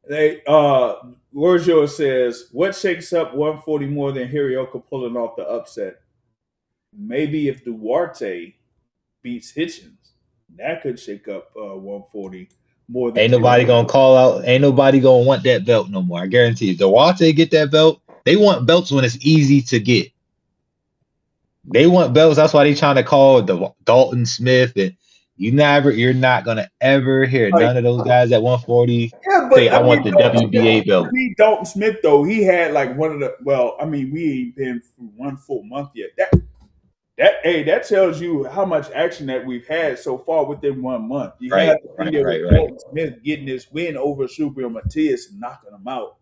Mm-hmm. Giorgio says, what shakes up 140 more than Hirioka pulling off the upset? Maybe if Duarte beats Hitchens, that could shake up 140 more than Ain't nobody gonna call out, ain't nobody gonna want that belt no more. I guarantee you. Duarte get that belt. They want belts when it's easy to get. They want belts. That's why they trying to call the Dalton Smith, and you're not gonna ever hear none of those guys at 140 say, I want the WBA belt. Dalton Smith, though, he had like one of the, well, I mean, we ain't been through 1 full month yet. That tells you how much action that we've had so far within 1 month. You have Dalton Smith getting this win over Super Matias and knocking him out.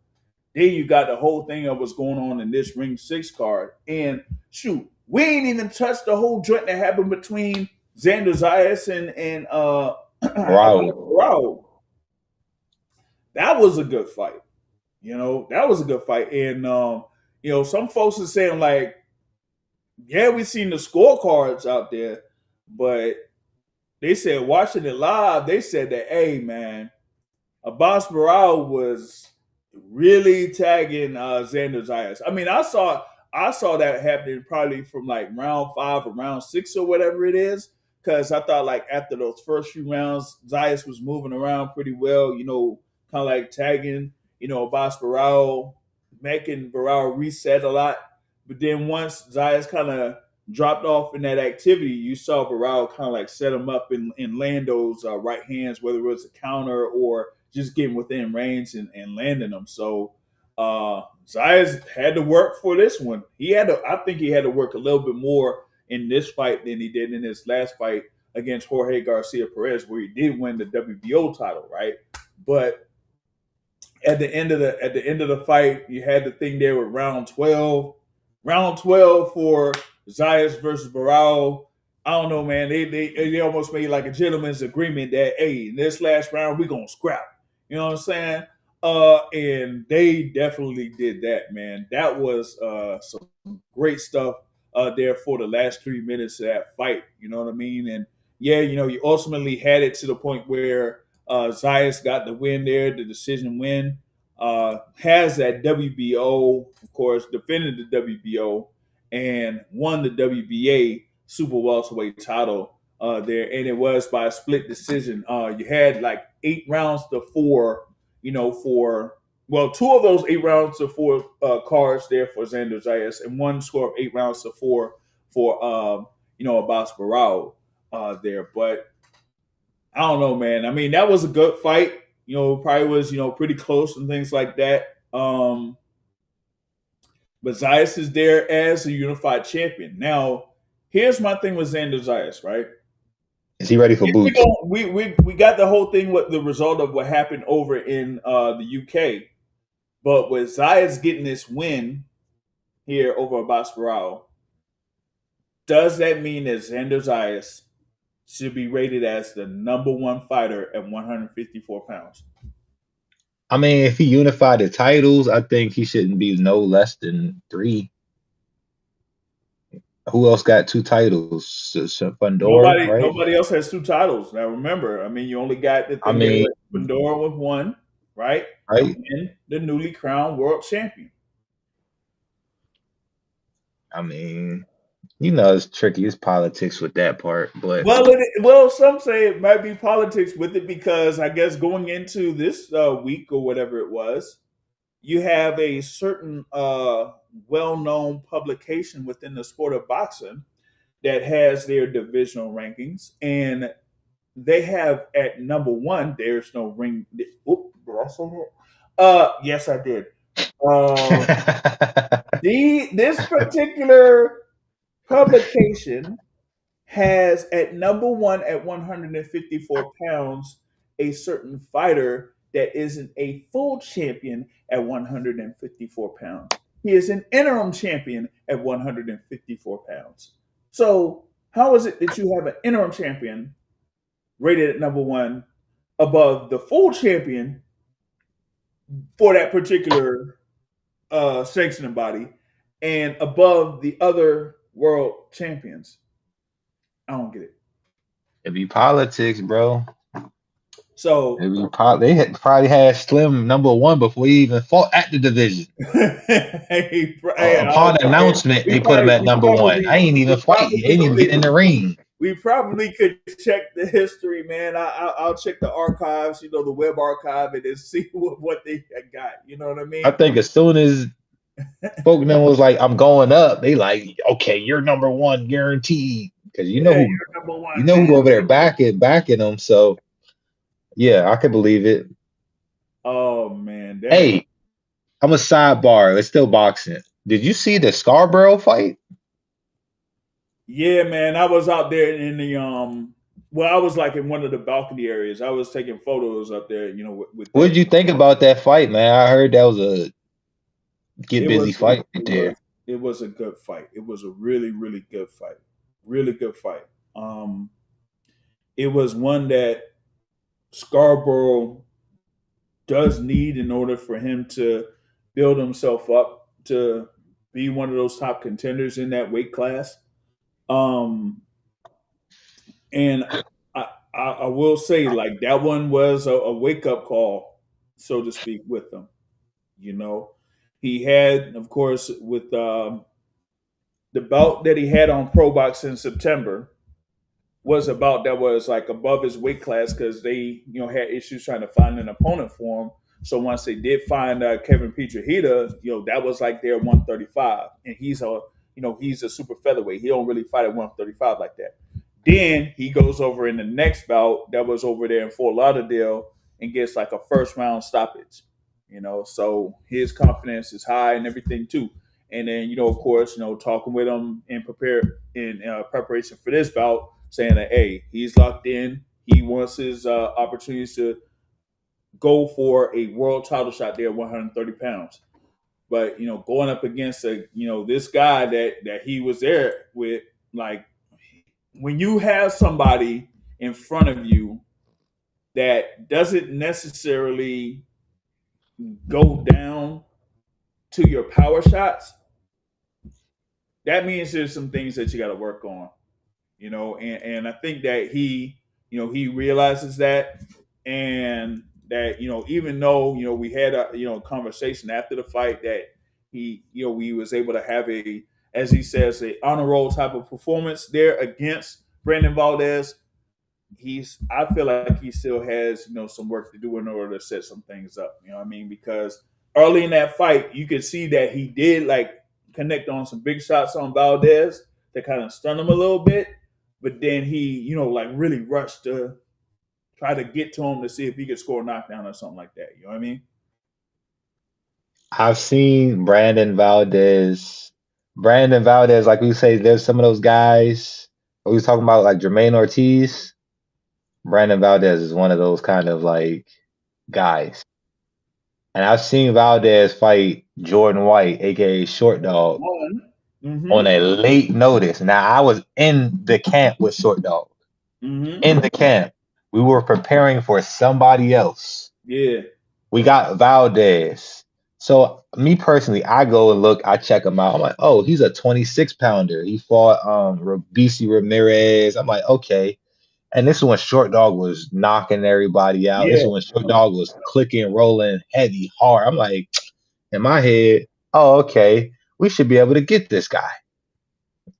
Then you got the whole thing of what's going on in this Ring 6 card. And shoot, we ain't even touched the whole joint that happened between Xander Zayas and Raul. That was a good fight. You know, that was a good fight. And some folks are saying, like, yeah, we've seen the scorecards out there, but they said watching it live, they said that, hey, man, Abbas Barao was really tagging Xander Zayas. I mean, I saw that happening probably from like round 5 or round 6 or whatever it is, because I thought like after those first few rounds, Zayas was moving around pretty well, kind of like tagging Abbas Barao making Barao reset a lot. But then once Zayas kind of dropped off in that activity, you saw Barao kind of like set him up and land those right hands, whether it was a counter or just getting within range and landing them. So Zayas had to work for this one. I think he had to work a little bit more in this fight than he did in his last fight against Jorge Garcia Perez, where he did win the WBO title, right? But at the end of the fight, you had the thing there with round 12. Round 12 for Zayas versus Barao. I don't know, man. They almost made like a gentleman's agreement that, hey, in this last round, we're gonna scrap. You know what I'm saying? And they definitely did that, man. That was some great stuff there for the last 3 minutes of that fight. You know what I mean? And yeah, you ultimately had it to the point where Zayas got the win there, the decision win. Has that WBO, of course, defended the WBO and won the WBA super welterweight title there, and it was by a split decision. You had like 8 rounds to 4, for 2 of those 8 rounds to 4 cards there for Xander Zayas, and one score of 8 rounds to 4 for Abbas Barao there. But I don't know, man. I mean, that was a good fight. Probably was, pretty close and things like that. But Zayas is there as a unified champion. Now, here's my thing with Xander Zayas, right? Is he ready for boots? We got the whole thing with the result of what happened over in the UK. But with Zayas getting this win here over Abbas Barao, does that mean that Xander Zayas should be rated as the number 1 fighter at 154 pounds? I mean, if he unified the titles, I think he shouldn't be no less than 3. Who else got 2 titles? Fundora, right? Nobody else has 2 titles. Now remember, I mean, you only got the thing Fundora with 1, right? Right. And the newly crowned world champion. I mean, it's tricky. It's politics with that part, but some say it might be politics with it because I guess going into this week or whatever it was, you have a certain well-known publication within the sport of boxing that has their divisional rankings, and they have at number 1. There's no ring. Oop, did I say that? Yes, I did. This particular publication has at number 1 at 154 pounds a certain fighter that isn't a full champion at 154 pounds. He is an interim champion at 154 pounds. So how is it that you have an interim champion rated at number 1 above the full champion for that particular sanctioning body and above the other world champions? I don't get it. It'd be politics, bro. So they had probably had Slim number 1 before he even fought at the division. Upon announcement, they put him at number 1. I ain't even fight. He ain't even get in the ring. We probably could check the history, man. I'll check the archives, the web archive, and then see what they got. You know what I mean? I think as soon as folk them was like, "I'm going up," they like, "Okay, you're number 1, guaranteed." Because who over there backing them. So yeah, I can believe it. Oh man! Hey, I'm a sidebar. It's still boxing. Did you see the Scarborough fight? Yeah, man. I was out there in the I was like in one of the balcony areas. I was taking photos up there. With what did you think about that fight, man? I heard that was a busy fight right there. It was a good fight. It was a really, really good fight. Really good fight. It was one that Scarborough does need in order for him to build himself up to be one of those top contenders in that weight class. And I will say, like, that one was a wake-up call, so to speak, with him. He had, of course, with the bout that he had on ProBox in September was a bout that was like above his weight class because they, had issues trying to find an opponent for him. So once they did find Kevin Petrahita, that was like their 135, and he's a super featherweight. He don't really fight at 135 like that. Then he goes over in the next bout that was over there in Fort Lauderdale and gets like a first round stoppage. So his confidence is high and everything too. And then of course, talking with him in preparation for this bout, saying that hey, he's locked in. He wants his opportunities to go for a world title shot there at 130 pounds. But going up against this guy that he was there with, like, when you have somebody in front of you that doesn't necessarily go down to your power shots, that means there's some things that you got to work on, and I think that he realizes that, and that, even though, we had a, conversation after the fight that we was able to have a, as he says, a honor roll type of performance there against Brandon Valdez. I feel like he still has, some work to do in order to set some things up. You know what I mean? Because early in that fight, you could see that he did like connect on some big shots on Valdez that kind of stunned him a little bit. But then he, like really rushed to try to get to him to see if he could score a knockdown or something like that. You know what I mean? I've seen Brandon Valdez. Brandon Valdez, like we say, there's some of those guys. We was talking about like Jermaine Ortiz. Brandon Valdez is one of those kind of like guys. And I've seen Valdez fight Jordan White, aka Short Dog, on a late notice. Now I was in the camp with Short Dog. In the camp. We were preparing for somebody else. Yeah. We got Valdez. So me personally, I go and look, I check him out. I'm like, oh, he's a 26 pounder. He fought BC Ramirez. I'm like, okay. And this is when Short Dog was knocking everybody out. Yeah. This is when Short Dog was clicking, rolling, heavy, hard. I'm like, in my head, oh, okay, we should be able to get this guy.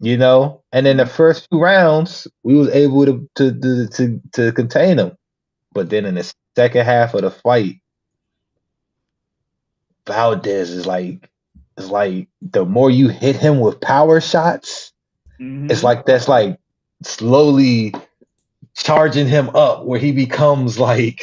And in the first 2 rounds, we was able to contain him. But then in the second half of the fight, Valdez is like the more you hit him with power shoutts, it's like that's like slowly charging him up where he becomes like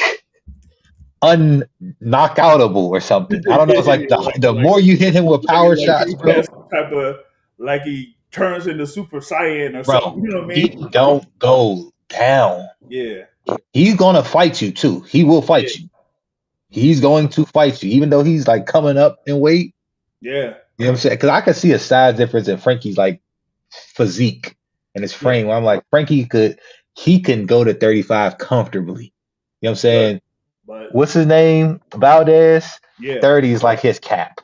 unknockoutable or something. I don't know. It's like the more you hit him with power shots, bro. Type of like he turns into Super Saiyan or Bro, something. You know what I he mean? don't go down. Yeah. He's gonna fight you too. He will fight you. He's going to fight you, even though he's like coming up in weight. Yeah. You know what I'm saying? Because I can see a size difference in Frankie's like physique and his frame. Where I'm like, Frankie can go to 35 comfortably. You know what I'm saying? But what's his name? Valdez? Yeah. 30 is like his cap.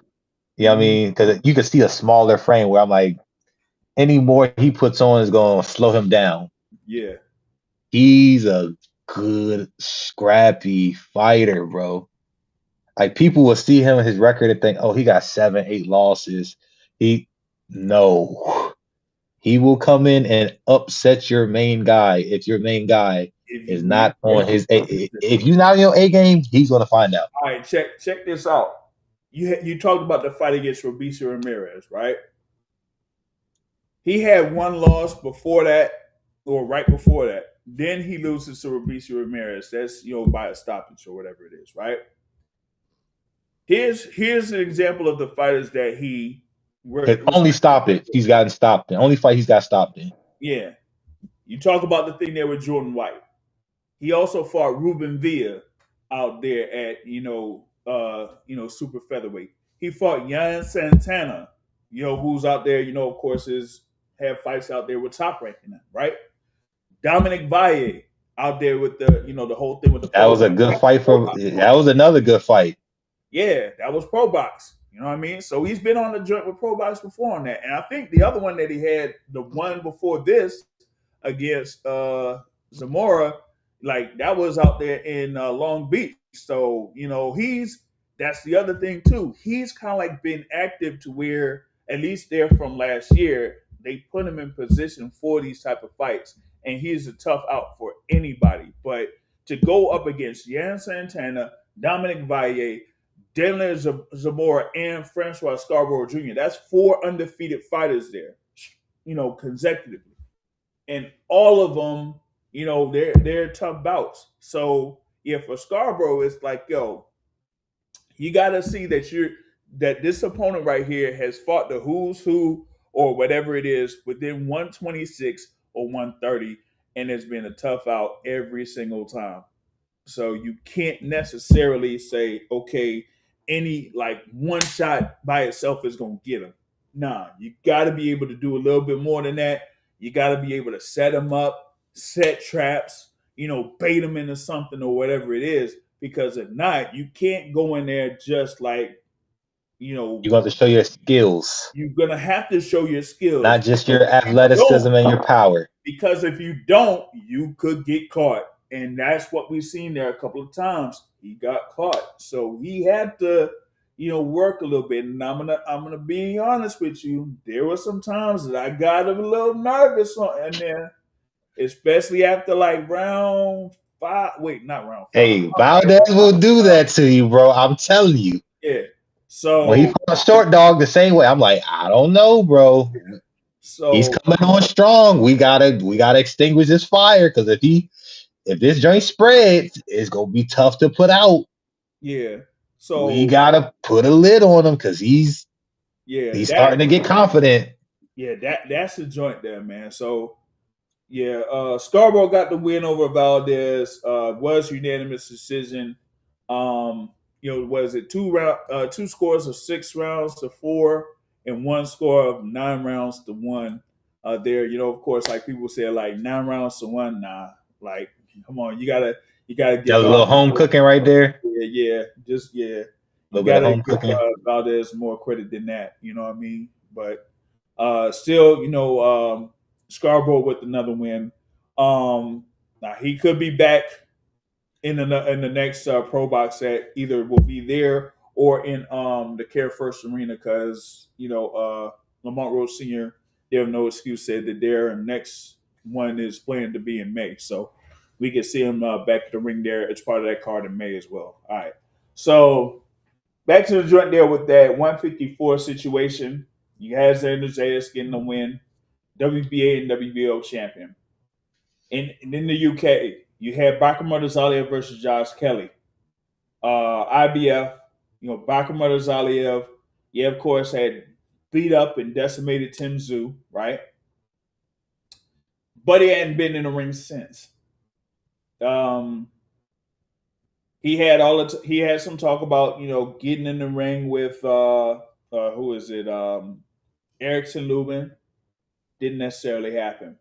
You know what I mean? Because you can see a smaller frame where I'm like, any more he puts on is going to slow him down. Yeah. He's a good, scrappy fighter, bro. Like, people will see him and his record and think, oh, he got 7, 8 losses. No. He will come in and upset your main guy if your main guy is not on his A. If you're not in your A game, he's going to find out. All right, check this out. You talked about the fight against Robeisy Ramirez, right? He had 1 loss before that, or right before that. Then he loses to Robeisy Ramirez. That's by a stoppage or whatever it is, right? Here's an example of the fighters that he only stoppage he's gotten stopped in. Only fight he's got stopped in. Yeah. You talk about the thing there with Jordan White. He also fought Ruben Villa out there at super featherweight. He fought Yan Santana, who's out there, of course, have fights out there with Top Ranking them, right? Dominic Valle out there with the the whole thing with the that was a good fight that was another good fight. Yeah, that was ProBox. You know what I mean? So he's been on the joint with ProBox before on that. And I think the other one that he had, the one before this against Zamora, like that was out there in Long Beach. So, that's the other thing too. He's kind of like been active to where, at least there from last year, they put him in position for these type of fights. And he's a tough out for anybody. But to go up against Yan Santana, Dominic Valle, Dylan Zamora, and Francois Scarborough Jr. That's 4 undefeated fighters there, consecutively. And all of them, they're tough bouts. So yeah, for Scarborough, it's like, yo, you got to see that this opponent right here has fought the who's who or whatever it is within 126 or 130, and it's been a tough out every single time. So you can't necessarily say, okay, any like one shot by itself is gonna get him. Nah, you got to be able to do a little bit more than that. You got to be able to set him up, set traps, bait him into something or whatever it is. Because if not, you can't go in there just like, You got to show your skills, you're gonna have to show your skills. not just your athleticism and your power. Because if you don't, you could get caught. And that's what we've seen there a couple of times. He got caught. So he had to, work a little bit. And I'm gonna be honest with you. There were some times that I got a little nervous in there, especially after like round 5. Wait, not round 5. Hey, Valdez will do that to you, bro. I'm telling you. Yeah. So when he fought a short dog the same way, I'm like, I don't know, bro. He's coming on strong. We gotta extinguish this fire, because if this joint spreads, it's gonna be tough to put out. Yeah. So we gotta put a lid on him, because he's starting to get confident. Yeah, that's the joint there, man. So yeah, Scarborough got the win over Valdez. Was unanimous decision. Was it two scores of 6 rounds to 4 and 1 score of 9 rounds to 1. There, of course, like people say, like 9 rounds to 1. Nah, like come on, you gotta give a little home cooking right there. Yeah, you gotta give Valdez more credit than that. You know what I mean? But still, Scarborough with another win. Now he could be back in the next ProBox that either will be there or in the Care First Arena, because Lamont Rose Sr. They have no excuse, said that their next one is planned to be in May, so we can see him back in the ring there as part of that card in May as well. All right, so back to the joint there with that 154 situation. You had Xander Zayas getting the win, WBA and WBO champion. And in the UK, you had Bakhram Zaliev versus Josh Kelly. IBF, Bakhram Zaliev, of course, had beat up and decimated Tim Tszyu, right? But he hadn't been in the ring since. He had some talk about getting in the ring with who is it? Erickson Lubin. Didn't necessarily happen.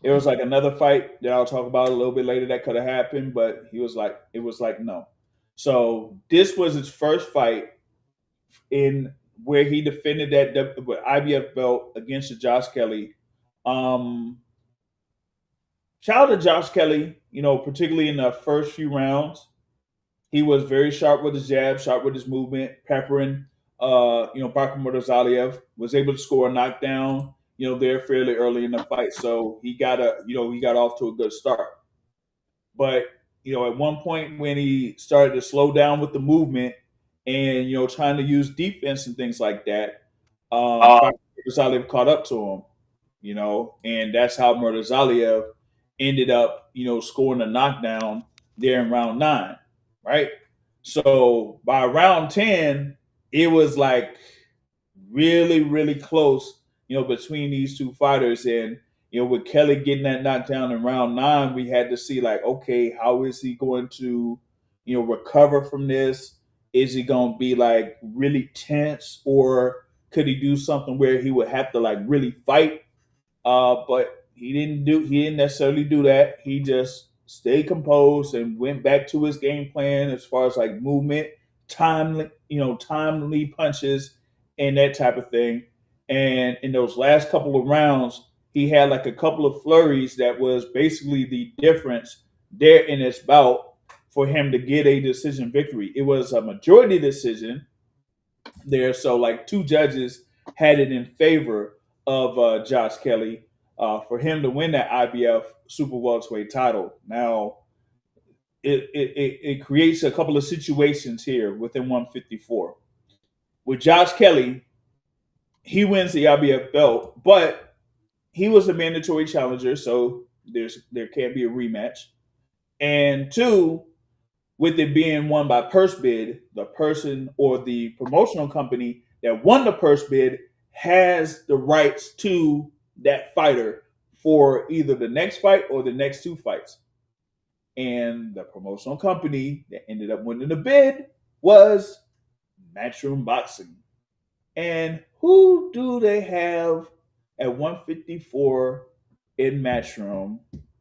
It was like another fight that I'll talk about a little bit later that could have happened, but it was like no. So this was his first fight in where he defended that IBF belt against Josh Kelly. Shout out to Josh Kelly, particularly in the first few rounds. He was very sharp with his jab, sharp with his movement, peppering. Bakhram Zaliev was able to score a knockdown, there fairly early in the fight. So he got off to a good start. But, at one point when he started to slow down with the movement and, trying to use defense and things like that, Zaliev caught up to him, and that's how Zaliev ended up, scoring a knockdown there in round 9, right? So by round 10, it was like really, really close, between these two fighters. And, with Kelly getting that knockdown in round 9, we had to see like, okay, how is he going to, recover from this? Is he going to be like really tense, or could he do something where he would have to like really fight? But he didn't necessarily do that. He just stayed composed and went back to his game plan as far as like movement, timely punches and that type of thing. And in those last couple of rounds, he had like a couple of flurries that was basically the difference there in his bout for him to get a decision victory. It was a majority decision there. So like 2 judges had it in favor of Josh Kelly for him to win that IBF super welterweight title. Now, it creates a couple of situations here within 154. With Josh Kelly, he wins the IBF belt, but he was a mandatory challenger, so there can't be a rematch. And two, with it being won by purse bid, the person or the promotional company that won the purse bid has the rights to that fighter for either the next fight or the next two fights. And the promotional company that ended up winning the bid was Matchroom Boxing. And who do they have at 154 in Matchroom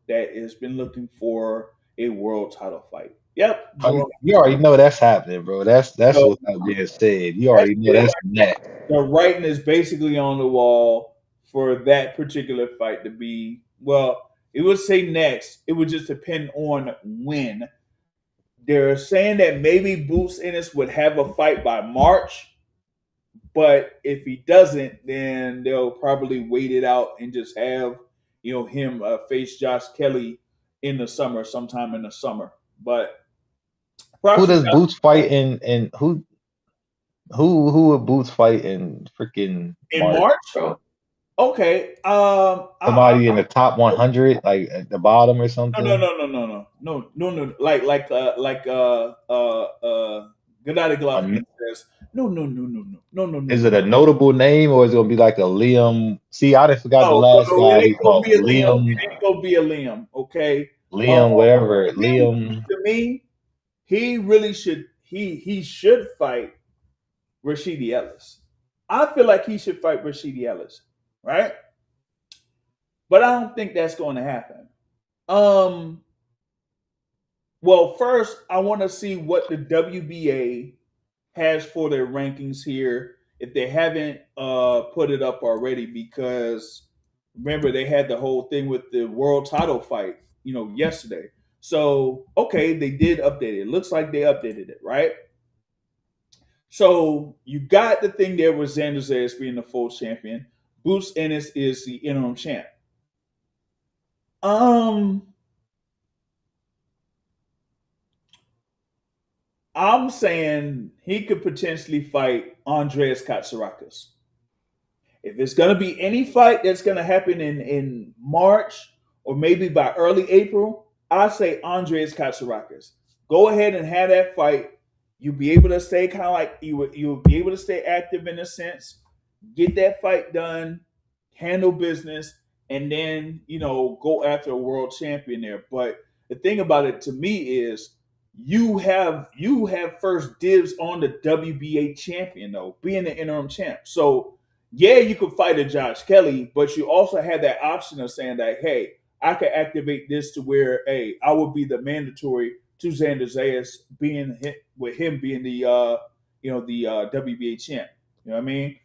that has been looking for a world title fight? Yep, You already know that's happening, bro. That's so what's not being said. You that's already know it. that's next. The writing is basically on the wall for that particular fight to be. Well, it would say next. It would just depend on when. They're saying that maybe Boots Ennis would have a fight by March, but if he doesn't, then they'll probably wait it out and just have him face Josh Kelly in the summer, sometime in the summer. But Who props to does Josh Boots fight in? And who would Boots fight in freaking in March, March. bro? Okay, Somebody in the top 100, like at the bottom or something. no. Gennady Golovkin says no. Is it a notable name or is it gonna be like a Liam? See, I done forgot the last No, it guy. He ain't gonna called be a Liam. Liam, It ain't gonna be a Liam. Okay. Liam, whatever. Him, Liam. to me, he really should. He should fight Rashidi Ellis. I feel like he should fight Rashidi Ellis, right? But I don't think that's going to happen. Well, first, I want to see what the WBA has for their rankings here if they haven't put it up already, because remember they had the whole thing with the world title fight yesterday. So okay, they did update it. Looks like they updated it, right? So you got the thing there with Xander Zayas being the full champion. Boots Ennis is the interim champ. I'm saying he could potentially fight Andreas Katsourakis. If it's going to be any fight that's going to happen in March or maybe by early April, I say Andreas Katsourakis. Go ahead and have that fight. You'll be able to stay kind of like you'll be able to stay active in a sense, get that fight done, handle business, and then go after a world champion there. But the thing about it to me is you have first dibs on the WBA champion though, being the interim champ. So yeah, you could fight a Josh Kelly, but you also have that option of saying that, hey, I could activate this to where, hey, I would be the mandatory to Xander Zayas being hit with him being the WBA champ. You know what I mean?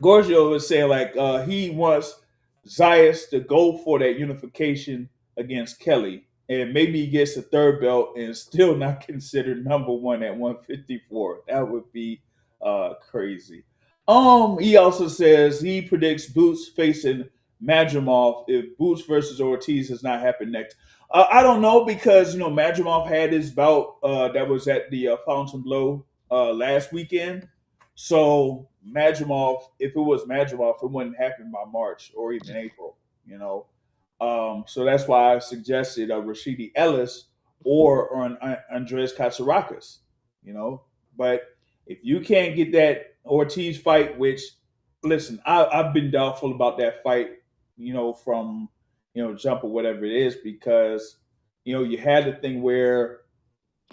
Gorgio was saying like he wants Zayas to go for that unification against Kelly, and maybe he gets a third belt and still not considered number one at 154. That would be crazy. He also says he predicts Boots facing Madrimov if Boots versus Ortiz does not happen next. I don't know, because Madrimov had his bout that was at the Fontainebleau last weekend. So Madrimov, if it was Madrimov, it wouldn't happen by March or even April. So that's why I suggested Rashidi Ellis or an Andreas Katsourakis. But if you can't get that Ortiz fight, which listen, I've been doubtful about that fight, from jump or whatever it is, because you had the thing where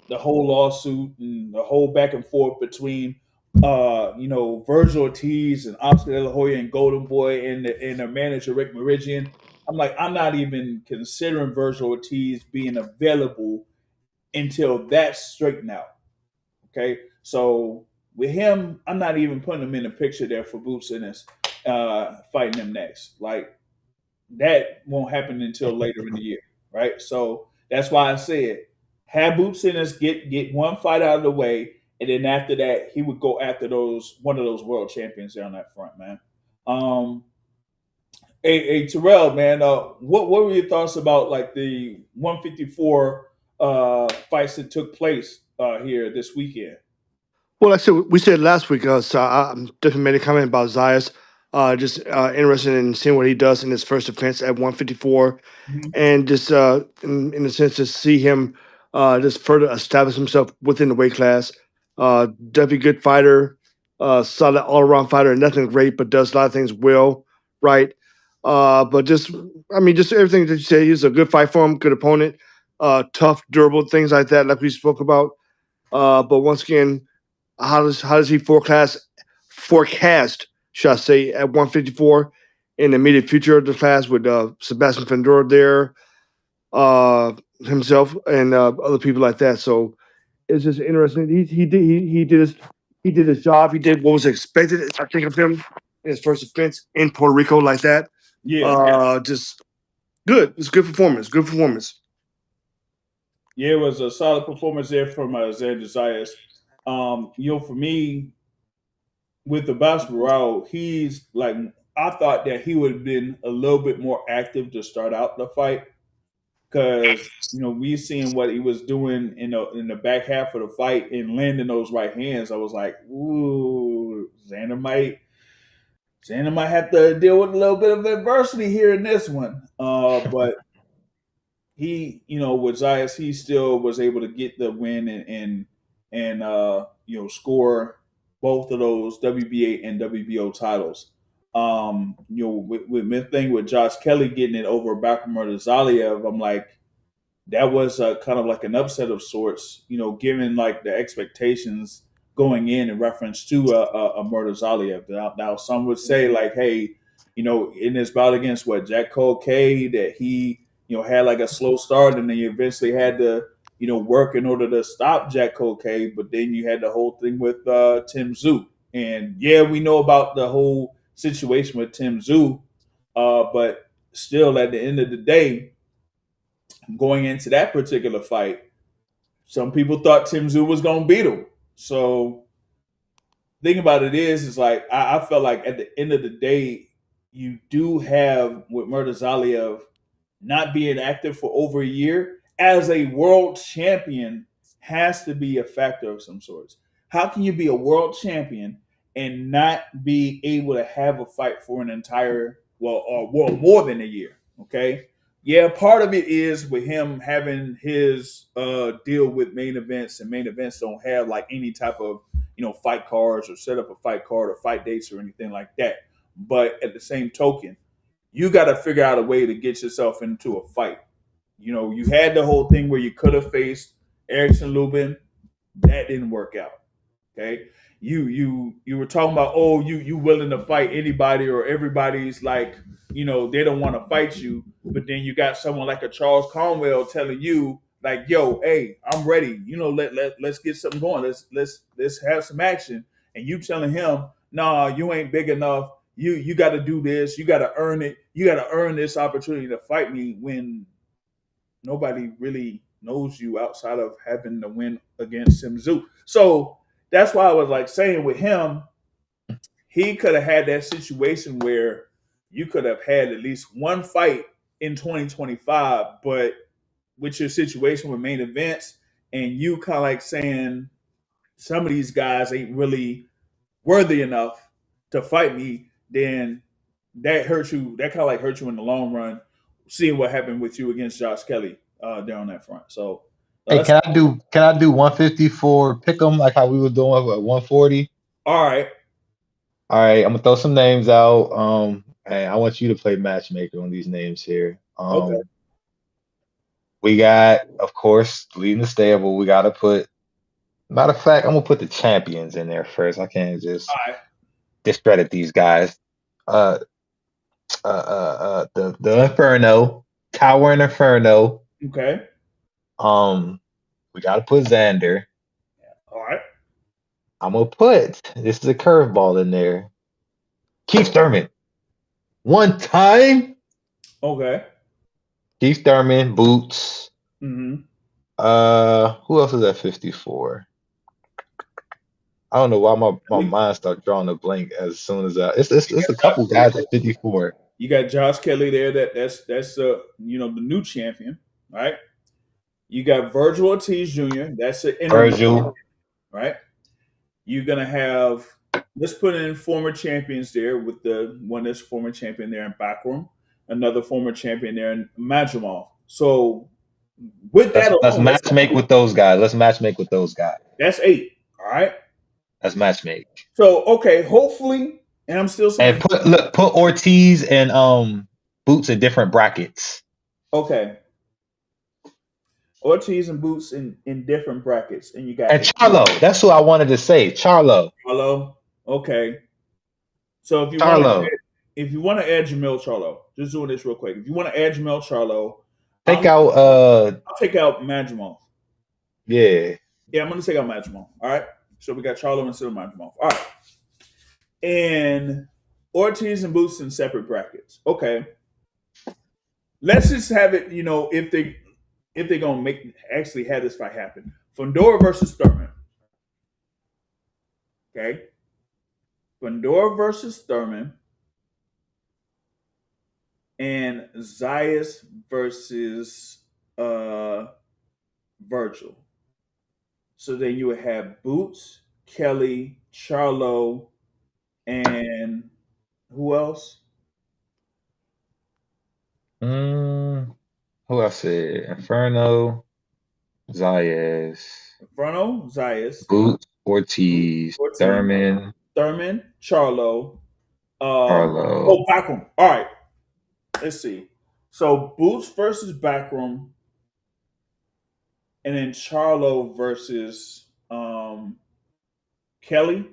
the whole lawsuit and the whole back and forth between Virgil Ortiz and Oscar De La Hoya and Golden Boy and their manager Rick Meridian. I'm like, I'm not even considering Virgil Ortiz being available until that's straightened out. Okay, so with him, I'm not even putting him in the picture there for Boots Ennis fighting him next. Like that won't happen until later in the year, right? So that's why I said have Boots Ennis get one fight out of the way, and then after that, he would go after one of those world champions there on that front, man. Hey, Terrell, man, what were your thoughts about like the 154 fights that took place here this weekend? Well, like I said, we said last week, so I definitely made a comment about Zayas. Just interested in seeing what he does in his first defense at 154, Mhm. and just in a sense, to see him just further establish himself within the weight class. Definitely good fighter, solid all around fighter. Nothing great, but does a lot of things well, right? But just, I mean, just everything that you say. He's a good fight for him, good opponent, tough, durable, things like that, like we spoke about. But once again, how does he forecast, should I say, at 154 in the immediate future of the class with Sebastian Fendora there, uh, himself, and other people like that. So it's just interesting. He did his job. He did what was expected, I think, of him in his first offense in Puerto Rico like that. Yeah, Just good. It's a good performance. Good performance. yeah, it was a solid performance there from Xander Zayas. For me, with the basketball, he's like I thought that he would have been a little bit more active to start out the fight because we seen what he was doing in the back half of the fight and landing those right hands. I was like, ooh, Xander might have to deal with a little bit of adversity here in this one. But he, with Zayas, he still was able to get the win and score both of those WBA and WBO titles. With my thing with Josh Kelly getting it over Bakhram or Zaliev, I'm like, that was kind of like an upset of sorts, given like the expectations going in reference to a Murder Zaliev. Now, some would say like, hey, in this bout against Jack K, that he, had like a slow start and then you eventually had to, work in order to stop Jack K. But then you had the whole thing with Tim Tszyu. And yeah, we know about the whole situation with Tim Tszyu, but still at the end of the day, going into that particular fight, some people thought Tim Tszyu was going to beat him. So, thing about it is like I felt like at the end of the day, you do have with Murtazaliev not being active for over a year as a world champion has to be a factor of some sorts. How can you be a world champion and not be able to have a fight for an entire or more than a year? Okay, yeah, part of it is with him having his deal with main events, and main events don't have like any type of fight cards or set up a fight card or fight dates or anything like that. But at the same token, you got to figure out a way to get yourself into a fight. You had the whole thing where you could have faced Erickson Lubin, that didn't work out. Okay, you were talking about, oh, you willing to fight anybody or everybody's like, they don't want to fight you, but then you got someone like a Charles Conwell telling you like, yo, hey, I'm ready. Let's get something going. Let's have some action. And you telling him, nah, you ain't big enough. You got to do this. You got to earn it. You got to earn this opportunity to fight me when nobody really knows you outside of having to win against Tim Tszyu. So that's why I was like saying with him, he could have had that situation where you could have had at least one fight in 2025, but with your situation with main events, and you kind of like saying some of these guys ain't really worthy enough to fight me, then that hurts you. That kind of like hurts you in the long run. Seeing what happened with you against Josh Kelly there on that front. So Hey, let's. can I do 154 pick 'em like how we were doing with 140? All right. All right, I'm gonna throw some names out. And I want you to play matchmaker on these names here. Okay. We got, of course, leading the stable. We got to put. Matter of fact, I'm gonna put the champions in there first. I can't just All right. discredit these guys. Uh, the Inferno, Tower and Inferno. Okay. We got to put Xander. All right. I'm gonna put this is a curveball in there. Keith Thurman. One time. Okay. Keith Thurman, Boots. Mm-hmm. Who else is at 54? I don't know why my mind started drawing a blank as soon as it's a couple guys at 54. You got Josh Kelly there. That's the new champion, right? You got Virgil Ortiz Jr. That's an interim, Virgil. right? You're gonna have, let's put in former champions there with the one that's former champion there in Bakhram, another former champion there in Majumov. So with that Let's alone, match make with those guys. Let's match make with those guys. that's 8. All right. Let's match make. So okay, hopefully, and I'm still saying And put Ortiz and Boots in different brackets. okay. Ortiz and Boots in different brackets, and you got And Charlo, that's who I wanted to say. Charlo. Charlo. Okay. So if you want to add Jamil Charlo, just doing this real quick. If you want to add Jamil Charlo, I'll take out Majumov. Yeah. Yeah, I'm gonna take out Majumov. All right. So we got Charlo instead of Majumov. All right. And Ortiz and Boots in separate brackets. Okay. Let's just have it, if they're gonna actually have this fight happen. Fundora versus Thurman. Okay. Fundora versus Thurman. And Zayas versus Virgil. So then you would have Boots, Kelly, Charlo, and who else? Who else said? Inferno, Zayas. Inferno, Zayas. Boots, Ortiz, Thurman, Charlo. Charlo. Bakhram. All right. Let's see. So Boots versus Bakhram, and then Charlo versus Kelly.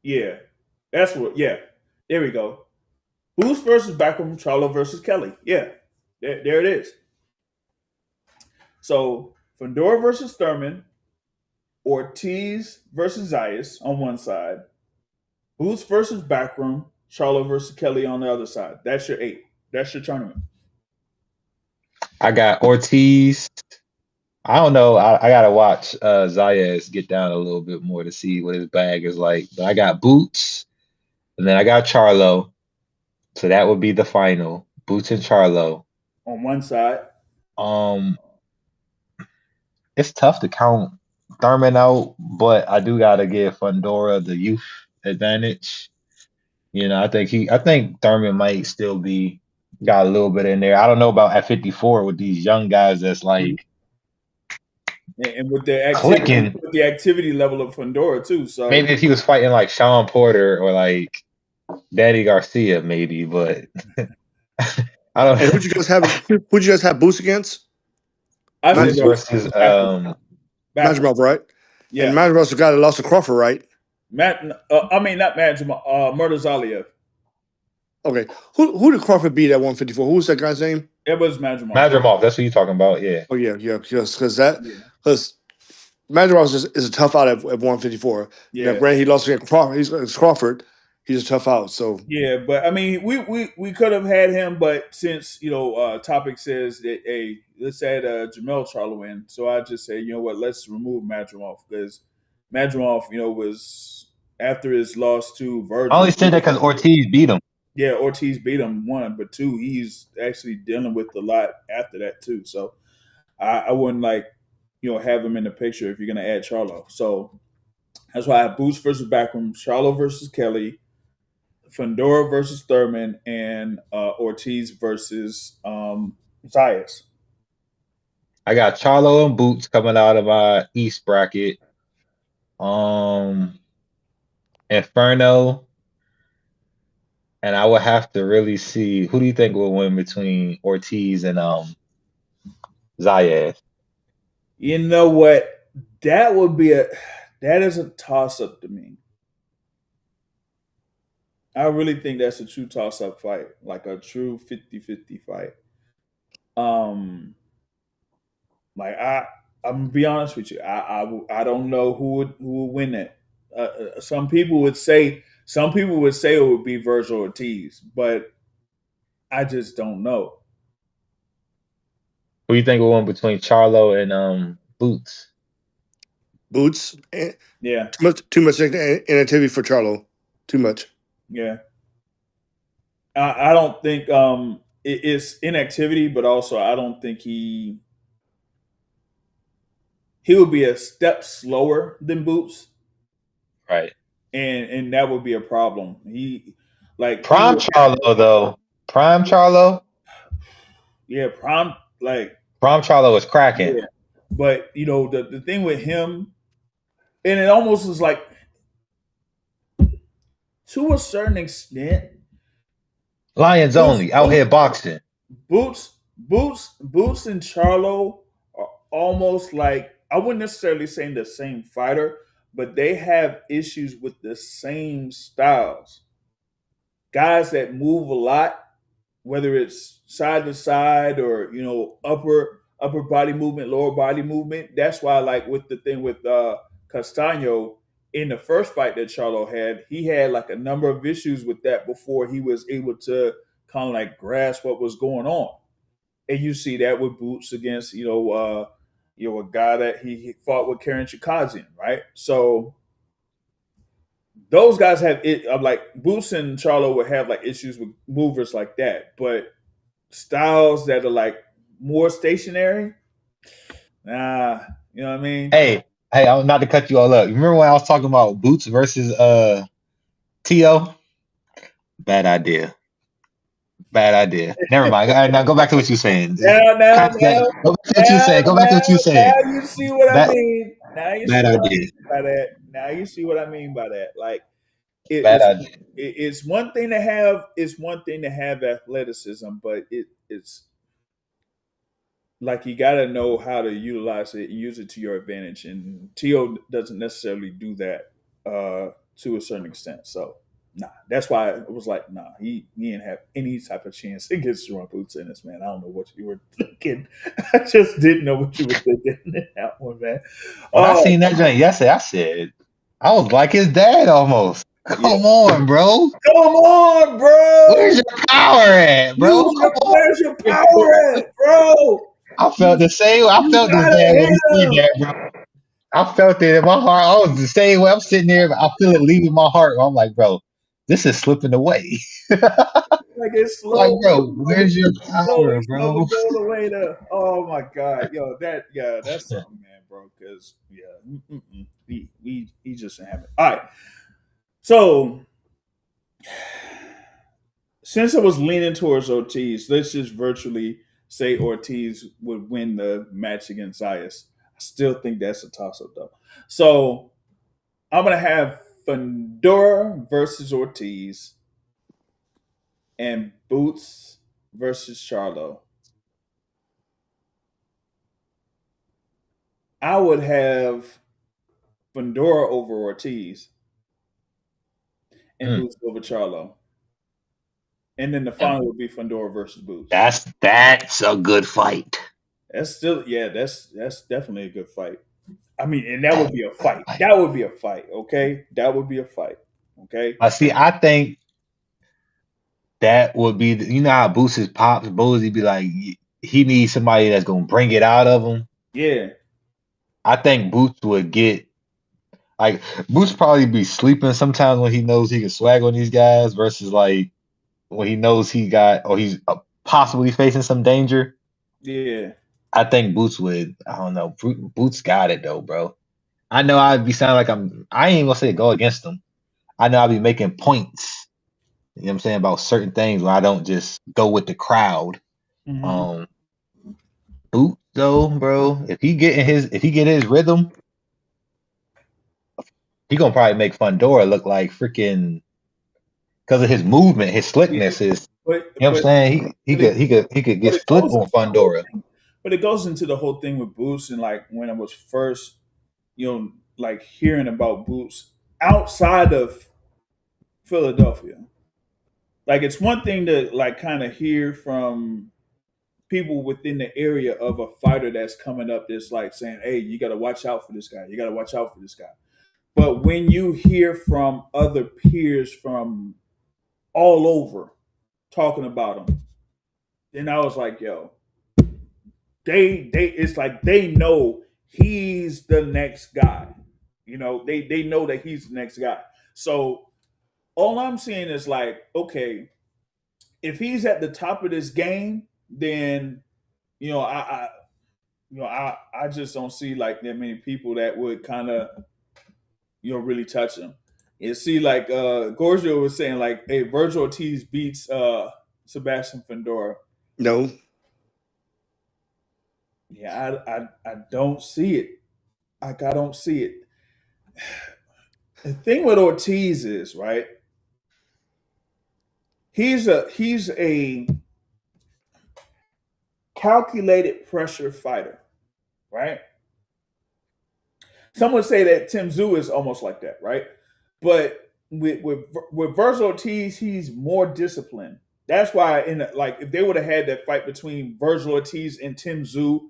Yeah, that's what. Yeah, there we go. Boots versus Bakhram, Charlo versus Kelly. Yeah, there it is. So Fundora versus Thurman, Ortiz versus Zayas on one side, Boots versus Bakhram, Charlo versus Kelly on the other side. That's your 8. That's your tournament. I got Ortiz. I don't know. I gotta watch Zayas get down a little bit more to see what his bag is like. But I got Boots, and then I got Charlo. So that would be the final. Boots and Charlo. On one side. It's tough to count Thurman out, but I do gotta give Fundora the youth advantage. I think Thurman might still be got a little bit in there. I don't know about at 54 with these young guys that's like and with the activity level of Fundora too. So maybe if he was fighting like Sean Porter or like Danny Garcia, maybe, but I don't know. And who'd you guys have Boots against? Boots versus Majumov, right? Yeah. And Majumov's the guy that lost to Crawford, right? Not Majumov, Murtazaliev. Okay. Who did Crawford beat at 154? Who was that guy's name? It was Majumov. Majumov, that's what you're talking about, yeah. Oh yeah, because Majumov is a tough out at 154. Yeah. Granted, he lost against Crawford. He's a tough out. So yeah, but I mean, we could have had him, but since topic says that hey, let's add Jamel Charlo in, so I just say what, let's remove Majumov because Majumov was after his loss to Virgil. I only said that because Ortiz beat him. Yeah, Ortiz beat him 1, but 2, he's actually dealing with a lot after that too. So I wouldn't have him in the picture if you're gonna add Charlo. So that's why I have Boots versus Bakhram, Charlo versus Kelly, Fundora versus Thurman, and Ortiz versus Zayas. I got Charlo and Boots coming out of my East bracket. Inferno. And I would have to really see who do you think will win between Ortiz and Zayas? You know what? That is a toss up to me. I really think that's a true toss up fight, like a true 50-50 fight. I'm gonna be honest with you. I don't know who would win that. Some people would say it would be Virgil Ortiz, but I just don't know. Who do you think will win between Charlo and Boots? Boots. Yeah. Too much inactivity for Charlo. Too much. Yeah. I don't think it's inactivity, but also I don't think he would be a step slower than Boots, Right. and that would be a problem. He Prime would, Charlo though. Prime Charlo. yeah, prime, like, Prime Charlo was cracking. yeah. But the thing with him, and it almost is like, to a certain extent, Lions Boots, only out Boots, here boxing. Boots and Charlo are almost like, I wouldn't necessarily say the same fighter, but they have issues with the same styles. Guys that move a lot, whether it's side to side or upper body movement, lower body movement. That's why, like, with the thing with Castano in the first fight that Charlo had, he had like a number of issues with that before he was able to kind of like grasp what was going on. And you see that with Boots against a guy that he fought with Karen Chikazian, right? So those guys have it. I'm like, Boots and Charlo would have like issues with movers like that, but styles that are like more stationary, nah, you know what I mean? Hey, I'm not to cut you all up. You remember when I was talking about Boots versus T.O.? Bad idea. Bad idea. Never mind. All right, now go back to what you're saying. Now, now, now, Go back to what you're now, saying. Go back to now, what you're saying. now you see what I Bad, mean. Now you bad see what I idea. mean by that. Now you see what I mean by that. Like, Bad it's idea. it's one thing to have athleticism, but it's like you got to know how to utilize it and use it to your advantage. And Tio doesn't necessarily do that to a certain extent. So, nah, that's why it was like, nah, he didn't have any type of chance against Jerome Boots in this, man. I don't know what you were thinking. I just didn't know what you were thinking in that one, man. When I Oh, seen that joint yesterday, I said, I was like his dad almost. yeah. Come on, bro. Come on, bro. Where's your power at, bro? Come on. Where's your power at, bro? I felt the same. I You felt this gotta dad when he hit said him. that, bro. I felt it in my heart. I was the same way. I'm sitting there, I feel it leaving my heart. I'm like, bro, this is slipping away. Like it's Like, slow, bro, where's your slowly, power, slowly bro? going away to. Oh my god, that's something, man, bro. Because he just didn't have it. All right, so since I was leaning towards Ortiz, let's just virtually say Ortiz would win the match against Zayas. I still think that's a toss up though. So I'm gonna have Fundora versus Ortiz and Boots versus Charlo. I would have Fundora over Ortiz and Mm, Boots over Charlo. And then the mm. final would be Fundora versus Boots. That's a good fight. That's still, yeah, that's definitely a good fight. I mean, and that That's would be a a good fight. fight. That would be a fight, okay? That would be a fight, okay? I see. I think that would be, you know how Boots his pops, Boozy be like, he needs somebody that's gonna bring it out of him. Yeah, I think Boots would get like Boots probably be sleeping sometimes when he knows he can swag on these guys versus like when he knows he got or he's possibly facing some danger. yeah. I think Boots would. I don't know. Boots got it though, bro. I know I'd be sounding like I ain't gonna say go against him. I know I'll be making points. You know what I'm saying about certain things where I don't just go with the crowd. Hmm. Um, Boots though, bro. If he get his rhythm, he gonna probably make Fundora look like freaking because of his movement, his Yeah, slickness. Is but you know what I'm but saying? but it He could but get it slick goes on into the whole Fundora. thing. But it goes into the whole thing with Boots, and like when I was first, like hearing about Boots outside of Philadelphia. Like it's one thing to like kind of hear from people within the area of a fighter that's coming up that's like saying, "Hey, you got to watch out for this guy. You got to watch out for this guy." But when you hear from other peers from all over talking about him, then I was like, "Yo, they it's like they know he's the next guy. They know that he's the next guy. So all I'm saying is like, okay, if he's at the top of this game, then you know I just don't see like that many people that would kind of really touch him. You see, like Gorgio was saying, like, hey, Virgil Ortiz beats Sebastian Fundora. No. Yeah, I don't see it. Like, I don't see it. The thing with Ortiz is, right, he's a calculated pressure fighter, right? Some would say that Tim Tszyu is almost like that, right? But with Virgil Ortiz, he's more disciplined. That's why, like, if they would have had that fight between Virgil Ortiz and Tim Tszyu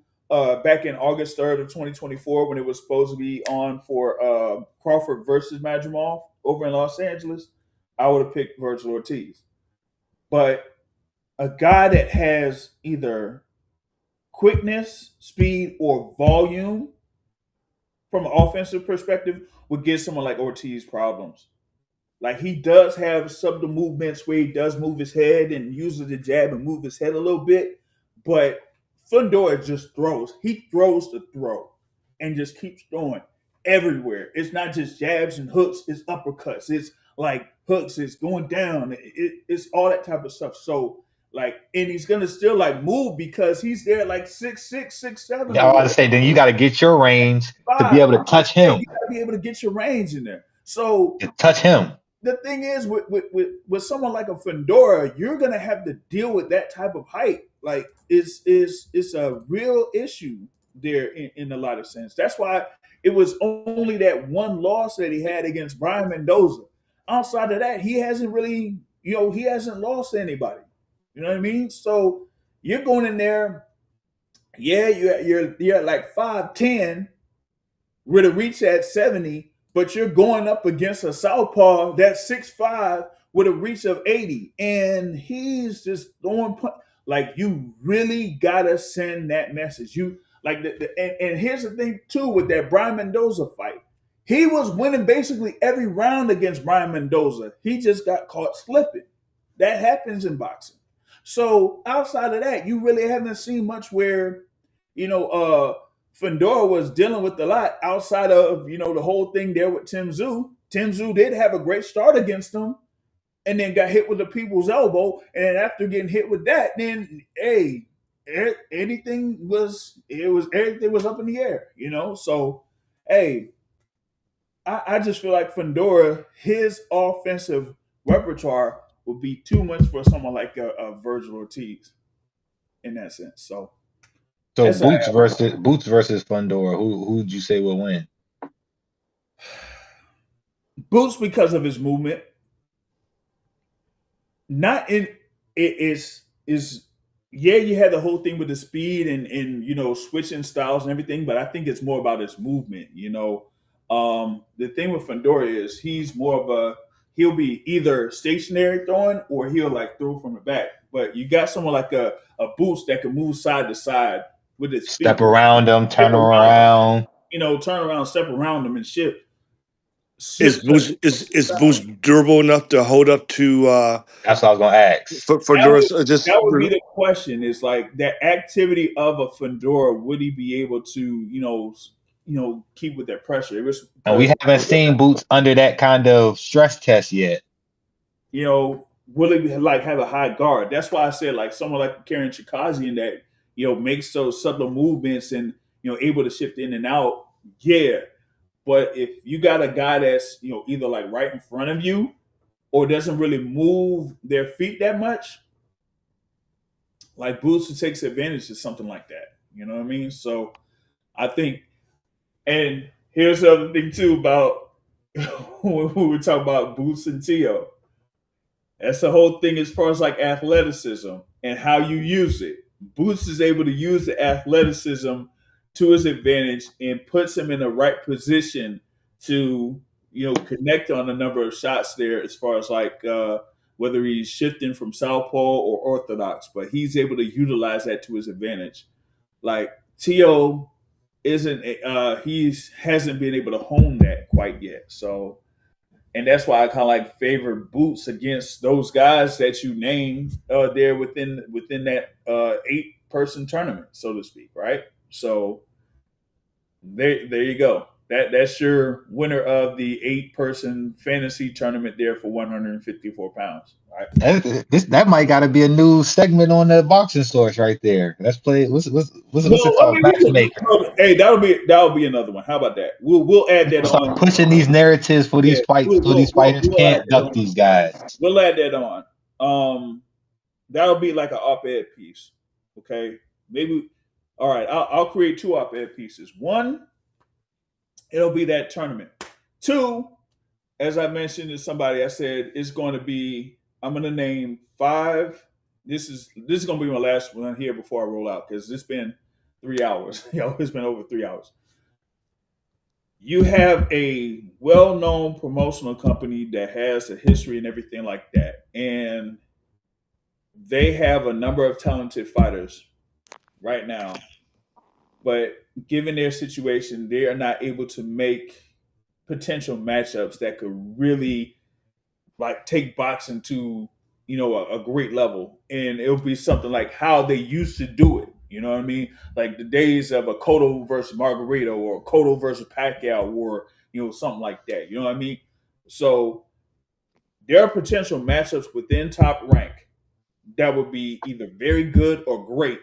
back in August 3rd of 2024, when it was supposed to be on for Crawford versus Madrimov over in Los Angeles, I would have picked Virgil Ortiz. But a guy that has either quickness, speed, or volume from an offensive perspective would give someone like Ortiz problems. Like, he does have subtle movements where he does move his head and uses the jab and move his head a little bit, but Fundora just throws. He throws the throw and just keeps throwing everywhere. It's not just jabs and hooks, it's uppercuts. It's like hooks, it's going down. It's all that type of stuff. So, like, and he's gonna still like move because he's there like 6'6", 6'7". Yeah, I was to say, then you got to get your range to be able to touch him. You gotta be able to get your range in there. So to touch him. The thing is, with someone like a Fundora, you're gonna have to deal with that type of height. Like, it's a real issue there in a lot of sense. That's why it was only that one loss that he had against Brian Mendoza. Outside of that, he hasn't really, he hasn't lost to anybody. You know what I mean? So you're going in there, yeah, you're like 5'10" with a reach at 70, but you're going up against a southpaw that's 6'5" with a reach of 80, and he's just throwing. Like, you really gotta send that message. You like, and here's the thing too with that Brian Mendoza fight. He was winning basically every round against Brian Mendoza. He just got caught slipping. That happens in boxing. So outside of that, you really haven't seen much where, Fundora was dealing with a lot outside of, the whole thing there with Tim Tszyu. Tim Tszyu did have a great start against him and then got hit with the people's elbow. And then after getting hit with that, then, hey, everything was up in the air, So, hey, I just feel like Fundora, his offensive repertoire would be too much for someone like a Virgil Ortiz in that sense. So Boots versus Fundora, who'd you say will win? Boots, because of his movement. Not in it is yeah, you had the whole thing with the speed and switching styles and everything, but I think it's more about his movement. The thing with Fundora is he'll be either stationary throwing or he'll like throw from the back. But you got someone like a Boots that can move side to side with his step around them, turn around. Turn around, step around them and shift. Is Boots durable enough to hold up to? That's what I was gonna ask. That would be the question. Is like that activity of a Fundora. Would he be able to, keep with that pressure? And we haven't seen Boots under that kind of stress test yet. Will he like have a high guard? That's why I said like someone like Karen Chikazian that makes those subtle movements and able to shift in and out. Yeah. But if you got a guy that's, either like right in front of you or doesn't really move their feet that much, like Boots who takes advantage of something like that. You know what I mean? So I think, and here's the other thing too about when we were talking about Boots and Teo. That's the whole thing as far as like athleticism and how you use it. Boots is able to use the athleticism to his advantage and puts him in the right position to, connect on a number of shots there as far as like whether he's shifting from southpaw or orthodox, but he's able to utilize that to his advantage. Like Teo hasn't been able to hone that quite yet. So, and that's why I kind of like favor Boots against those guys that you named there within that 8-person tournament, so to speak, right? So there you go. That's your winner of the 8-person fantasy tournament there for 154 pounds, right? That might got to be a new segment on the boxing source right there. Let's play. What's it Well, I called? mean, Matchmaker. hey, that'll be another one. How about that? We'll add that People start on. pushing these narratives for Yeah, these fights, so these fighters we'll add can't that duck on. these guys. We'll add that on. That'll be like an op-ed piece. Okay, maybe. All right, I'll create 2 op-ed pieces. One, it'll be that tournament. 2, as I mentioned to somebody, I said it's going to be. I'm going to name 5. This is going to be my last one here before I roll out because it's been 3 hours. It's been over 3 hours. You have a well-known promotional company that has a history and everything like that, and they have a number of talented fighters right now, but given their situation, they are not able to make potential matchups that could really like take boxing to a great level, and it'll be something like how they used to do it. You know what I mean? Like the days of a Cotto versus Margarito or Cotto versus Pacquiao, or something like that. You know what I mean? So there are potential matchups within Top Rank that would be either very good or great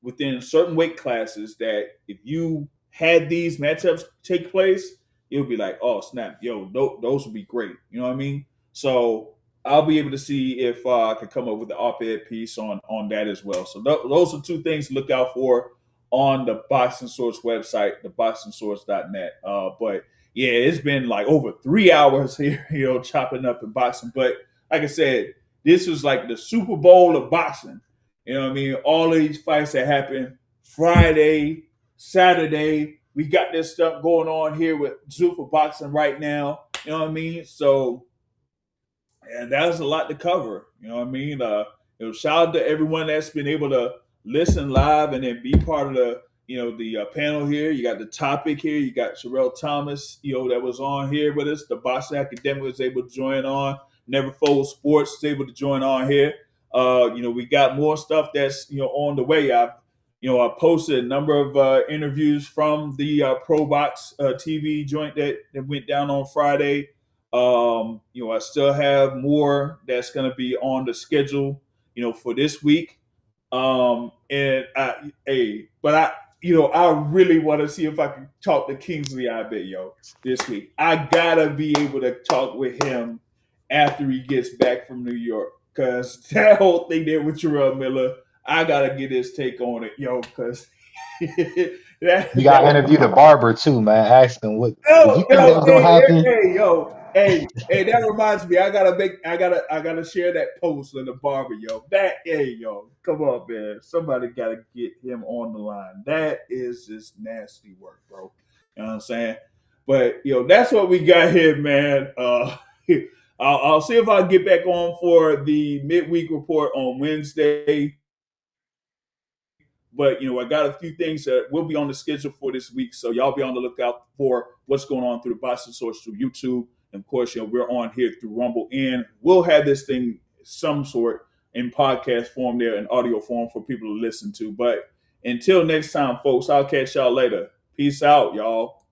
within certain weight classes that if you had these matchups take place, it would be like, oh snap, yo, those would be great. You know what I mean? So I'll be able to see if I can come up with an op-ed piece on that as well. So those are 2 things to look out for on the Boxing Source website, theboxingsource.net. But yeah, it's been like over 3 hours here, chopping up and boxing. But like I said, this was like the Super Bowl of boxing. You know what I mean? All of these fights that happen Friday, Saturday. We got this stuff going on here with Zuffa Boxing right now. You know what I mean? So, and that was a lot to cover. You know what I mean? Shout out to everyone that's been able to listen live and then be part of the panel here. You got the topic here. You got Sherelle Thomas, that was on here with us. The Boxing Academic was able to join on. Neverfold Sports was able to join on here. We got more stuff that's on the way. I posted a number of interviews from the ProBox TV joint that went down on Friday. I still have more that's going to be on the schedule, for this week. I really want to see if I can talk to Kingsley Abbott, this week. I gotta be able to talk with him after he gets back from New York, because that whole thing there with Jarrell Miller, I gotta get his take on it, because You got to interview the barber too, man. Ask him what if you think that was gonna happen. Hey, that reminds me. I gotta share that post with the barber, come on, man. Somebody gotta get him on the line. That is just nasty work, bro. You know what I'm saying? But that's what we got here, man. I'll see if I get back on for the midweek report on Wednesday. But I got a few things that will be on the schedule for this week, so y'all be on the lookout for what's going on through the Boxing Source through YouTube, and of course, we're on here through Rumble, and we'll have this thing some sort in podcast form there, in audio form for people to listen to. But until next time, folks, I'll catch y'all later. Peace out, y'all.